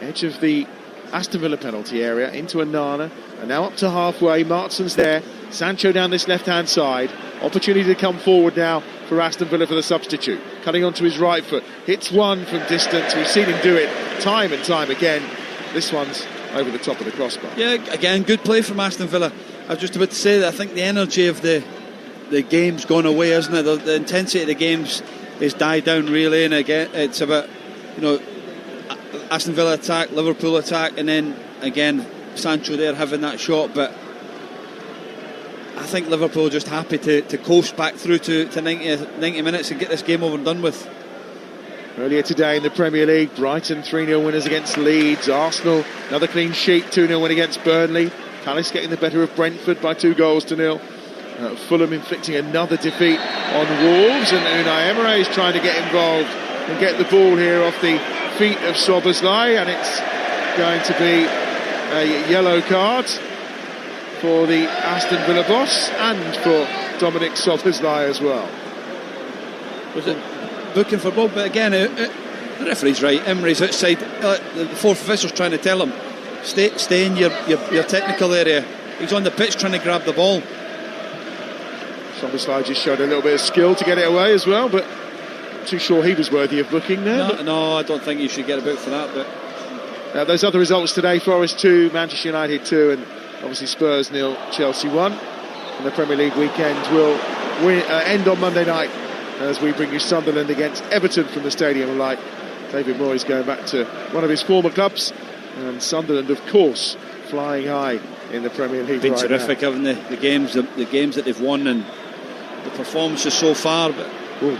S2: Edge of the Aston Villa penalty area into Onana, and now up to halfway. Martson's there, Sancho down this left-hand side. Opportunity to come forward now for Aston Villa for the substitute. Cutting onto his right foot, hits one from distance. We've seen him do it time and time again. This one's over the top of the crossbar.
S4: Yeah, again, good play from Aston Villa. I was just about to say that I think the energy of the game's gone away, isn't it? The intensity of the game's is died down really, and again it's about, you know, Aston Villa attack, Liverpool attack, and then again Sancho there having that shot. But I think Liverpool are just happy to coast back through to 90 minutes and get this game over and done with.
S2: Earlier today in the Premier League, Brighton 3-0 winners against Leeds. Arsenal another clean sheet, 2-0 win against Burnley. Palace getting the better of Brentford by 2-0. Fulham inflicting another defeat on Wolves, and Unai Emery is trying to get involved and get the ball here off the feet of Szoboszlai, and it's going to be a yellow card for the Aston Villa boss and for Dominic Szoboszlai as well.
S4: Was it booking for Bob? But again, the referee's right. Emery's outside. The fourth official's trying to tell him, stay in your technical area. He's on the pitch trying to grab the ball.
S2: Szoboszlai just showed a little bit of skill to get it away as well, but not too sure he was worthy of booking there.
S4: No, I don't think you should get a book for that. But
S2: those other results today: Forest 2, Manchester United 2, and obviously Spurs 0, Chelsea 1. And the Premier League weekend will end on Monday night as we bring you Sunderland against Everton from the Stadium of Light. David Moyes going back to one of his former clubs, and Sunderland, of course, flying high in the Premier League.
S4: Been
S2: right
S4: terrific,
S2: now.
S4: Haven't they? The games that they've won and the performances so far. But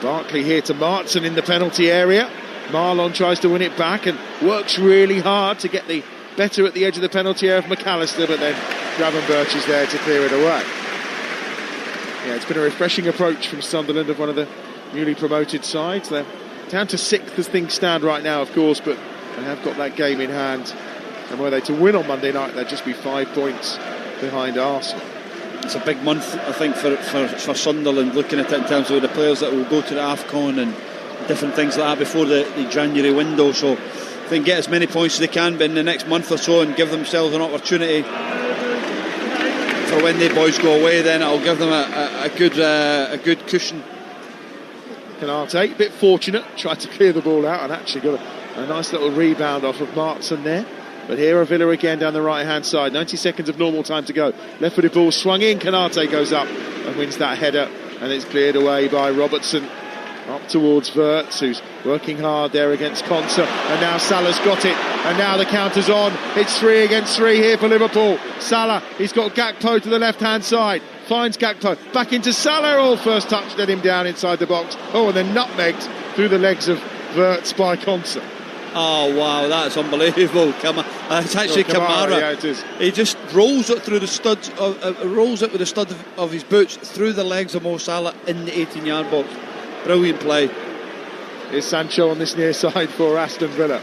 S2: Barkley here to Martson in the penalty area. Marlon tries to win it back and works really hard to get the better at the edge of the penalty area of McAllister, but then Gravenberch is there to clear it away. Yeah, it's been a refreshing approach from Sunderland, of one of the newly promoted sides. They're down to 6th as things stand right now, of course, but they have got that game in hand, and were they to win on Monday night, they'd just be 5 points behind Arsenal.
S4: It's a big month, I think, for Sunderland, looking at it in terms of the players that will go to the AFCON and different things like that before the January window. So if they can get as many points as they can in the next month or so and give themselves an opportunity for when the boys go away, then it'll give them a good cushion
S2: Canate, a bit fortunate, tried to clear the ball out and actually got a nice little rebound off of Martson there. But here are Villa again down the right-hand side. 90 seconds of normal time to go. Left-footed ball swung in. Canate goes up and wins that header. And it's cleared away by Robertson. Up towards Wirtz, who's working hard there against Konsa. And now Salah's got it. And now the counter's on. It's 3 against 3 here for Liverpool. Salah, he's got Gakpo to the left-hand side. Finds Gakpo. Back into Salah. Oh, first touch let him down inside the box. Oh, and then nutmegged through the legs of Wirtz by Konsa.
S4: Oh wow, that's unbelievable! It's actually Kamara.
S2: Yeah, it is.
S4: He just rolls it through the studs, rolls it with the stud of his boots through the legs of Mo Salah in the 18-yard box. Brilliant play.
S2: Here's Sancho on this near side for Aston Villa.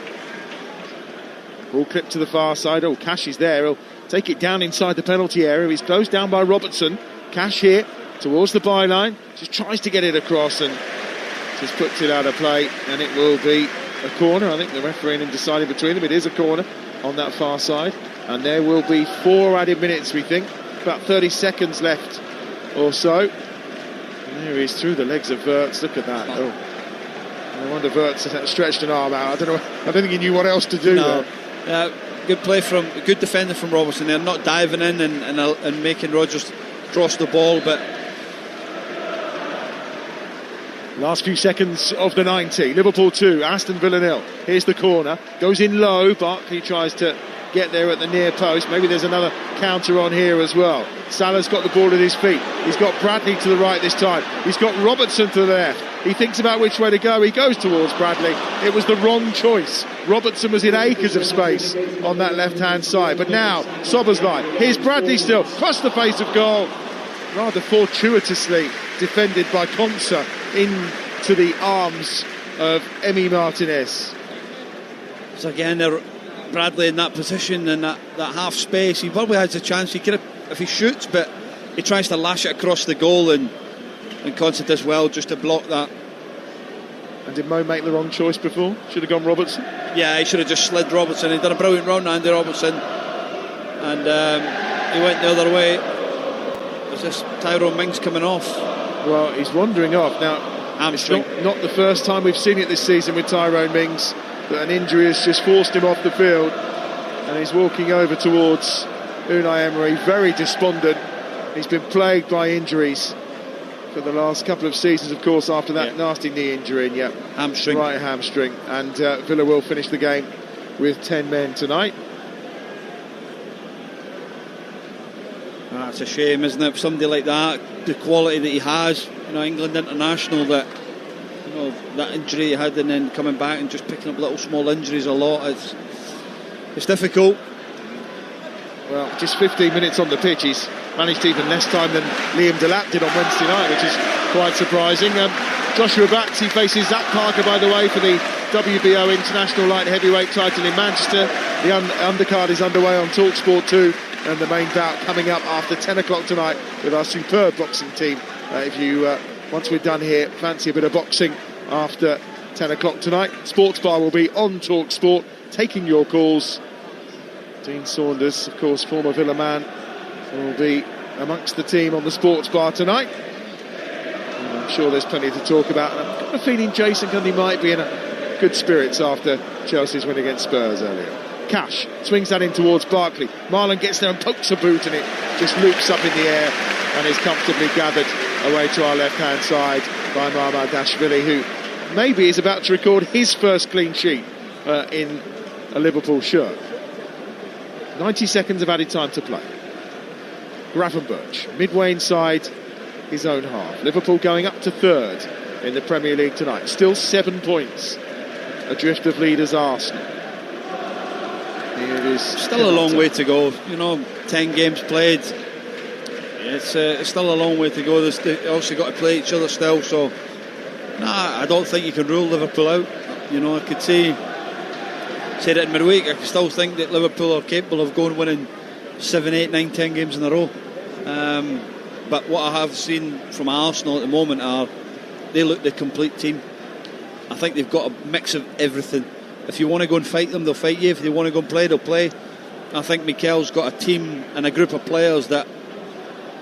S2: Ball clipped to the far side. Oh, Cash is there. He'll take it down inside the penalty area. He's closed down by Robertson. Cash here towards the byline. Just tries to get it across and just puts it out of play, and it will be a corner. I think the referee and him decided between them. It is a corner on that far side, and there will be 4 added minutes, we think. About 30 seconds left or so. And there he is through the legs of Wirtz. Look at that. Oh, I wonder Wirtz has stretched an arm out. I don't think he knew what else to do.
S4: No. Good play from good defender from Robertson there, not diving in and making Rodgers cross the ball, but
S2: last few seconds of the 90. Liverpool 2, Aston Villa 0. Here's the corner. Goes in low. Barkley tries to get there at the near post. Maybe there's another counter on here as well. Salah's got the ball at his feet. He's got Bradley to the right this time. He's got Robertson to the left. He thinks about which way to go. He goes towards Bradley. It was the wrong choice. Robertson was in acres of space on that left-hand side. But now, Szoboszlai. Here's Bradley still. Across the face of goal. Rather fortuitously defended by Konsa into the arms of Emi Martinez.
S4: So again, Bradley in that position and that half space. He probably has a chance. He could have, if he shoots, but he tries to lash it across the goal, and Konsa does well just to block that.
S2: And did Mo make the wrong choice before? Should have gone Robertson?
S4: Yeah, he should have just slid Robertson. He'd done a brilliant run, Andy Robertson, and he went the other way. Is this Tyrone Mings coming off?
S2: Well, he's wandering off now.
S4: Hamstring.
S2: It's not the first time we've seen it this season with Tyrone Mings, that an injury has just forced him off the field, and he's walking over towards Unai Emery, very despondent. He's been plagued by injuries for the last couple of seasons, of course, after that nasty knee injury, and
S4: hamstring.
S2: Right hamstring. And Villa will finish the game with 10 men tonight.
S4: It's a shame, isn't it? Somebody like that, the quality that he has, England international, that that injury he had, and then coming back and just picking up little small injuries a lot. It's difficult.
S2: Well, just 15 minutes on the pitch. He's managed even less time than Liam Delap did on Wednesday night, which is quite surprising. Joshua Baxi faces Zach Parker, by the way, for the WBO International Light Heavyweight title in Manchester. The undercard is underway on Talksport 2, and the main bout coming up after 10 o'clock tonight with our superb boxing team. If you, once we're done here, fancy a bit of boxing after 10 o'clock tonight, Sports Bar will be on Talksport, taking your calls. Dean Saunders, of course, former Villa man, will be amongst the team on the Sports Bar tonight. And I'm sure there's plenty to talk about. And I've got a feeling Jason Gundy might be in good spirits after Chelsea's win against Spurs earlier. Cash swings that in towards Barkley. Marlon gets there and pokes a boot, and it just loops up in the air and is comfortably gathered away to our left-hand side by Mamadashvili, who maybe is about to record his first clean sheet in a Liverpool shirt. 90 seconds of added time to play. Gravenberch, midway inside his own half. Liverpool going up to third in the Premier League tonight. Still 7 points adrift of leaders Arsenal. Here is
S4: still a long way to go. 10 games played. It's still a long way to go. They also got to play each other still. So, I don't think you can rule Liverpool out. I could said it in midweek. I still think that Liverpool are capable of going winning 7, 8, 9, 10 games in a row. But what I have seen from Arsenal at the moment are they look the complete team. I think they've got a mix of everything. If you want to go and fight them, they'll fight you. If they want to go and play, they'll play. I think Mikel's got a team and a group of players that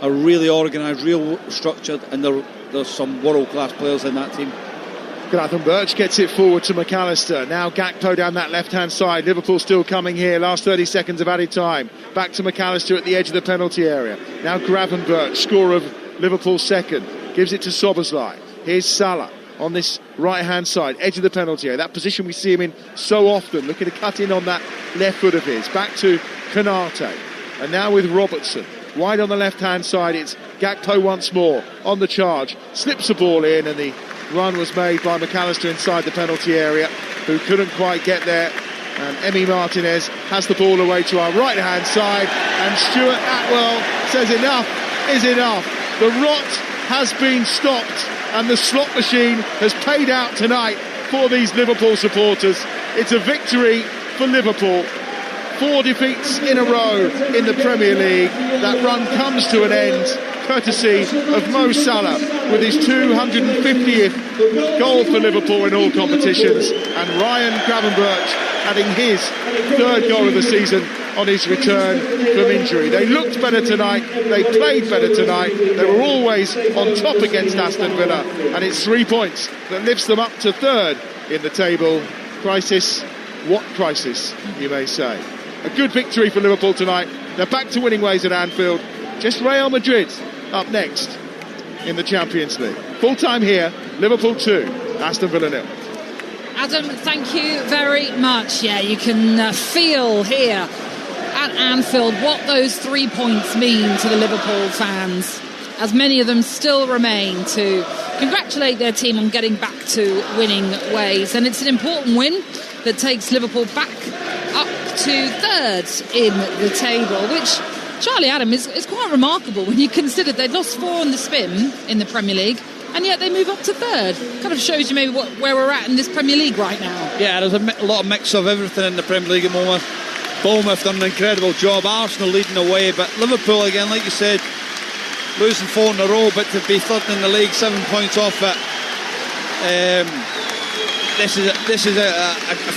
S4: are really organised, real structured, and there's some world-class players in that team.
S2: Gravenberch gets it forward to McAllister. Now Gakpo down that left-hand side. Liverpool still coming here. Last 30 seconds of added time. Back to McAllister at the edge of the penalty area. Now Gravenberch, scorer of Liverpool's second, gives it to Szoboszlai. Here's Salah on this right-hand side, edge of the penalty area. That position we see him in so often, looking to cut in on that left foot of his. Back to Konate. And now with Robertson. Wide on the left-hand side, it's Gakpo once more on the charge. Slips the ball in, and the run was made by McAllister inside the penalty area, who couldn't quite get there. And Emi Martinez has the ball away to our right-hand side, and Stuart Atwell says enough is enough. The rot has been stopped, and the slot machine has paid out tonight for these Liverpool supporters. It's a victory for Liverpool. 4 defeats in a row in the Premier League. That run comes to an end, courtesy of Mo Salah with his 250th goal for Liverpool in all competitions, and Ryan Gravenberch adding his 3rd goal of the season on his return from injury. They looked better tonight, they played better tonight, they were always on top against Aston Villa, and it's 3 points that lifts them up to 3rd in the table. Crisis, what crisis, you may say. A good victory for Liverpool tonight. They're back to winning ways at Anfield. Just Real Madrid up next in the Champions League. Full time here, Liverpool 2, Aston Villa 0.
S1: Adam, thank you very much. Yeah, you can feel here at Anfield what those 3 points mean to the Liverpool fans, as many of them still remain to congratulate their team on getting back to winning ways. And it's an important win that takes Liverpool back up to 3rd in the table, which, Charlie, Adam, is quite remarkable when you consider they'd lost 4 on the spin in the Premier League, and yet they move up to 3rd. Kind of shows you maybe where we're at in this Premier League right now.
S4: Yeah, there's a lot of mix of everything in the Premier League at the moment. Bournemouth done an incredible job, Arsenal leading the way, but Liverpool again, like you said, losing 4 in a row, but to be 3rd in the league, 7 points off it. This is a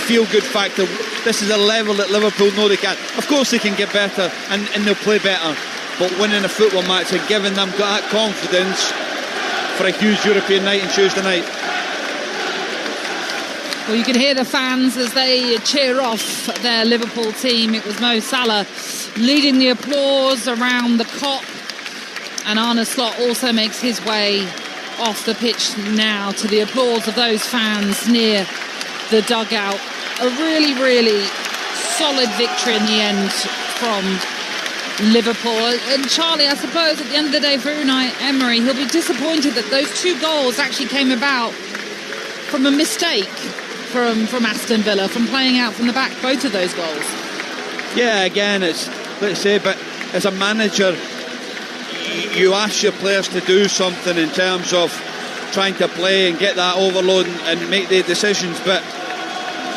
S4: feel-good factor. This is a level that Liverpool know they can. Of course they can get better and they'll play better, but winning a football match and giving them that confidence for a huge European night on Tuesday night.
S1: Well, you can hear the fans as they cheer off their Liverpool team. It was Mo Salah leading the applause around the Kop, and Arne Slot also makes his way off the pitch now to the applause of those fans near the dugout. A really, really solid victory in the end from Liverpool. And Charlie, I suppose at the end of the day for Unai Emery, he'll be disappointed that those 2 goals actually came about from a mistake from Aston Villa, from playing out from the back, both of those goals.
S4: Yeah, again, it's, let's say, but as a manager, you ask your players to do something in terms of trying to play and get that overload and make the decisions, but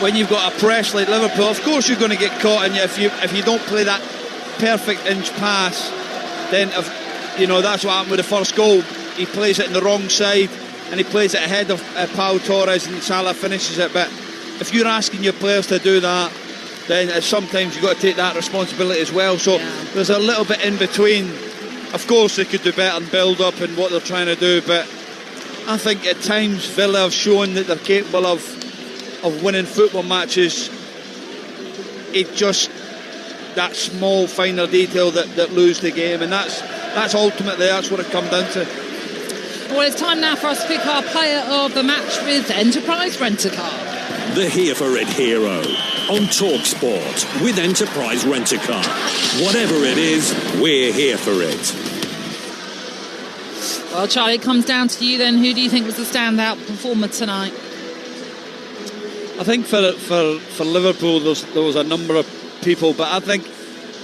S4: when you've got a press like Liverpool, of course you're going to get caught, and if you don't play that perfect inch pass, then that's what happened with the first goal. He plays it in the wrong side and he plays it ahead of Pau Torres, and Salah finishes it. But if you're asking your players to do that, then sometimes you've got to take that responsibility as well. So there's a little bit in between. Of course they could do better and build up in what they're trying to do, but I think at times Villa have shown that they're capable of winning football matches. It just that small finer detail that lose the game, and that's ultimately that's what it comes down to.
S1: Well, it's time now for us to pick our player of the match with Enterprise Rent-A-Car.
S17: The Here for It hero on Talksport with Enterprise Rent-A-Car. Whatever it is, we're here for it.
S1: Well, Charlie, it comes down to you then. Who do you think was the standout performer tonight?
S4: I think for Liverpool there was a number of people, but I think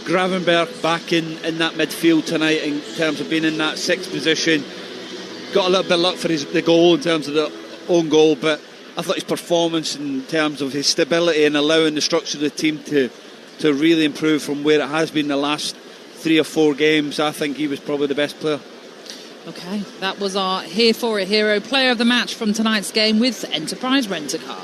S4: Gravenberch back in that midfield tonight in terms of being in that 6th position, got a little bit of luck for the goal in terms of the own goal, but I thought his performance in terms of his stability and allowing the structure of the team to really improve from where it has been the last 3 or 4 games, I think he was probably the best player.
S1: OK, that was our Here for It hero, player of the match from tonight's game with Enterprise Rent-A-Car.